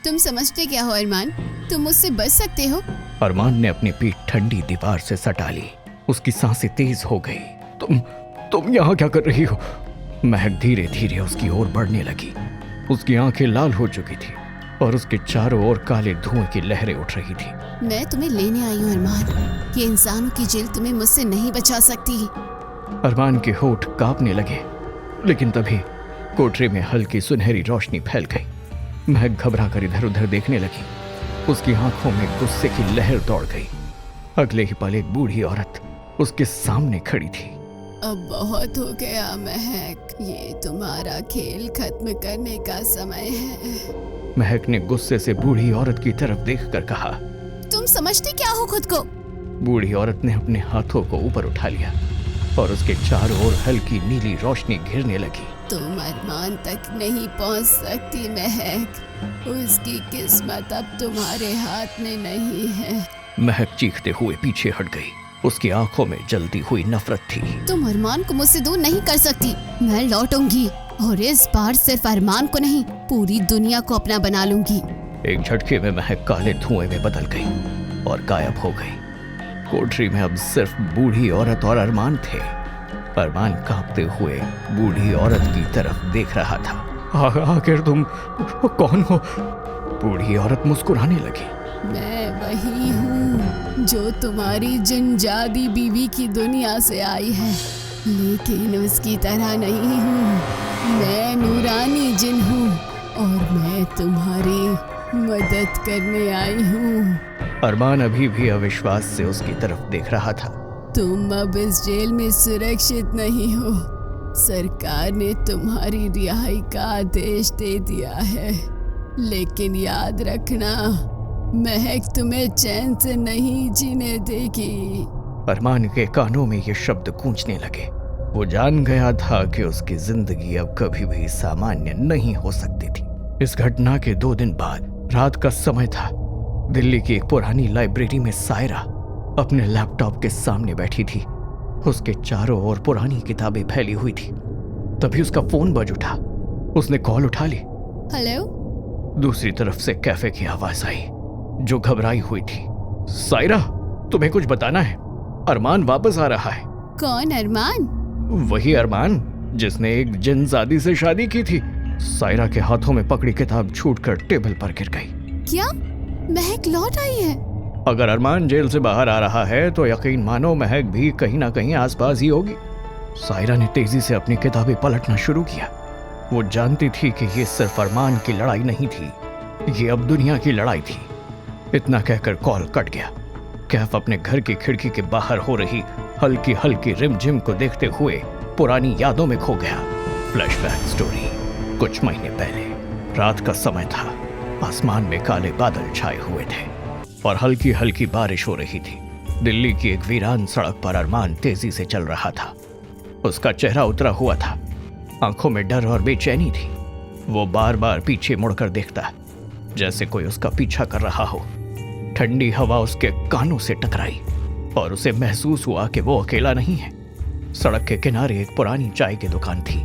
तुम समझते क्या हो अरमान? तुम मुझसे बच सकते हो। अरमान ने अपनी पीठ ठंडी दीवार से सटा ली। उसकी सांसें तेज हो गई। तुम यहाँ क्या कर रही हो? महक धीरे धीरे उसकी ओर बढ़ने लगी। उसकी आंखें लाल हो चुकी थी और उसके चारों ओर काले धुएं की लहरें उठ रही थी। मैं तुम्हें लेने आई हूँ अरमान। ये इंसानों की जेल तुम्हें मुझसे नहीं बचा सकती। अरमान के होठ कांपने लगे, लेकिन तभी कोठरी में हल्की सुनहरी रोशनी फैल गई। महक घबरा कर इधर उधर देखने लगी। उसकी आंखों में गुस्से की लहर दौड़ गई। अगले ही पल एक बूढ़ी औरत उसके सामने खड़ी थी। अब बहुत हो गया महक, ये तुम्हारा खेल खत्म करने का समय है। महक ने गुस्से से बूढ़ी औरत की तरफ देखकर कहा, तुम समझते क्या हो खुद को? बूढ़ी औरत ने अपने हाथों को ऊपर उठा लिया और उसके चारों ओर हल्की नीली रोशनी घिरने लगी। तुम अरमान तक नहीं पहुंच सकती महक। उसकी किस्मत अब तुम्हारे हाथ में नहीं है। महक चीखते हुए पीछे हट गई। उसकी आंखों में जलती हुई नफरत थी। तुम अरमान को मुझसे दूर नहीं कर सकती। मैं लौटूंगी और इस बार सिर्फ अरमान को नहीं, पूरी दुनिया को अपना बना लूंगी। एक झटके में महक काले धुएं में बदल गई और गायब हो गई। कोठरी में अब सिर्फ बूढ़ी औरत और अरमान थे। अरमान कांपते हुए बूढ़ी औरत की तरफ देख रहा था। आखिर तुम कौन हो? बूढ़ी औरत मुस्कुराने लगी। मैं वही हूँ जो तुम्हारी जिनजादी बीवी की दुनिया से आई है, लेकिन उसकी तरह नहीं हूँ। मैं नूरानी जिन हूँ और मैं तुम्हारी मदद करने आई हूँ। अरमान अभी भी अविश्वास से उसकी तरफ देख रहा था। तुम अब इस जेल में सुरक्षित नहीं हो। सरकार ने तुम्हारी रिहाई का आदेश दे दिया है, लेकिन याद रखना, महक तुम्हें चैन से नहीं जीने देगी। अरमान के कानों में ये शब्द गूंजने लगे। वो जान गया था कि उसकी जिंदगी अब कभी भी सामान्य नहीं हो सकती थी। इस घटना के 2 दिन बाद रात का समय था। दिल्ली की एक पुरानी लाइब्रेरी में सायरा अपने लैपटॉप के सामने बैठी थी। उसके चारों ओर पुरानी किताबें फैली हुई थी। तभी उसका फोन बज उठा। उसने कॉल उठा ली। हेलो। दूसरी तरफ से कैफे की आवाज आई जो घबराई हुई थी। सायरा, तुम्हें कुछ बताना है। अरमान वापस आ रहा है। कौन अरमान? वही अरमान जिसने एक जिनजादी से शादी की थी। सायरा के हाथों में पकड़ी किताब छूटकर टेबल पर गिर गई। क्या महक लौट आई है? अगर अरमान जेल से बाहर आ रहा है तो यकीन मानो महक भी कहीं ना कहीं आसपास ही होगी। सायरा ने तेजी से अपनी किताबें पलटना शुरू किया। वो जानती थी कि ये सिर्फ अरमान की लड़ाई नहीं थी, ये अब दुनिया की लड़ाई थी। इतना कहकर कॉल कट गया। कैफ अपने घर की खिड़की के बाहर हो रही हल्की हल्की रिमझिम को देखते हुए पुरानी यादों में खो गया। Flashback story. कुछ महीने पहले रात का समय था। आसमान में काले बादल छाए हुए थे और हल्की हल्की बारिश हो रही थी। दिल्ली की एक वीरान सड़क पर अरमान तेजी से चल रहा था। उसका चेहरा उतरा हुआ था, आंखों में डर और बेचैनी थी। वो बार बार पीछे मुड़कर देखता, जैसे कोई उसका पीछा कर रहा हो। ठंडी हवा उसके कानों से टकराई और उसे महसूस हुआ कि वो अकेला नहीं है। सड़क के किनारे एक पुरानी चाय की दुकान थी,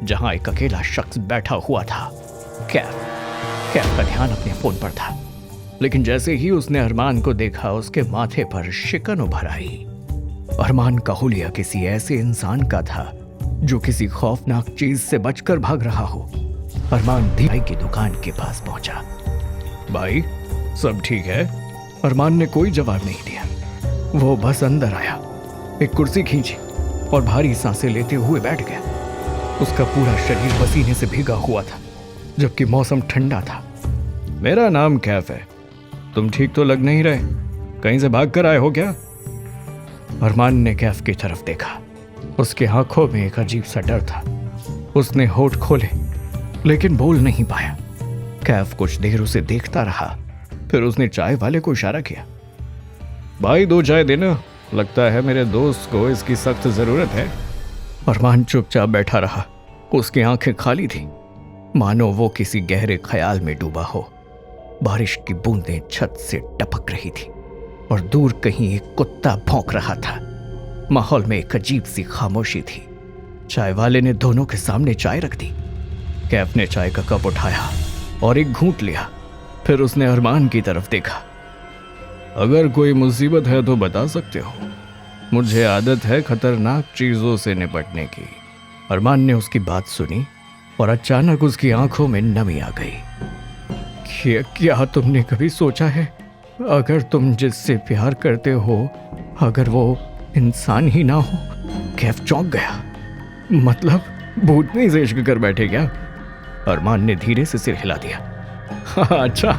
जहां एक अकेला शख्स बैठा हुआ था। कैफ का ध्यान अपने फोन पर था, लेकिन जैसे ही उसने अरमान को देखा, उसके माथे पर शिकन उभर आई। अरमान का हुलिया किसी ऐसे इंसान का था जो किसी खौफनाक चीज से बचकर भाग रहा हो। अरमान भाई की दुकान के पास पहुंचा। भाई, सब ठीक है? अरमान ने कोई जवाब नहीं दिया। वो बस अंदर आया, एक कुर्सी खींची और भारी सांसें लेते हुए बैठ गया। उसका पूरा शरीर पसीने से भीगा हुआ था, जबकि मौसम ठंडा था। मेरा नाम कैफ है। तुम ठीक तो लग नहीं रहे, कहीं से भाग कर आए हो क्या? अरमान ने कैफ की तरफ देखा। उसके आंखों में एक अजीब सा डर था। उसने होठ खोले, लेकिन बोल नहीं पाया। कैफ कुछ देर उसे देखता रहा, फिर उसने चाय वाले को इशारा किया। भाई, 2 चाय देना, लगता है मेरे दोस्त को इसकी सख्त जरूरत है। अरमान चुपचाप बैठा रहा। उसकी आंखें खाली थी, मानो वो किसी गहरे ख्याल में डूबा हो। बारिश की बूंदें छत से टपक रही थी और दूर कहीं एक कुत्ता भौंक रहा था। माहौल में एक अजीब सी खामोशी थी। चाय वाले ने दोनों के सामने चाय रख दी। कैफ ने चाय का कप उठाया और एक घूंट लिया। फिर उसने अरमान की तरफ देखा। अगर कोई मुसीबत है तो बता सकते हो, मुझे आदत है खतरनाक चीजों से निपटने की। अरमान ने उसकी बात सुनी और अचानक उसकी आंखों में नमी आ गई। क्या तुमने कभी सोचा है, अगर तुम जिससे प्यार करते हो, अगर वो इंसान ही ना हो? कैफ चौंक गया। मतलब भूतनी से इश्क कर बैठे क्या? अरमान ने धीरे से सिर हिला दिया। हाँ, अच्छा,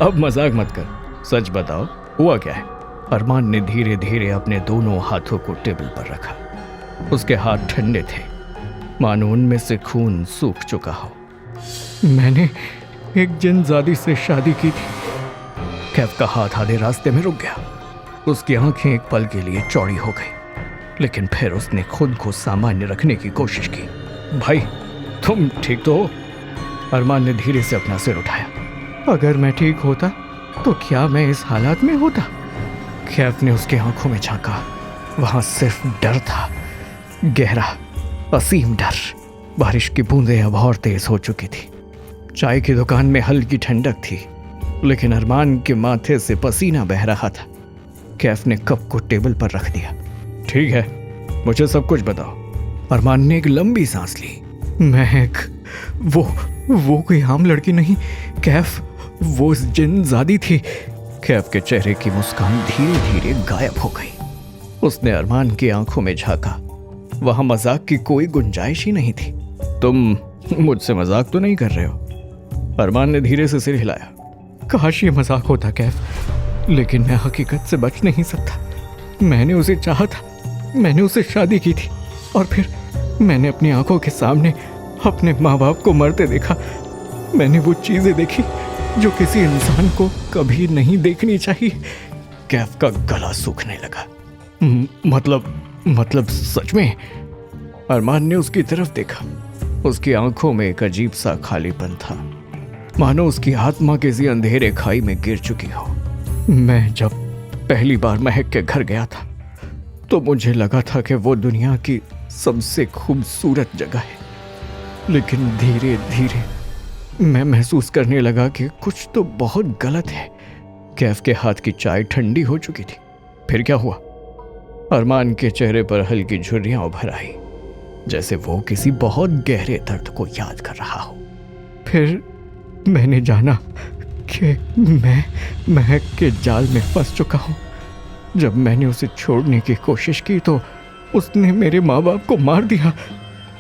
अब मजाक मत कर, सच बताओ, हुआ क्या है? अरमान ने धीरे धीरे अपने दोनों हाथों को टेबल पर रखा। उसके हाथ ठंडे थे, मानो उनमें से खून सूख चुका हो। मैंने एक जिनजादी से शादी की थी। कैफ का हाथ आधे रास्ते में रुक गया। उसकी आंखें एक पल के लिए चौड़ी हो गई, लेकिन फिर उसने खुद को सामान्य रखने की कोशिश की। भाई, तुम ठीक तो हो? अरमान ने धीरे से अपना सिर उठाया। अगर मैं ठीक होता तो क्या मैं इस हालात में होता? कैफ ने उसकी आंखों में झांका। वहां सिर्फ डर था, गहरा, असीम डर। बारिश की बूंदें अब और तेज हो चुकी थी। चाय की दुकान में हल्की ठंडक थी, लेकिन अरमान के माथे से पसीना बह रहा था। कैफ ने कप को टेबल पर रख दिया। ठीक है, मुझे सब कुछ बताओ। अरमान ने एक लंबी सांस ली। महक, वो कोई आम लड़की नहीं कैफ, वो जिनजादी थी। कैफ के चेहरे की मुस्कान धीरे धीरे गायब हो गई। उसने अरमान की आंखों में झांका। वहां मजाक की कोई गुंजाइश ही नहीं थी। तुम मुझसे मजाक तो नहीं कर रहे हो? अरमान ने धीरे से सिर हिलाया। काश ये मजाक होता कैफ, लेकिन मैं हकीकत से बच नहीं सकता। मैंने उसे चाहा था, मैंने उससे शादी की थी, और फिर मैंने अपनी आंखों के सामने अपने माँ बाप को मरते देखा। मैंने वो चीजें देखी जो किसी इंसान को कभी नहीं देखनी चाहिए। कैफ का गला सूखने लगा। मतलब सच में? अरमान ने उसकी तरफ देखा। उसकी आंखों में एक अजीब सा खालीपन था, मानो उसकी आत्मा किसी अंधेरे खाई में गिर चुकी हो। मैं जब पहली बार महक के घर गया था तो मुझे लगा था कि वो दुनिया की सबसे खूबसूरत जगह है, लेकिन धीरे धीरे मैं महसूस करने लगा कि कुछ तो बहुत गलत है। कैफ के हाथ की चाय ठंडी हो चुकी थी। फिर क्या हुआ? अरमान के चेहरे पर हल्की झुर्रियां उभर आई, जैसे वो किसी बहुत गहरे दर्द को याद कर रहा हो। फिर मैंने जाना कि मैं महक के जाल में फंस चुका हूँ। जब मैंने उसे छोड़ने की कोशिश की तो उसने मेरे माँ बाप को मार दिया।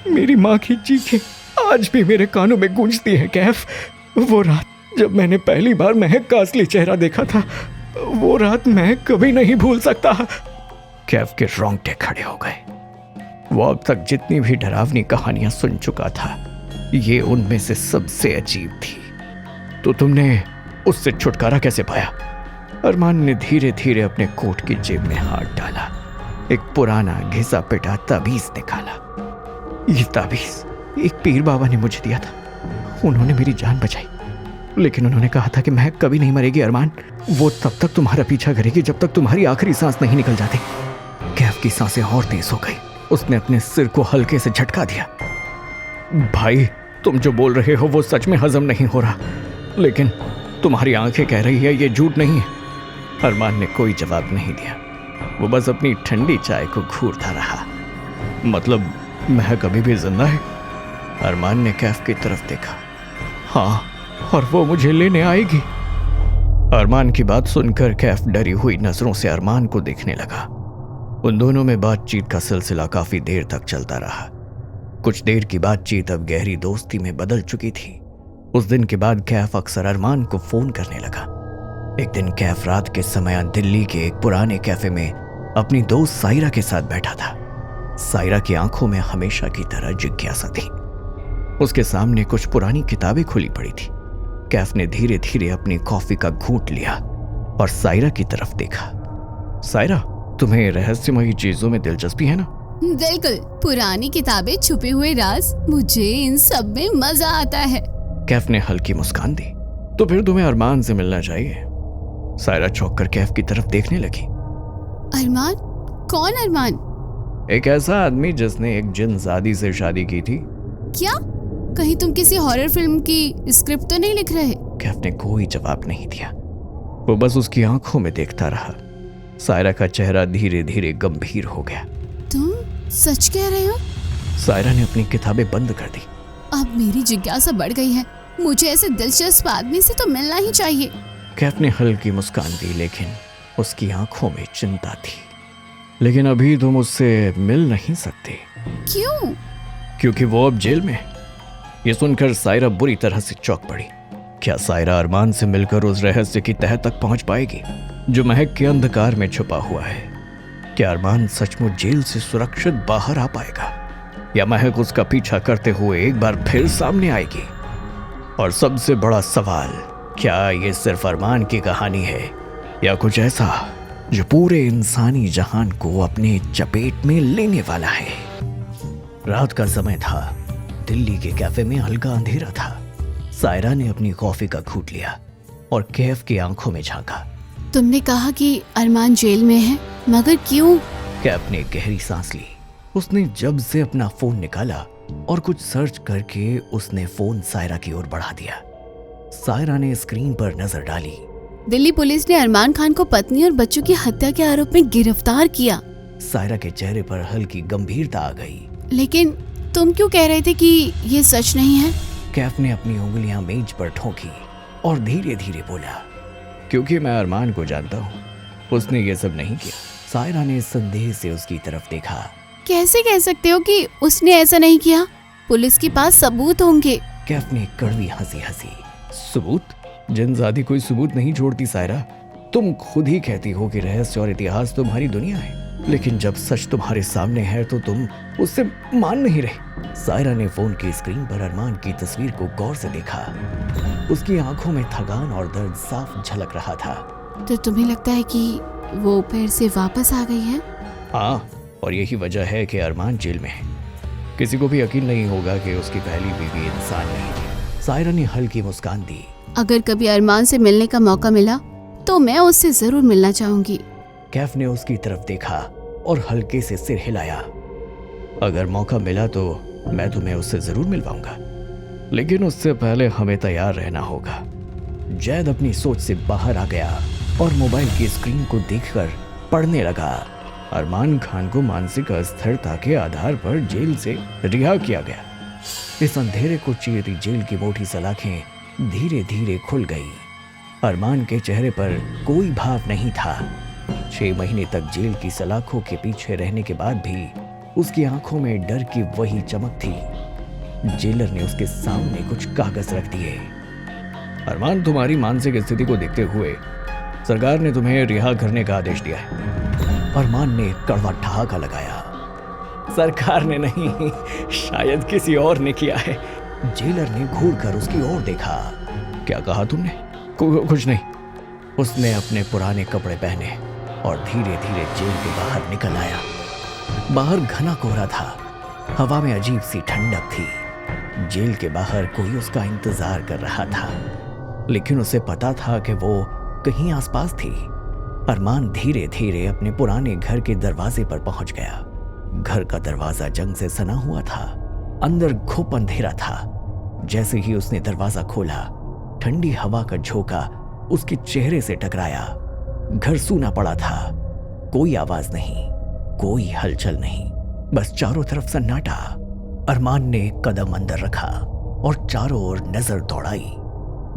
मेरी माँ की चीखें आज भी मेरे कानों में गूंजती हैं कैफ। वो रात जब मैंने पहली बार महक का असली चेहरा देखा था, वो रात मैं कभी नहीं भूल सकता। कैफ के रोंगटे खड़े हो गए। वो अब तक जितनी भी डरावनी कहानियां सुन चुका था, ये उनमें से सबसे अजीब थी। तो तुमने उससे छुटकारा कैसे पाया? अरमान ने धीरे धीरे अपने कोट की जेब में हाथ डाला, एक पुराना घिसा पिटा ताबीज निकाला। ये ताबीज एक पीर बाबा ने मुझे दिया था। उन्होंने मेरी जान बचाई, लेकिन उन्होंने कहा था कि महक कभी नहीं मरेगी अरमान। वो तब तक तुम्हारा पीछा करेगी जब तक तुम्हारी आखिरी सांस नहीं निकल जाती। कैफ की सांसें और तेज हो गई। उसने अपने सिर को हल्के से झटका दिया। भाई, तुम जो बोल रहे हो वो सच में हजम नहीं हो रहा, लेकिन तुम्हारी आंखें कह रही है ये झूठ नहीं है। अरमान ने कोई जवाब नहीं दिया। वो बस अपनी ठंडी चाय को घूरता रहा। मतलब महक अभी भी जिंदा है? अरमान ने कैफ की तरफ देखा। हाँ, और वो मुझे लेने आएगी। अरमान की बात सुनकर कैफ डरी हुई नजरों से अरमान को देखने लगा। उन दोनों में बातचीत का सिलसिला काफी देर तक चलता रहा। कुछ देर की बातचीत अब गहरी दोस्ती में बदल चुकी थी। उस दिन के बाद कैफ अक्सर अरमान को फोन करने लगा। एक दिन कैफ रात के समय दिल्ली के एक पुराने कैफे में अपनी दोस्त सायरा के साथ बैठा था। सायरा की आंखों में हमेशा की तरह जिज्ञासा थी। उसके सामने कुछ पुरानी किताबें खुली पड़ी थी। कैफ ने धीरे धीरे अपनी कॉफी का घूंट लिया और सायरा की तरफ देखा। सायरा, तुम्हें रहस्यमयी चीजों में दिलचस्पी है ना? बिल्कुल, पुरानी किताबें, छुपे हुए राज, मुझे इन सब में मजा आता है। कैफ ने हल्की मुस्कान दी। तो फिर तुम्हें अरमान से मिलना चाहिए। सायरा चौंक कर कैफ की तरफ देखने लगी। अरमान? कौन अरमान? एक ऐसा आदमी जिसने एक जिनजादी से शादी की थी। क्या? कहीं तुम किसी हॉरर फिल्म की स्क्रिप्ट तो नहीं लिख रहे? कैफ ने कोई जवाब नहीं दिया। वो बस उसकी आंखों में देखता रहा। सायरा का चेहरा धीरे धीरे गंभीर हो गया। तुम सच कह रहे हो? सायरा ने अपनी किताबें बंद कर दी। अब मेरी जिज्ञासा बढ़ गई है। मुझे ऐसे दिलचस्प आदमी से तो मिलना ही चाहिए। कैफ ने हल्की मुस्कान दी, लेकिन उसकी आंखों में चिंता थी। लेकिन अभी तुम उससे मिल नहीं सकते। क्यों? क्योंकि वो अब जेल में है। ये सुनकर सायरा बुरी तरह से चौंक पड़ी। क्या सायरा अरमान से मिलकर उस रहस्य की तह तक पहुंच पाएगी जो महक के अंधकार में छुपा हुआ है? क्या अरमान सचमुच जेल से सुरक्षित बाहर आ पाएगा, या महक उसका पीछा करते हुए एक बार फिर सामने आएगी? और सबसे बड़ा सवाल, क्या ये सिर्फ अरमान की कहानी है या कुछ ऐसा जो पूरे इंसानी जहान को अपने चपेट में लेने वाला है? रात का समय था। दिल्ली के कैफे में हल्का अंधेरा था। सायरा ने अपनी कॉफी का घूंट लिया और कैफ की आंखों में झांका। तुमने कहा कि अरमान जेल में है, मगर क्यों? कैफ ने गहरी सांस ली। उसने जब से अपना फोन निकाला और कुछ सर्च करके उसने फोन सायरा की ओर बढ़ा दिया। सायरा ने स्क्रीन पर नजर डाली। दिल्ली पुलिस ने अरमान खान को पत्नी और बच्चों की हत्या के आरोप में गिरफ्तार किया। सायरा के चेहरे पर हल्की गंभीरता आ गई। लेकिन तुम क्यों कह रहे थे कि ये सच नहीं है? कैफ ने अपनी उंगलियां मेज पर ठोकी और धीरे धीरे बोला, क्योंकि मैं अरमान को जानता हूँ, उसने ये सब नहीं किया। सायरा ने संदेह से उसकी तरफ देखा। कैसे कह सकते हो कि उसने ऐसा नहीं किया? पुलिस के पास सबूत होंगे। कैफ ने कड़वी हंसी हंसी। सबूत? जिनजादी कोई सबूत नहीं छोड़ती सायरा। तुम खुद ही कहती हो कि रहस्य और इतिहास तुम्हारी दुनिया है, लेकिन जब सच तुम्हारे सामने है तो तुम उससे मान नहीं रहे। सायरा ने फोन की स्क्रीन पर अरमान की तस्वीर को गौर से देखा। उसकी आंखों में थकान और दर्द साफ झलक रहा था। तो तुम्हें लगता है कि वो फिर से वापस आ गई है? हाँ, और यही वजह है कि अरमान जेल में है। किसी को भी यकीन नहीं होगा कि उसकी पहली बीवी इंसान नहीं थी। सायरा ने हल्की मुस्कान दी। अगर कभी अरमान से मिलने का मौका मिला तो मैं उससे जरूर मिलना चाहूंगी। कैफ ने उसकी तरफ देखा और हल्के से सिर हिलाया। अगर मौका मिला तो मैं तुम्हें उससे जरूर मिलवाऊंगा, लेकिन उससे पहले हमें तैयार रहना होगा। जैद अपनी सोच से बाहर आ गया और मोबाइल की स्क्रीन को देखकर पढ़ने लगा। अरमान खान को मानसिक अस्थिरता के आधार पर जेल से रिहा किया गया। इस अंधेरे को चीरती जेल की मोटी सलाखें धीरे धीरे खुल गई। अरमान के चेहरे पर कोई भाव नहीं था। 6 महीने तक जेल की सलाखों के पीछे रहने के बाद भी उसकी आंखों में डर की वही चमक थी। जेलर ने उसके सामने कुछ कागज रख दिए। अरमान, तुम्हारी मानसिक स्थिति को देखते हुए सरकार ने तुम्हें रिहा करने का आदेश दिया है। अरमान ने कड़वा ठहाका लगाया। सरकार ने नहीं, शायद किसी और ने किया है। जेलर ने घूरकर उसकी ओर देखा। क्या कहा तुमने? कुछ नहीं। उसने अपने पुराने कपड़े पहने और धीरे धीरे जेल के बाहर निकल आया। बाहर घना कोहरा था, हवा में अजीब सी ठंडक थी। जेल के बाहर कोई उसका इंतजार कर रहा था, लेकिन उसे पता था कि वो कहीं आसपास थी। अरमान धीरे धीरे अपने पुराने घर के दरवाजे पर पहुंच गया। घर का दरवाजा जंग से सना हुआ था, अंदर घुप अंधेरा था। जैसे ही उसने दरवाजा खोला, ठंडी हवा का झोंका उसके चेहरे से टकराया। घर सूना पड़ा था, कोई आवाज नहीं, कोई हलचल नहीं, बस चारों तरफ सन्नाटा। अरमान ने कदम अंदर रखा और चारों ओर नजर दौड़ाई।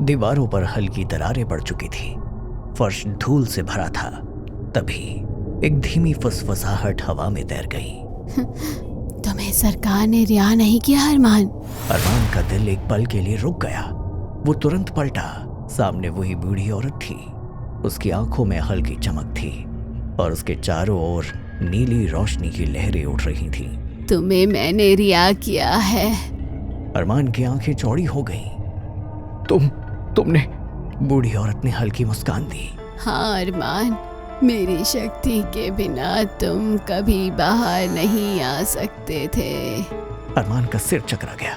दीवारों पर हल्की दरारें पड़ चुकी थी, फर्श धूल से भरा था। तभी एक धीमी फुसफुसाहट हवा में तैर गई। तुम्हें सरकार ने रिहा नहीं किया अरमान? अरमान का दिल एक पल के लिए रुक गया। वो तुरंत पलटा। सामने वही बूढ़ी औरत थी। उसकी आंखों में हल्की चमक थी और उसके चारों ओर नीली रोशनी की लहरें उठ रही थी। तुम्हें मैंने रिहा किया है। अरमान की आंखें चौड़ी हो गईं। तुमने? बूढ़ी औरत ने हल्की मुस्कान दी। हाँ अरमान, मेरी शक्ति के बिना तुम कभी बाहर नहीं आ सकते थे। अरमान का सिर चकरा गया।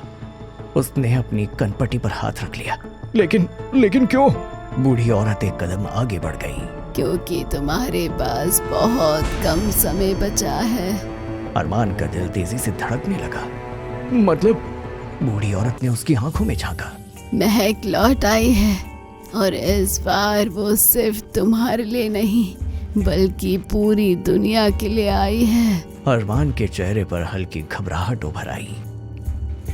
उसने अपनी कनपटी पर हाथ रख लिया। लेकिन क्यों? बूढ़ी औरत एक कदम आगे बढ़ गई। क्योंकि तुम्हारे पास बहुत कम समय बचा है। अरमान का दिल तेजी से धड़कने लगा। मतलब? बूढ़ी औरत ने उसकी आंखों में झांका। महक लौट आई है और इस बार वो सिर्फ तुम्हारे लिए नहीं बल्कि पूरी दुनिया के लिए आई है। अरमान के चेहरे पर हल्की घबराहट उभर आई।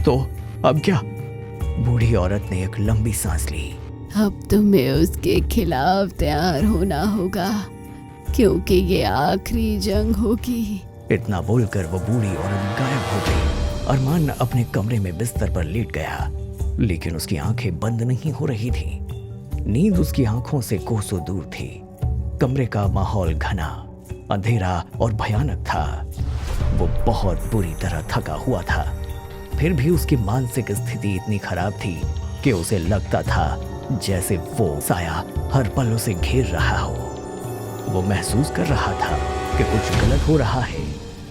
तो अब क्या? बूढ़ी औरत ने एक लंबी सांस ली। अब तुम्हें उसके खिलाफ तैयार होना होगा, क्योंकि ये आखिरी जंग होगी। इतना बोलकर वो बूढ़ी औरत गायब हो गई। अरमान अपने कमरे में बिस्तर पर लेट गया, लेकिन उसकी आंखें बंद नहीं हो रही थी। नींद उसकी आंखों से कोसों दूर थी। कमरे का माहौल घना, अंधेरा और भयानक था। वो बहुत बुरी तरह थका हुआ था, फिर भी उसकी मानसिक स्थिति इतनी खराब थी कि उसे लगता था जैसे वो साया हर पल उसे घेर रहा हो। वो महसूस कर रहा था कि कुछ गलत हो रहा है,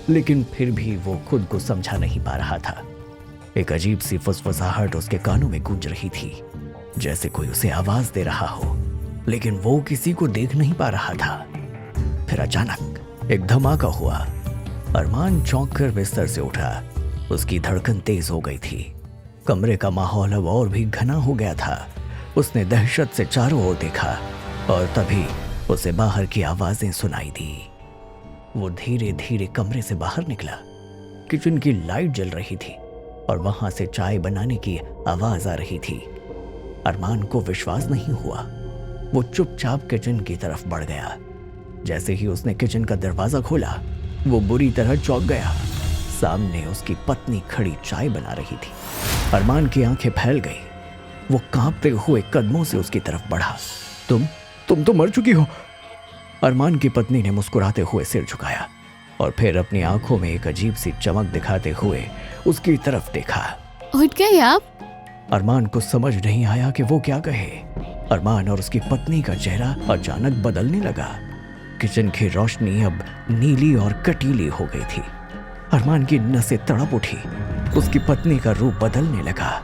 लेकिन फिर भी वो खुद को समझा नहीं पा रहा था। एक अजीब सी फुसफुसाहट उसके कानों में गूंज रही थी, जैसे कोई उसे आवाज दे रहा हो, लेकिन वो किसी को देख नहीं पा रहा था। फिर अचानक एक धमाका हुआ। अरमान चौंक कर बिस्तर से उठा। उसकी धड़कन तेज हो गई थी। कमरे का माहौल अब और भी घना हो गया था। उसने दहशत से चारों ओर देखा और तभी उसे बाहर की आवाजें सुनाई दी। वो धीरे धीरे कमरे से बाहर निकला। किचन की लाइट जल रही थी और वहां से चाय बनाने की आवाज आ रही थी। अरमान को विश्वास नहीं हुआ। वो चुपचाप किचन की तरफ बढ़ गया। जैसे ही उसने किचन का दरवाजा खोला, वो बुरी तरह चौंक गया। सामने उसकी पत्नी खड़ी चाय बना रही थी। अरमान की आंखें फैल गई। वो कांपते हुए कदमों से उसकी तरफ बढ़ा। तुम तो मर चुकी हो। अरमान की पत्नी ने मुस्कुराते हुए सिर झुकाया और फिर अपनी आंखों में एक अजीब सी चमक दिखाते हुए उसकी तरफ देखा। उठ गए आप? अरमान को समझ नहीं आया कि वो क्या कहे। अरमान और उसकी पत्नी का चेहरा अचानक बदलने लगा। किचन की रोशनी अब नीली और कटीली हो गई थी। अरमान की नसें तड़प उठी। उसकी पत्नी का रूप बदलने लगा।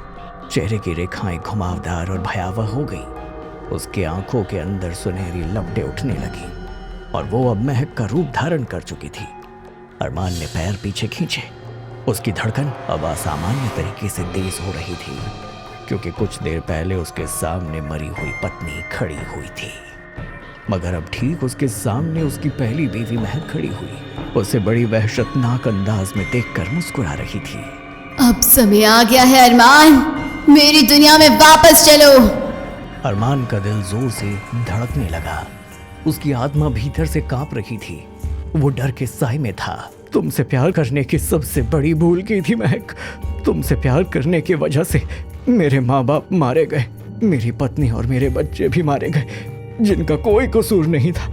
चेहरे की रेखाएं घुमावदार और भयावह हो गई। उसकी आंखों के अंदर सुनहरी लपटें उठने लगी और वो अब महक का रूप धारण कर चुकी थी। अरमान ने पैर पीछे खींचे। उसकी धड़कन अब असामान्य तरीके से तेज हो रही थी, क्योंकि कुछ देर पहले उसके सामने मरी हुई पत्नी खड़ी हुई थी, मगर अब ठीक उसके सामने उसकी पहली बीवी महक खड़ी हुई। उसे बड़ी वहशतनाक अंदाज में देखकर मुस्कुरा रही थी। अब समय आ गया है अरमान, मेरी दुनिया में वापस चलो। अरमान का दिल जोर से धड़कने लगा। उसकी आत्मा भीतर से कांप रही थी। वो डर के साए में था। तुमसे प्यार करने की सबसे बड़ी भूल की थी महक। तुमसे प्यार करने की वजह से मेरे माँ बाप मारे गए, मेरी पत्नी और मेरे बच्चे भी मारे गए, जिनका कोई कसूर नहीं था।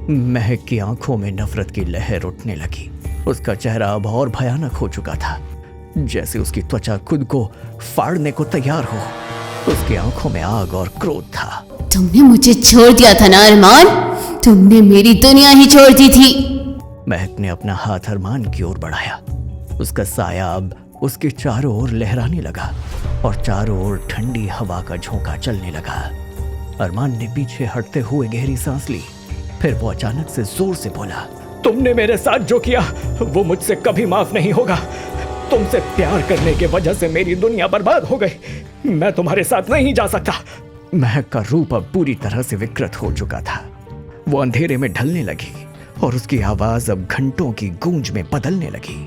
महक की आंखों में नफरत की लहर उठने लगी। उसका चेहरा अब और भयानक हो चुका था, जैसे उसकी त्वचा खुद को फाड़ने को तैयार हो। उसकी आंखों में आग और क्रोध था। तुमने मुझे छोड़ दिया था ना अरमान, तुमने मेरी दुनिया ही छोड़ दी थी। महक ने अपना हाथ अरमान की ओर बढ़ाया। उसका साया अब उसके चारों ओर लहराने लगा और चारों ओर ठंडी हवा का झोंका चलने लगा। अरमान ने पीछे हटते हुए गहरी सांस ली। फिर वो अचानक से जोर से बोला, तुमने मेरे साथ जो किया वो मुझसे कभी माफ नहीं होगा। तुमसे प्यार करने की वजह से मेरी दुनिया बर्बाद हो गई। मैं तुम्हारे साथ नहीं जा सकता। महक का रूप अब पूरी तरह से विकृत हो चुका था। वो अंधेरे में ढलने लगी और उसकी आवाज अब घंटों की गूंज में बदलने लगी।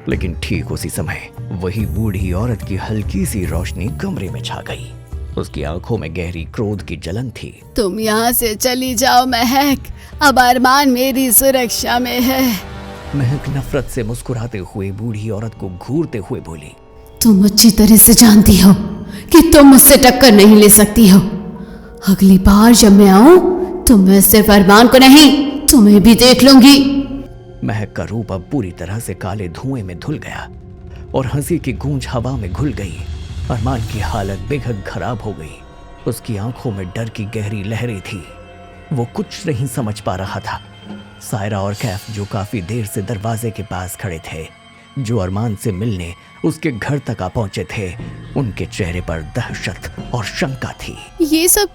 लेकिन ठीक उसी समय वही बूढ़ी औरत की हल्की सी रोशनी कमरे में छा गई। उसकी आंखों में गहरी क्रोध की जलन थी। तुम यहाँ से चली जाओ महक, अब अरमान मेरी सुरक्षा में है। महक नफरत से मुस्कुराते हुए बूढ़ी औरत को घूरते हुए बोली, तुम अच्छी तरह से जानती हो कि तुम मुझसे टक्कर नहीं ले सकती हो। अगली बार जब मैं आऊं तो मैं सिर्फ अरमान को नहीं, तुम्हें भी देख लूंगी। महक का रूप अब पूरी तरह से काले धुएं में धुल गया और हंसी की गूंज हवा में घुल गई। अरमान की हालत बेहद खराब हो गई। उसकी आंखों में डर की गहरी लहरें थी। वो कुछ नहीं समझ पा रहा था। सायरा और कैफ जो काफी देर से दरवाजे के पास खड़े थे, जो अरमान से मिलने उसके घर तक आ पहुंचे थे, उनके चेहरे पर दहशत और शंका थी। ये सब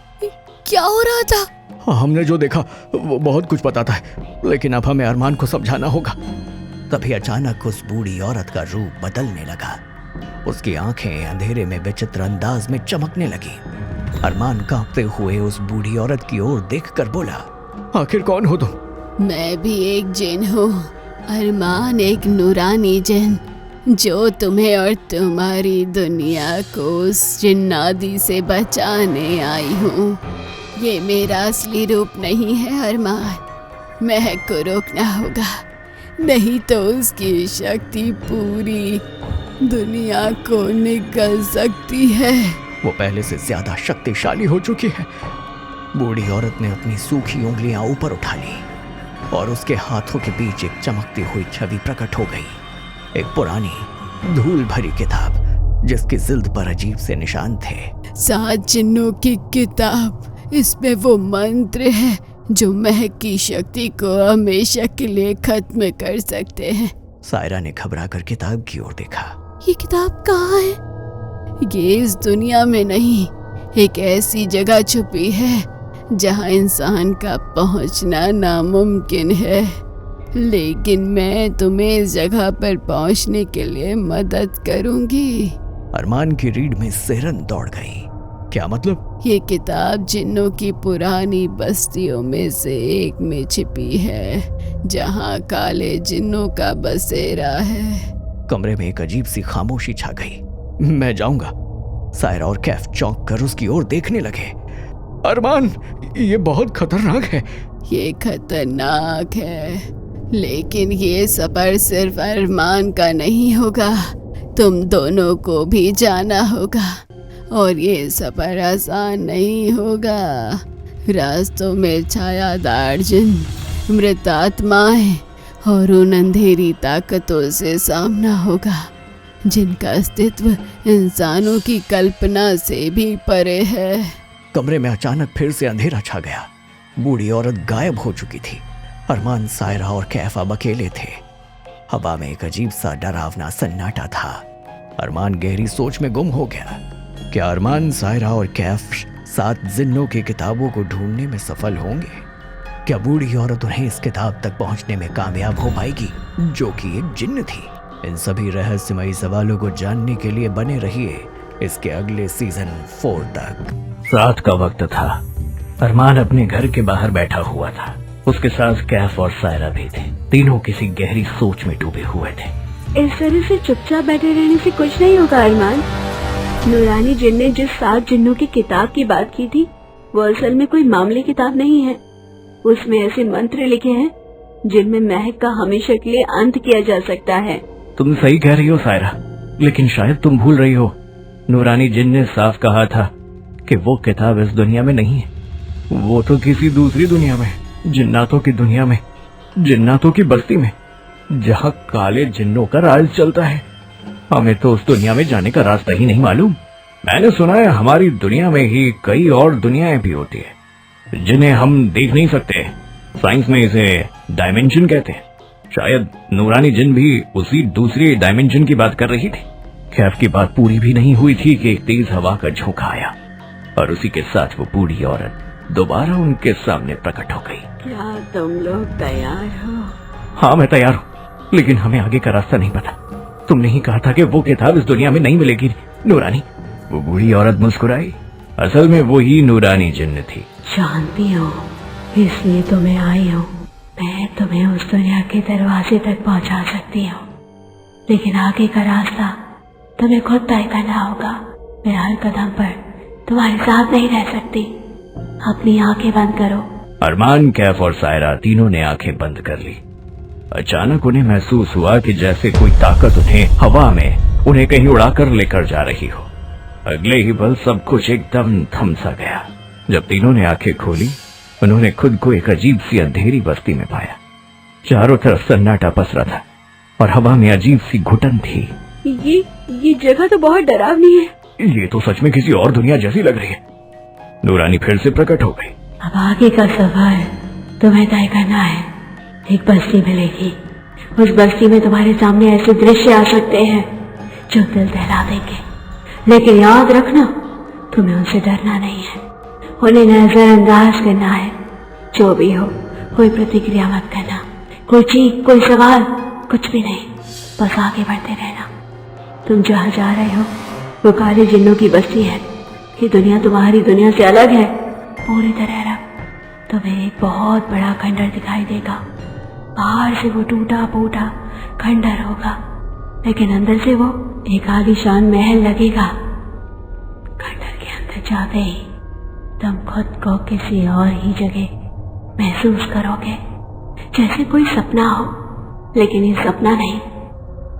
क्या हो रहा था? हमने जो देखा वो बहुत कुछ बताता है, लेकिन अब हमें अरमान को समझाना होगा। तभी अचानक उस बूढ़ी औरत का रूप बदलने लगा। उसकी आंखें अंधेरे में विचित्र अंदाज में चमकने लगी। अरमान कांपते हुए उस बूढ़ी औरत की ओर देखकर बोला, आखिर कौन हो तुम? मैं भी एक जिन हूँ अरमान, एक नूरानी जिन, जो तुम्हें और तुम्हारी दुनिया को उस जिन्नादी से बचाने आई हूँ। ये मेरा असली रूप नहीं है अरमान। महक को रोकना होगा, नहीं तो उसकी शक्ति पूरी दुनिया को निगल सकती है। वो पहले से ज्यादा शक्तिशाली हो चुकी है। बूढ़ी औरत ने अपनी सूखी उंगलियां ऊपर उठा ली और उसके हाथों के बीच एक चमकती हुई छवि प्रकट हो गई। एक पुरानी धूल भरी किताब जिसकी जिल्द पर अजीब से निशान थे। 7 जिन्नों की किताब, इसमें वो मंत्र है जो महक की शक्ति को हमेशा के लिए खत्म कर सकते हैं। सायरा ने घबरा कर किताब की ओर देखा। ये किताब कहाँ है? ये इस दुनिया में नहीं, एक ऐसी जगह छुपी है जहाँ इंसान का पहुँचना नामुमकिन है। लेकिन मैं तुम्हें इस जगह पर पहुँचने के लिए मदद करूँगी। अरमान की रीढ़ में सिहरन दौड़ गई। क्या मतलब? ये किताब जिन्नों की पुरानी बस्तियों में से एक में छिपी है, जहाँ काले जिन्नों का बसेरा है। कमरे में एक अजीब सी खामोशी छा गई। मैं जाऊंगा। सायरा और कैफ चौंक कर उसकी ओर देखने लगे। अरमान, ये बहुत खतरनाक है। ये खतरनाक है, लेकिन ये सफर सिर्फ अरमान का नहीं होगा, तुम दोनों को भी जाना होगा। और ये सफर आसान नहीं होगा। रास्तों में छायादार जिन, मृत आत्माएं और उन अंधेरी ताकतों से सामना होगा जिनका अस्तित्व इंसानों की कल्पना से भी परे है। कमरे में अचानक फिर से अंधेरा छा गया। बूढ़ी औरत गायब हो चुकी थी। अरमान, सायरा और कैफ अब अकेले थे। हवा में एक अजीब सा डरावना सन्नाटा था। अरमान गहरी सोच में गुम हो गया। क्या अरमान, सायरा और कैफ 7 जिन्नों की किताबों को ढूंढने में सफल होंगे? क्या बूढ़ी औरत उन्हें इस किताब तक पहुंचने में कामयाब हो पाएगी, जो कि एक जिन्न थी? इन सभी रहस्यमयी सवालों को जानने के लिए बने रहिए इसके अगले सीजन 4 तक। रात का वक्त था। अरमान अपने घर के बाहर बैठा हुआ था। उसके साथ कैफ और सायरा भी थे। तीनों किसी गहरी सोच में डूबे हुए थे। इस तरह से चुपचाप बैठे रहने से कुछ नहीं होगा अरमान। नूरानी जिन ने जिस 7 जिन्नों की किताब की बात की थी, वो असल में कोई मामूली किताब नहीं है। उसमें ऐसे मंत्र लिखे हैं जिनमें महक का हमेशा के लिए अंत किया जा सकता है। तुम सही कह रही हो सायरा, लेकिन शायद तुम भूल रही हो। नूरानी जिन ने साफ कहा था कि वो किताब इस दुनिया में नहीं है, वो तो किसी दूसरी दुनिया में। जिन्नातों की दुनिया में, जिन्नातों की बस्ती में, जहाँ काले जिन्नों का राज चलता है। हमें तो उस दुनिया में जाने का रास्ता ही नहीं मालूम। मैंने सुना है हमारी दुनिया में ही कई और दुनियाएं भी होती है जिन्हें हम देख नहीं सकते। साइंस में इसे डायमेंशन कहते हैं। शायद नूरानी जिन भी उसी दूसरी डायमेंशन की बात कर रही थी। कैफ की बात पूरी भी नहीं हुई थी कि एक तेज हवा का झोंका आया और उसी के साथ वो बूढ़ी औरत दोबारा उनके सामने प्रकट हो गई। क्या तुम लोग तैयार हो? हाँ, मैं तैयार हूँ, लेकिन हमें आगे का रास्ता नहीं पता। तुमने ही कहा था कि वो किताब इस दुनिया में नहीं मिलेगी नूरानी। वो बूढ़ी औरत मुस्कुराई। असल में वो ही नूरानी जिन्न थी। जानती हूँ, इसलिए तो मैं आई हूँ। मैं तुम्हें उस दुनिया के दरवाजे तक पहुँचा सकती हूँ, लेकिन आगे का रास्ता तुम्हें खुद तय करना होगा। मैं हर कदम पर तुम्हारे साथ नहीं रह सकती। अपनी आंखें बंद करो। अरमान, कैफ और सायरा तीनों ने आंखें बंद कर ली। अचानक उन्हें महसूस हुआ कि जैसे कोई ताकत उन्हें हवा में उन्हें कहीं उड़ाकर लेकर जा रही हो। अगले ही पल सब कुछ एकदम थम सा गया। जब तीनों ने आंखें खोली, उन्होंने खुद को एक अजीब सी अंधेरी बस्ती में पाया। चारों तरफ सन्नाटा पसरा था और हवा में अजीब सी घुटन थी। ये जगह तो बहुत डरावनी है। ये तो सच में किसी और दुनिया जैसी लग रही है। नूरानी फिर से प्रकट हो गई। अब आगे का सफर तुम्हें तय करना है। एक बस्ती मिलेगी। उस बस्ती में तुम्हारे सामने ऐसे दृश्य आ सकते हैं जो दिल दहला देंगे, लेकिन याद रखना, तुम्हें उनसे डरना नहीं है। उन्हें नजरअंदाज करना है। जो भी हो, कोई प्रतिक्रिया मत करना। कोई चीख, कोई सवाल, कुछ भी नहीं। बस आगे बढ़ते रहना। तुम जहाँ जा रहे हो वो काले जिन्नों की बस्ती है। ये दुनिया तुम्हारी दुनिया से अलग है पूरी तरह। तुम्हें एक बहुत बड़ा खंडर दिखाई देगा। बाहर से वो टूटा फूटा खंडर होगा, लेकिन अंदर से वो एक आलीशान महल लगेगा। खंडर के अंदर जाते ही तुम खुद को किसी और ही जगह महसूस करोगे, जैसे कोई सपना हो, लेकिन ये सपना नहीं,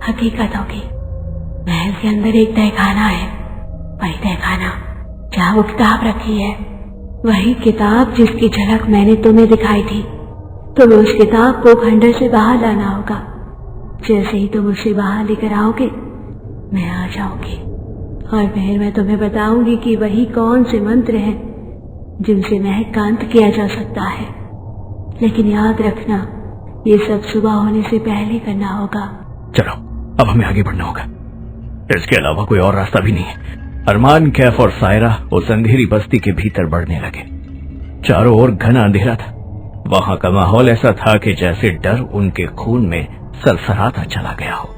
हकीकत होगी। महल के अंदर एक तहखाना है। वही तहखाना जहाँ वो किताब रखी है, वही किताब जिसकी झलक मैंने तुम्हें दिखाई थी। तुम्हें उस किताब को खंडर से बाहर लाना होगा। जैसे ही तुम उसे बाहर लेकर आओगे, मैं आ जाऊंगी और फिर मैं तुम्हें बताऊंगी कि वही कौन से मंत्र हैं जिनसे महक का अंत किया जा सकता है। लेकिन याद रखना, ये सब सुबह होने से पहले करना होगा। चलो, अब हमें आगे बढ़ना होगा। इसके अलावा कोई और रास्ता भी नहीं है। अरमान, कैफ और सायरा उस अंधेरी बस्ती के भीतर बढ़ने लगे। चारों ओर घना अंधेरा था। वहां का माहौल ऐसा था कि जैसे डर उनके खून में सरसराता चला गया हो।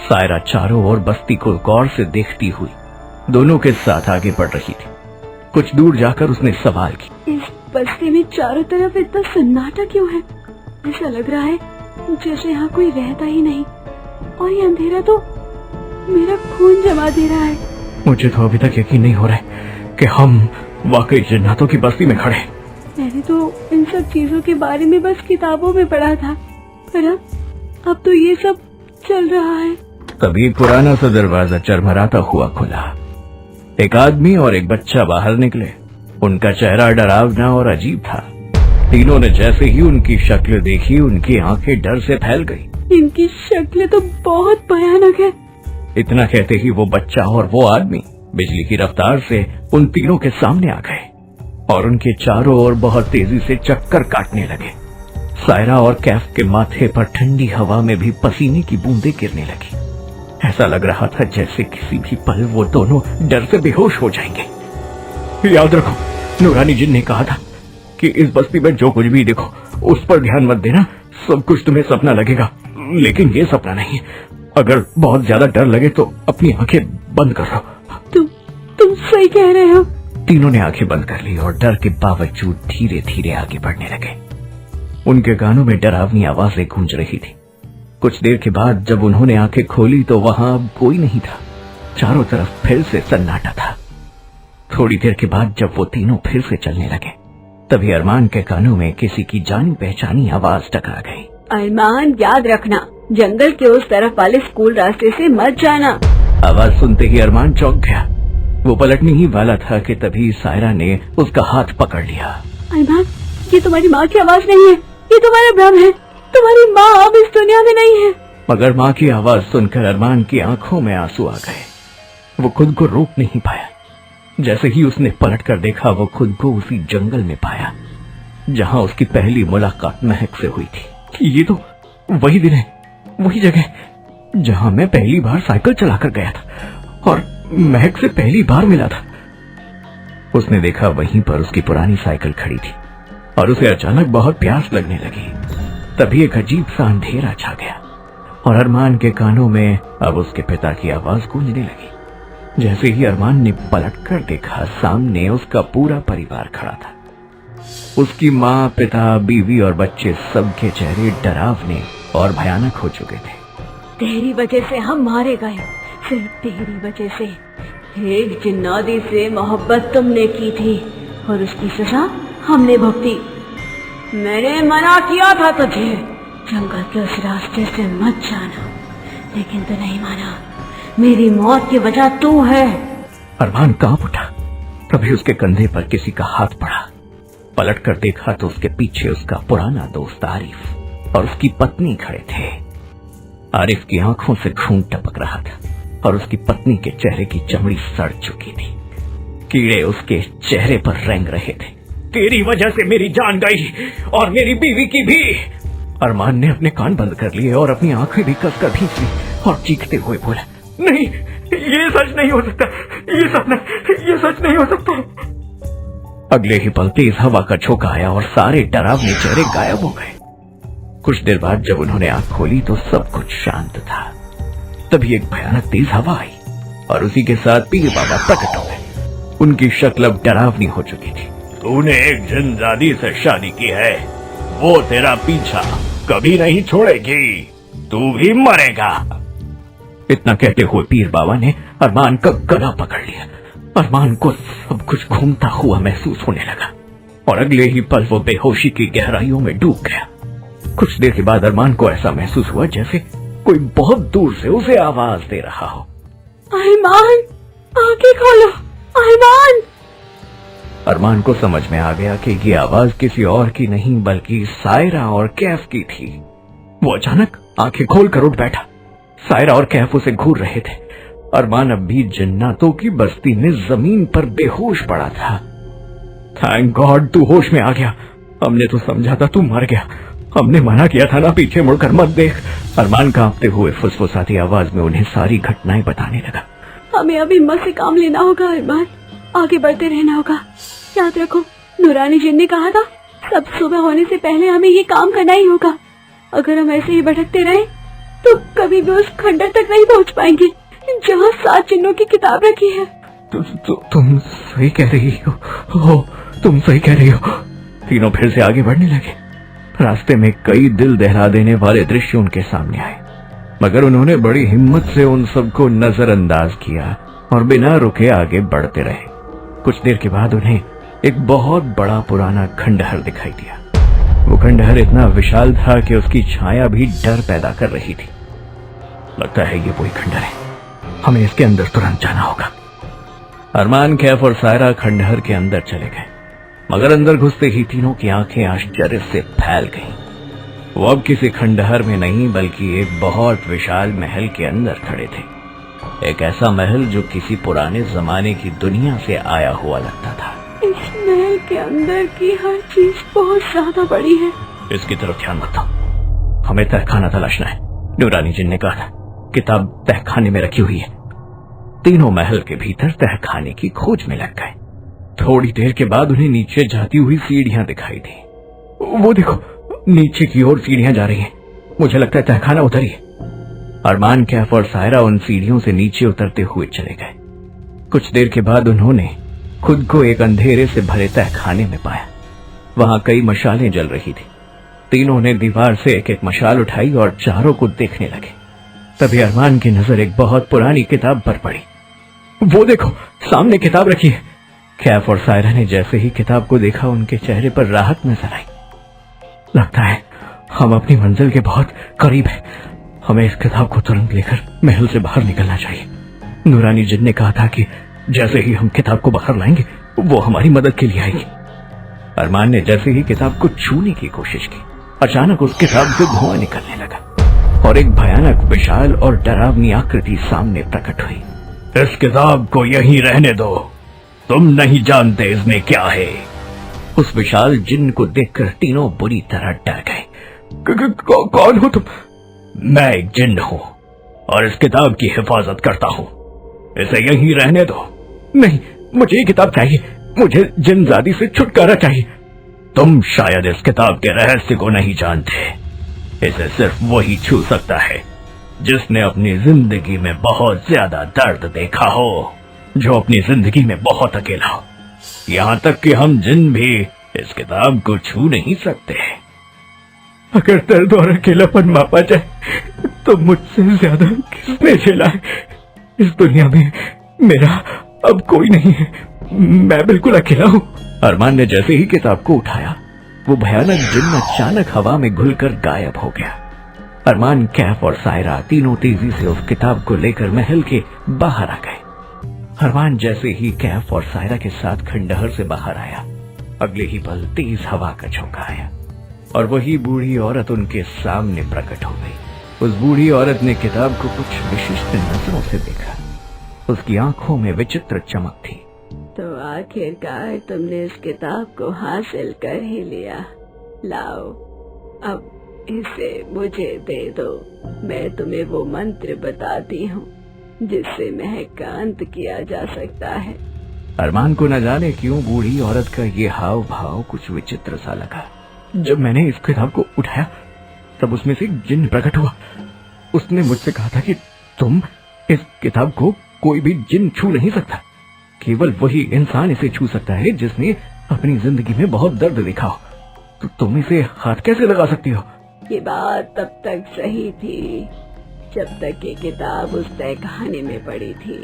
सायरा चारों ओर बस्ती को गौर से देखती हुई दोनों के साथ आगे बढ़ रही थी। कुछ दूर जाकर उसने सवाल किया, इस बस्ती में चारों तरफ इतना सन्नाटा क्यों है? ऐसा लग रहा है जैसे यहाँ कोई रहता ही नहीं, और ये अंधेरा तो मेरा खून जमा दे रहा है। मुझे तो अभी तक यकीन नहीं हो रहा है कि हम वाकई जिन्नातों की बस्ती में खड़े। मैंने तो इन सब चीजों के बारे में बस किताबों में पढ़ा था, पर अब तो ये सब चल रहा है। तभी एक पुराना सा दरवाजा चरमराता हुआ खुला। एक आदमी और एक बच्चा बाहर निकले। उनका चेहरा डरावना और अजीब था। तीनों ने जैसे ही उनकी शक्ल देखी, उनकी आंखें डर से फैल गई। इनकी शक्ल तो बहुत भयानक है। इतना कहते ही वो बच्चा और वो आदमी बिजली की रफ्तार से उन तीनों के सामने आ गए और उनके चारों ओर बहुत तेजी से चक्कर काटने लगे। सायरा और कैफ के माथे पर ठंडी हवा में भी पसीने की बूंदें गिरने लगी। ऐसा लग रहा था जैसे किसी भी पल वो दोनों डर से बेहोश हो जाएंगे। याद रखो, नूरानी जिन ने कहा था कि इस बस्ती में जो कुछ भी देखो उस पर ध्यान मत देना। सब कुछ तुम्हें सपना लगेगा, लेकिन ये सपना नहीं है। अगर बहुत ज्यादा डर लगे तो अपनी आंखें बंद कर लो। तुम सही कह रहे हो। तीनों ने आंखें बंद कर ली और डर के बावजूद धीरे धीरे आगे बढ़ने लगे। उनके कानों में डरावनी आवाजें गूंज रही थी। कुछ देर के बाद जब उन्होंने आंखें खोली तो वहां अब कोई नहीं था। चारों तरफ फिर से सन्नाटा था। थोड़ी देर के बाद जब वो तीनों फिर से चलने लगे, तभी अरमान के कानों में किसी की जानी पहचानी आवाज टकरा गई। अरमान, याद रखना, जंगल के उस तरफ वाले स्कूल रास्ते से मत जाना। आवाज सुनते ही अरमान चौंक गया। वो पलटने ही वाला था कि तभी सायरा ने उसका हाथ पकड़ लिया। अरमान, ये तुम्हारी माँ की आवाज नहीं है, ये तुम्हारा भ्रम है। तुम्हारी माँ अब इस दुनिया में नहीं है। मगर माँ की आवाज सुनकर अरमान की आंखों में आंसू आ गए। वो खुद को रोक नहीं पाया। जैसे ही उसने पलट कर देखा, वो खुद को उसी जंगल में पाया जहां उसकी पहली मुलाकात महक से हुई थी। ये तो वही दिन है, वही जगह जहां मैं पहली बार साइकिल चलाकर गया था और महक से पहली बार मिला था। उसने देखा वहीं पर उसकी पुरानी साइकिल खड़ी थी और उसे अचानक बहुत प्यास लगने लगी। तभी एक अजीब सा अंधेरा छा गया और अरमान के कानों में अब उसके पिता की आवाज गूंजने लगी। जैसे ही अरमान ने पलटकर देखा, सामने उसका पूरा परिवार खड़ा था। उसकी माँ, पिता, बीवी और बच्चे सबके चेहरे डरावने और भयानक हो चुके थे। तेरी वजह से हम मारे गए, सिर्फ तेरी वजह से। एक जिन्नादी से मोहब्बत तुमने की थी और उसकी सजा हमने भुगती। मैंने मना किया था तुझे जंगल के उस रास्ते से मत जाना, लेकिन तू नहीं माना। मेरी मौत की वजह तू है। अरमान कांप उठा। तभी उसके कंधे पर किसी का हाथ पड़ा। पलटकर देखा तो उसके पीछे उसका पुराना दोस्त आरिफ और उसकी पत्नी खड़े थे। आरिफ की आंखों से खून टपक रहा था और उसकी पत्नी के चेहरे की चमड़ी सड़ चुकी थी। कीड़े उसके चेहरे पर रेंग रहे थे। तेरी वजह से मेरी जान गई और मेरी बीवी की भी। अरमान ने अपने कान बंद कर लिए और अपनी आंखें भी कसकर खींच ली और चीखते हुए बोला, नहीं, ये सच नहीं हो सकता, ये सपना, ये सच नहीं हो सकता। अगले ही पल तेज हवा का झोंका आया और सारे डरावने चेहरे गायब हो गए। कुछ देर बाद जब उन्होंने आंख खोली तो सब कुछ शांत था। तभी एक भयानक तेज हवा आई और उसी के साथ पीर बाबा प्रकट हो गए। उनकी शक्ल अब डरावनी हो चुकी थी। तूने एक जिनजादी से शादी की है, वो तेरा पीछा कभी नहीं छोड़ेगी, तू भी मरेगा। इतना कहते हुए पीर बाबा ने अरमान का गला पकड़ लिया। अरमान को सब कुछ घूमता हुआ महसूस होने लगा और अगले ही पल वो बेहोशी की गहराइयों में डूब गया। कुछ देर के बाद अरमान को ऐसा महसूस हुआ जैसे कोई बहुत दूर से उसे आवाज दे रहा हो, अरमान, आंखें खोलो, अरमान। अरमान को समझ में आ गया कि ये आवाज किसी और की नहीं बल्कि सायरा और कैफ की थी। वो अचानक आंखें खोलकर उठ बैठा। सायरा और कैफ उसे घूर रहे थे। अरमान अब भी जन्नातों की बस्ती में जमीन पर बेहोश पड़ा था। थैंक गॉड तू होश में आ गया। हमने तो समझा था तू मर गया। हमने मना किया था ना, पीछे मुड़कर मत देख। अरमान कांपते हुए फुसफुसाती आवाज में उन्हें सारी घटनाएं बताने लगा। हमें अभी हिम्मत से काम लेना होगा अरमान, आगे बढ़ते रहना होगा। याद रखो, नूरानी जिन ने कहा था सब सुबह होने से पहले हमें ये काम करना ही होगा। अगर हम ऐसे ही भटकते रहे तो कभी भी उस खंडर तक नहीं पहुंच पाएंगे जहाँ 7 जिन्नों की किताब रखी है। तुम सही कह रही हो, तुम सही कह रही हो। तीनों फिर से आगे बढ़ने लगे। रास्ते में कई दिल दहला देने वाले दृश्य उनके सामने आए, मगर उन्होंने बड़ी हिम्मत से उन सबको नजरअंदाज किया और बिना रुके आगे बढ़ते रहे। कुछ देर के बाद उन्हें एक बहुत बड़ा पुराना खंडहर दिखाई दिया। वो खंडहर इतना विशाल था कि उसकी छाया भी डर पैदा कर रही थी। लगता है ये वही खंडहर है, हमें इसके अंदर तुरंत जाना होगा। अरमान, कैफ और सायरा खंडहर के अंदर चले गए, मगर अंदर घुसते ही तीनों की आंखें आश्चर्य से फैल गईं। वो अब किसी खंडहर में नहीं बल्कि एक बहुत विशाल महल के अंदर खड़े थे। एक ऐसा महल जो किसी पुराने जमाने की दुनिया से आया हुआ लगता था। इस महल के अंदर की हर चीज बहुत ज्यादा बड़ी है। इसकी तरफ ध्यान मत दो, हमें तहखाना तलाशना है। नूरानी जिन ने कहा था किताब तहखाने में रखी हुई है। तीनों महल के भीतर तहखाने की खोज में लग गए। थोड़ी देर के बाद उन्हें नीचे जाती हुई सीढ़ियां दिखाई दी। वो देखो, नीचे की ओर सीढ़ियां जा रही हैं। मुझे लगता है तहखाना उधर ही है। अरमान, कैफ और सायरा उन सीढ़ियों से नीचे उतरते हुए चले गए। कुछ देर के बाद उन्होंने खुद को एक अंधेरे से भरे तहखाने में पाया। वहां कई मशालें जल रही थी। तीनों ने दीवार से एक एक मशाल उठाई और चारों को देखने लगे। तभी अरमान की नजर एक बहुत पुरानी किताब पर पड़ी। वो देखो, सामने किताब रखी है। कैफ और सायरा ने जैसे ही किताब को देखा उनके चेहरे पर राहत नजर आई। लगता है हम अपनी मंजिल के बहुत करीब हैं। हमें इस किताब को तुरंत लेकर महल से बाहर निकलना चाहिए। नूरानी जिन ने कहा था कि जैसे ही हम किताब को बाहर लाएंगे वो हमारी मदद के लिए आएगी। अरमान ने जैसे ही किताब को छूने की कोशिश की, अचानक उस किताब से धुआं निकलने लगा और एक भयानक, विशाल और डरावनी आकृति सामने प्रकट हुई। इस किताब को यहीं रहने दो, तुम नहीं जानते इसमें क्या है। उस विशाल जिन्न को देखकर तीनों बुरी तरह डर गए। कौन हो तुम? मैं एक जिन्न हूँ और इस किताब की हिफाजत करता हूँ, इसे यहीं रहने दो। नहीं, मुझे ये किताब चाहिए, मुझे जिनजादी से छुटकारा चाहिए। तुम शायद इस किताब के रहस्य को नहीं जानते, इसे सिर्फ वही छू सकता है जिसने अपनी जिंदगी में बहुत ज्यादा दर्द देखा हो, जो अपनी जिंदगी में बहुत अकेला हो। यहाँ तक कि हम जिन भी इस किताब को छू नहीं सकते। अगर दर्द और अकेलापन मापा जाए तो मुझसे ज्यादा किसने झेला है? इस दुनिया में मेरा अब कोई नहीं है, मैं बिल्कुल अकेला हूँ। अरमान ने जैसे ही किताब को उठाया, वो भयानक जिन्न अचानक हवा में घुलकर गायब हो गया। अरमान, कैफ और सायरा तीनों तेजी से उस किताब को लेकर महल के बाहर आ गए। अरमान जैसे ही कैफ और सायरा के साथ खंडहर से बाहर आया, अगले ही पल तेज हवा का झोंका आया और वही बूढ़ी औरत उनके सामने प्रकट हो गई। उस बूढ़ी औरत ने किताब को कुछ विशिष्ट नजरों से देखा। उसकी आंखों में विचित्र चमक थी। तो आखिरकार तुमने इस किताब को हासिल कर ही लिया। लाओ, अब इसे मुझे दे दो। मैं तुम्हें वो मंत्र बताती हूँ जिससे महक का अंत किया जा सकता है। अरमान को न जाने क्यों बूढ़ी औरत का ये हाव भाव कुछ विचित्र सा लगा। जब मैंने इस किताब को उठाया तब उसमें से एक जिन्न प्रकट हुआ। उसने मुझसे कहा था कि तुम इस किताब को कोई भी जिन्न छू नहीं सकता, केवल वही इंसान इसे छू सकता है जिसने अपनी जिंदगी में बहुत दर्द देखा हो। तो तुम इसे हाथ कैसे लगा सकती हो? ये बात तब तक सही थी जब तक ये किताब उस तय कहानी में पड़ी थी,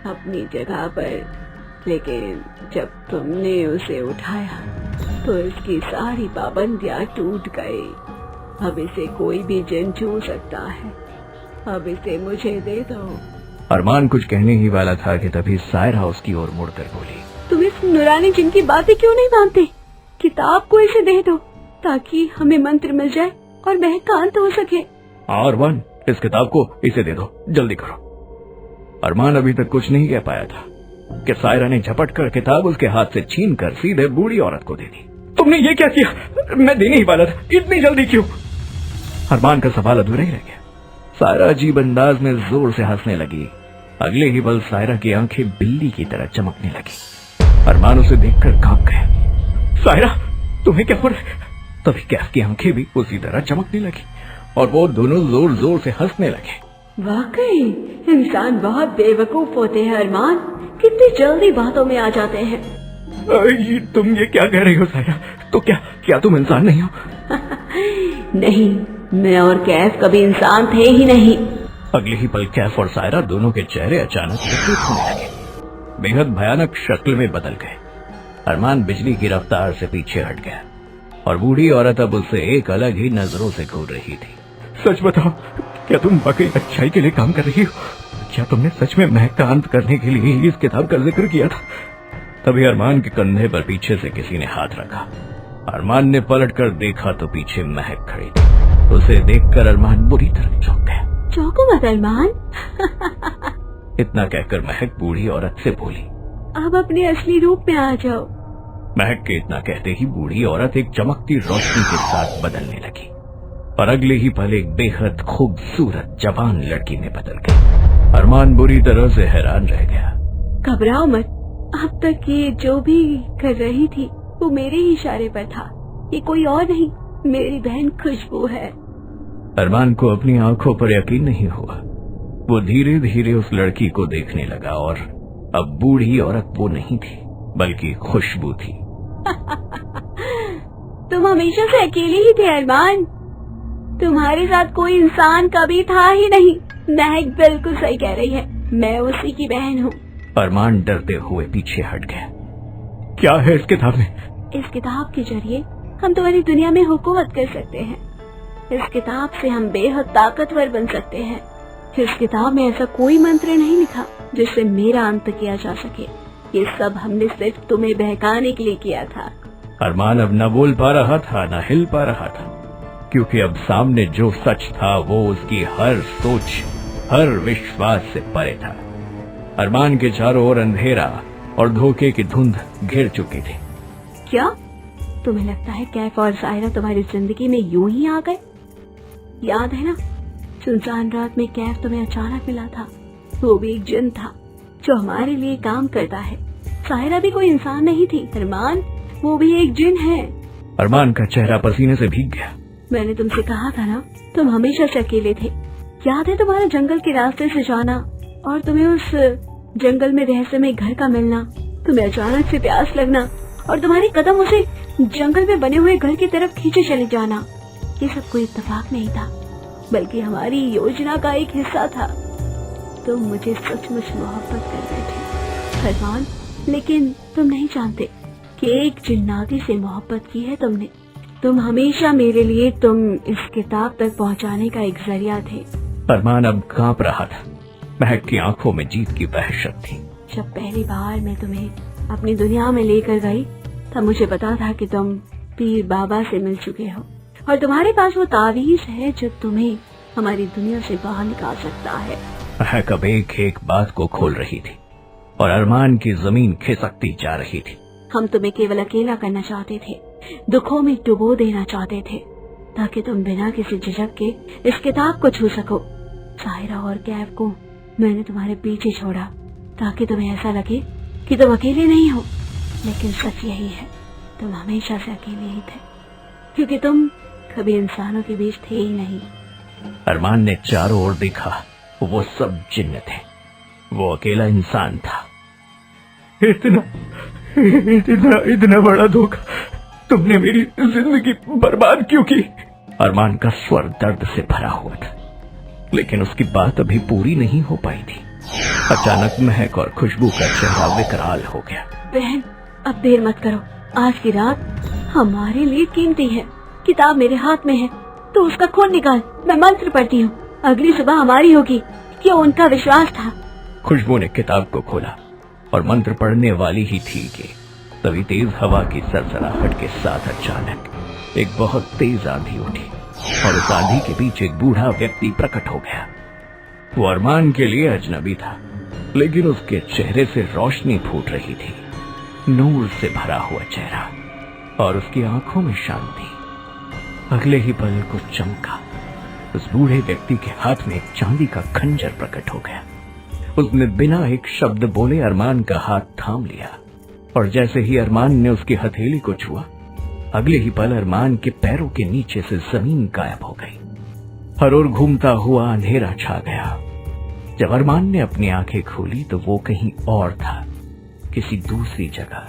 अपनी जगह पर। लेकिन जब तुमने उसे उठाया तो इसकी सारी पाबंदियां टूट गई। अब इसे कोई भी जिन छू सकता है। अब इसे मुझे दे दो। अरमान कुछ कहने ही वाला था कि तभी सायरा उसकी ओर मुड़कर बोली, तुम इस नूरानी जिन की बातें क्यों नहीं मानते? किताब को इसे दे दो ताकि हमें मंत्र मिल जाए और महक का अंत हो सके। अरमान, इस किताब को इसे दे दो, जल्दी करो। अरमान अभी तक कुछ नहीं कह पाया था कि सायरा ने झपट कर किताब उसके हाथ से छीन कर सीधे बूढ़ी औरत को दे दी। तुमने ये क्या किया? मैं देने ही वाला था, इतनी जल्दी क्यों? अरमान का सवाल अधूरा ही रह गया। सायरा अजीब अंदाज में जोर से हंसने लगी। अगले ही पल सायरा की आंखें बिल्ली की तरह चमकने लगी। अरमान उसे देखकर कांप गया। सायरा, तुम्हें क्या हो रहा है? तभी कैफ की आंखें भी उसी तरह चमकने लगी और वो दोनों जोर जोर से हंसने लगे। वाकई इंसान बहुत बेवकूफ होते हैं अरमान, कितनी जल्दी बातों में आ जाते हैं। तुम ये क्या कह रही हो सायरा? तो क्या तुम इंसान नहीं हो? नहीं, मैं और कैफ कभी इंसान थे ही नहीं। अगले ही पल कैफ और सायरा दोनों के चेहरे अचानक विकृत होने लगे, बेहद भयानक शक्ल में बदल गए। अरमान बिजली की रफ्तार से पीछे हट गया और बूढ़ी औरत अब उसे एक अलग ही नजरों से घूर रही थी। सच बताओ, क्या तुम वाकई अच्छाई के लिए काम कर रही हो? क्या तुमने सच में महक का अंत करने के लिए इस किताब का जिक्र किया था? तभी अरमान के कंधे पर पीछे से किसी ने हाथ रखा। अरमान ने पलट कर देखा तो पीछे महक खड़ी थी। उसे देखकर अरमान बुरी तरह चौंक गया। चौंको मत अरमान। इतना कहकर महक बूढ़ी औरत से बोली, अब अपने असली रूप में आ जाओ। महक के इतना कहते ही बूढ़ी औरत एक चमकती रोशनी के साथ बदलने लगी और अगले ही पल एक बेहद खूबसूरत जवान लड़की में बदल गई। अरमान बुरी तरह से हैरान रह गया। घबराओ मत, अब तक ये जो भी कर रही थी वो मेरे ही इशारे पर था। ये कोई और नहीं, मेरी बहन खुशबू है। अरमान को अपनी आंखों पर यकीन नहीं हुआ। वो धीरे धीरे उस लड़की को देखने लगा और अब बूढ़ी औरत वो नहीं थी बल्कि खुशबू थी। तुम हमेशा से अकेले ही थे अरमान, तुम्हारे साथ कोई इंसान कभी था ही नहीं। महक बिल्कुल सही कह रही है, मैं उसी की बहन हूँ। अरमान डरते हुए पीछे हट गया। क्या है इस किताब में? इस किताब के जरिए हम तुम्हारी दुनिया में हुकूमत कर सकते हैं। इस किताब से हम बेहद ताकतवर बन सकते हैं। इस किताब में ऐसा कोई मंत्र नहीं लिखा जिससे मेरा अंत किया जा सके। ये सब हमने सिर्फ तुम्हें बहकाने के लिए किया था। अरमान अब न बोल पा रहा था, न हिल पा रहा था, क्योंकि अब सामने जो सच था वो उसकी हर सोच, हर विश्वास से परे था। अरमान के चारों ओर अंधेरा और धोखे की धुंध घिर चुकी थी। क्या तुम्हें लगता है कैफ और सायरा तुम्हारी जिंदगी में यूं ही आ गए? याद है ना, सुनसान रात में कैफ तुम्हें अचानक मिला था। वो भी एक जिन था जो हमारे लिए काम करता है। सायरा भी कोई इंसान नहीं थी अरमान, वो भी एक जिन है। अरमान का चेहरा पसीने से भीग गया। मैंने तुमसे कहा था ना, तुम हमेशा से अकेले थे। याद है तुम्हारा जंगल के रास्ते से जाना और तुम्हें उस जंगल में रहस्यमय घर का मिलना, तुम्हें अचानक से प्यास लगना और तुम्हारे कदम उसे जंगल में बने हुए घर की तरफ खींचे चले जाना। ये सब कोई इत्तेफाक नहीं था, बल्कि हमारी योजना का एक हिस्सा था। तुम मुझे सचमुच मोहब्बत कर रहे थे अरमान, लेकिन तुम नहीं जानते कि एक जिन्नाती से मोहब्बत की है तुमने। तुम हमेशा मेरे लिए तुम इस किताब तक पहुंचाने का एक जरिया थे। अरमान अब कांप रहा था। महक की आंखों में जीत की वहशत थी। जब पहली बार मैं तुम्हें अपनी दुनिया में लेकर गई तब मुझे पता था कि तुम पीर बाबा से मिल चुके हो और तुम्हारे पास वो तावीज है जो तुम्हें हमारी दुनिया से बाहर निकाल सकता है। महक अब एक एक बात को खोल रही थी और अरमान की जमीन खिसकती जा रही थी। हम तुम्हें केवल अकेला करना चाहते थे, दुखों में डुबो देना चाहते थे, ताकि तुम बिना किसी झिझक के इस किताब को छू सको। सायरा और कैफ को मैंने तुम्हारे पीछे छोड़ा ताकि तुम्हें ऐसा लगे कि तुम अकेले नहीं हो, लेकिन सच यही है, तुम हमेशा से अकेले ही थे, क्योंकि तुम कभी इंसानों के बीच थे ही नहीं। अरमान ने चारों ओर देखा, वो सब जिन्न थे, वो अकेला इंसान था। इतना बड़ा धोखा तुमने मेरी जिंदगी बर्बाद क्यों की? अरमान का स्वर दर्द से भरा हुआ था, लेकिन उसकी बात अभी पूरी नहीं हो पाई थी। अचानक महक और खुशबू का चेहरा विकराल हो गया। बहन, अब देर मत करो, आज की रात हमारे लिए कीमती है। किताब मेरे हाथ में है, तो उसका खून निकाल, मैं मंत्र पढ़ती हूँ, अगली सुबह हमारी होगी। ये उनका विश्वास था। खुशबू ने किताब को खोला और मंत्र पढ़ने वाली ही थी कि तभी तेज हवा की सरसराहट के साथ अचानक एक बहुत तेज आंधी उठी और उस आंधी के बीच एक बूढ़ा व्यक्ति प्रकट हो गया। वो अरमान के लिए अजनबी था, लेकिन उसके चेहरे से रोशनी फूट रही थी, नूर से भरा हुआ चेहरा, और उसकी आंखों में शांति। अगले ही पल कुछ चमका। उस बूढ़े व्यक्ति के हाथ में एक चांदी का खंजर प्रकट हो गया। उसने बिना एक शब्द बोले अरमान का हाथ थाम लिया, और जैसे ही अरमान ने उसकी हथेली को छुआ, अगले ही पल अरमान के पैरों के नीचे से जमीन गायब हो गई। हर ओर घूमता हुआ अंधेरा छा गया। जब अरमान ने अपनी आंखें खोली तो वो कहीं और था, किसी दूसरी जगह,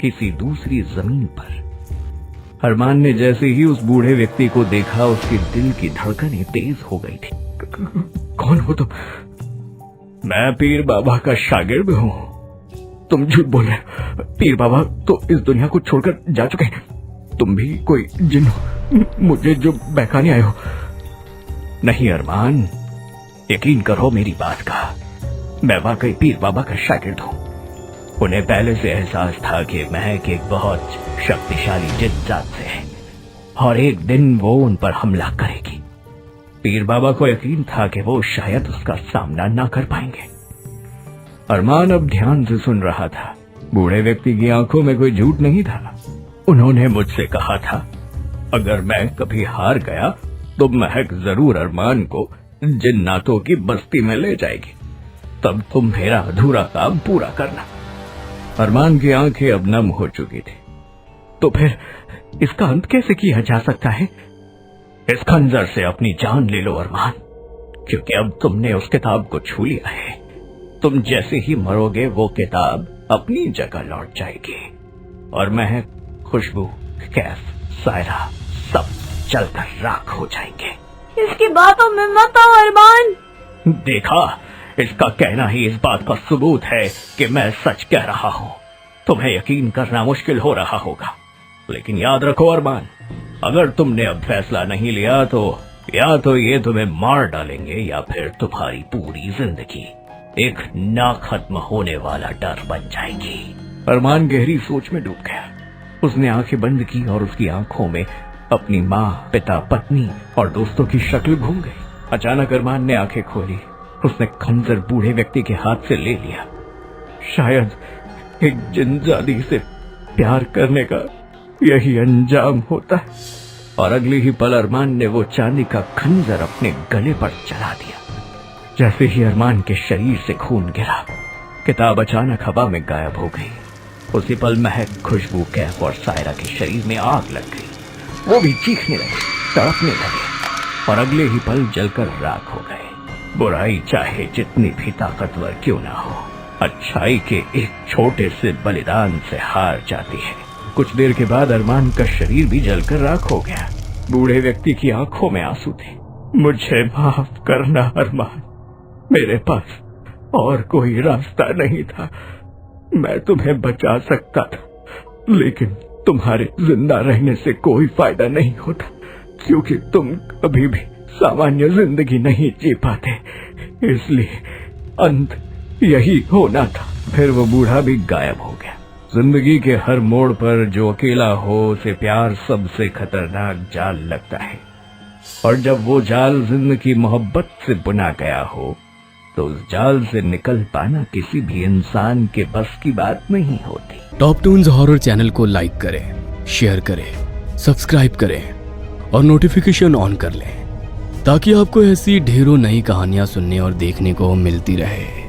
किसी दूसरी जमीन पर। अरमान ने जैसे ही उस बूढ़े व्यक्ति को देखा, उसके दिल की धड़कनें तेज हो गई थी। कौन हो तुम? मैं पीर बाबा का शागिर्द हूँ। तुम झूठ बोल रहे हो। पीर बाबा तो इस दुनिया को छोड़कर जा चुके हैं। तुम भी कोई जिन हो, मुझे जो बहकाने आए हो। नहीं अरमान, यकीन करो मेरी बात का, मैं वाकई पीर बाबा का शागिर्द हूँ। उन्हें पहले से एहसास था कि महक एक बहुत शक्तिशाली जिन जात से है और एक दिन वो उन पर हमला करेगी। पीर बाबा को यकीन था कि वो शायद उसका सामना ना कर पाएंगे। अरमान अब ध्यान से सुन रहा था। बूढ़े व्यक्ति की आंखों में कोई झूठ नहीं था। उन्होंने मुझसे कहा था, अगर मैं कभी हार गया तो महक जरूर अरमान को जिन्नातों की बस्ती में ले जाएगी, तब तुम मेरा अधूरा काम पूरा करना। अरमान की आंखें अब नम हो चुकी थी। तो फिर इसका अंत कैसे किया जा सकता है? इस खंजर से अपनी जान ले लो अरमान, क्योंकि अब तुमने उस किताब को छू लिया है। तुम जैसे ही मरोगे वो किताब अपनी जगह लौट जाएगी और महक, खुशबू, कैफ, सायरा सब जलकर राख हो जाएंगे। इसकी बातों में मत आओ अरमान। देखा, इसका कहना ही इस बात का सबूत है कि मैं सच कह रहा हूँ। तुम्हें यकीन करना मुश्किल हो रहा होगा, लेकिन याद रखो अरमान, अगर तुमने अब फैसला नहीं लिया तो या तो ये तुम्हें मार डालेंगे या फिर तुम्हारी पूरी जिंदगी एक ना खत्म होने वाला डर बन जाएगी। अरमान गहरी सोच में डूब गया। उसने आंखें बंद की और उसकी आंखों में अपनी माँ, पिता, पत्नी और दोस्तों की शक्ल घूम गई। अचानक अरमान ने आंखें खोली। उसने खंजर बूढ़े व्यक्ति के हाथ से ले लिया। शायद एक जिनजादी से प्यार करने का यही अंजाम होता है। और अगले ही पल अरमान ने वो चांदी का खंजर अपने गले पर चला दिया। जैसे ही अरमान के शरीर से खून गिरा, किताब अचानक हवा में गायब हो गई। उसी पल महक, खुशबू, कैफ और सायरा के शरीर में आग लग गई। वो भी चीखने लगे, तड़पने लगे और अगले ही पल जलकर राख हो गए। बुराई चाहे जितनी भी ताकतवर क्यों ना हो, अच्छाई के एक छोटे से बलिदान से हार जाती है। कुछ देर के बाद अरमान का शरीर भी जलकर राख हो गया। बूढ़े व्यक्ति की आंखों में आंसू थे। मुझे माफ करना अरमान, मेरे पास और कोई रास्ता नहीं था। मैं तुम्हें बचा सकता था, लेकिन तुम्हारे जिंदा रहने से कोई फायदा नहीं होता, क्योंकि तुम कभी भी सामान्य जिंदगी नहीं जी पाते। इसलिए अंत यही होना था। फिर वो बूढ़ा भी गायब हो गया। जिंदगी के हर मोड़ पर जो अकेला हो उसे प्यार सबसे खतरनाक जाल लगता है, और जब वो जाल जिंदगी मोहब्बत से बुना गया हो तो उस जाल से निकल पाना किसी भी इंसान के बस की बात नहीं होती। टॉप टून्स हॉरर चैनल को लाइक करें, शेयर करें, सब्सक्राइब करें और नोटिफिकेशन ऑन कर लें, ताकि आपको ऐसी ढेरों नई कहानियां सुनने और देखने को मिलती रहे।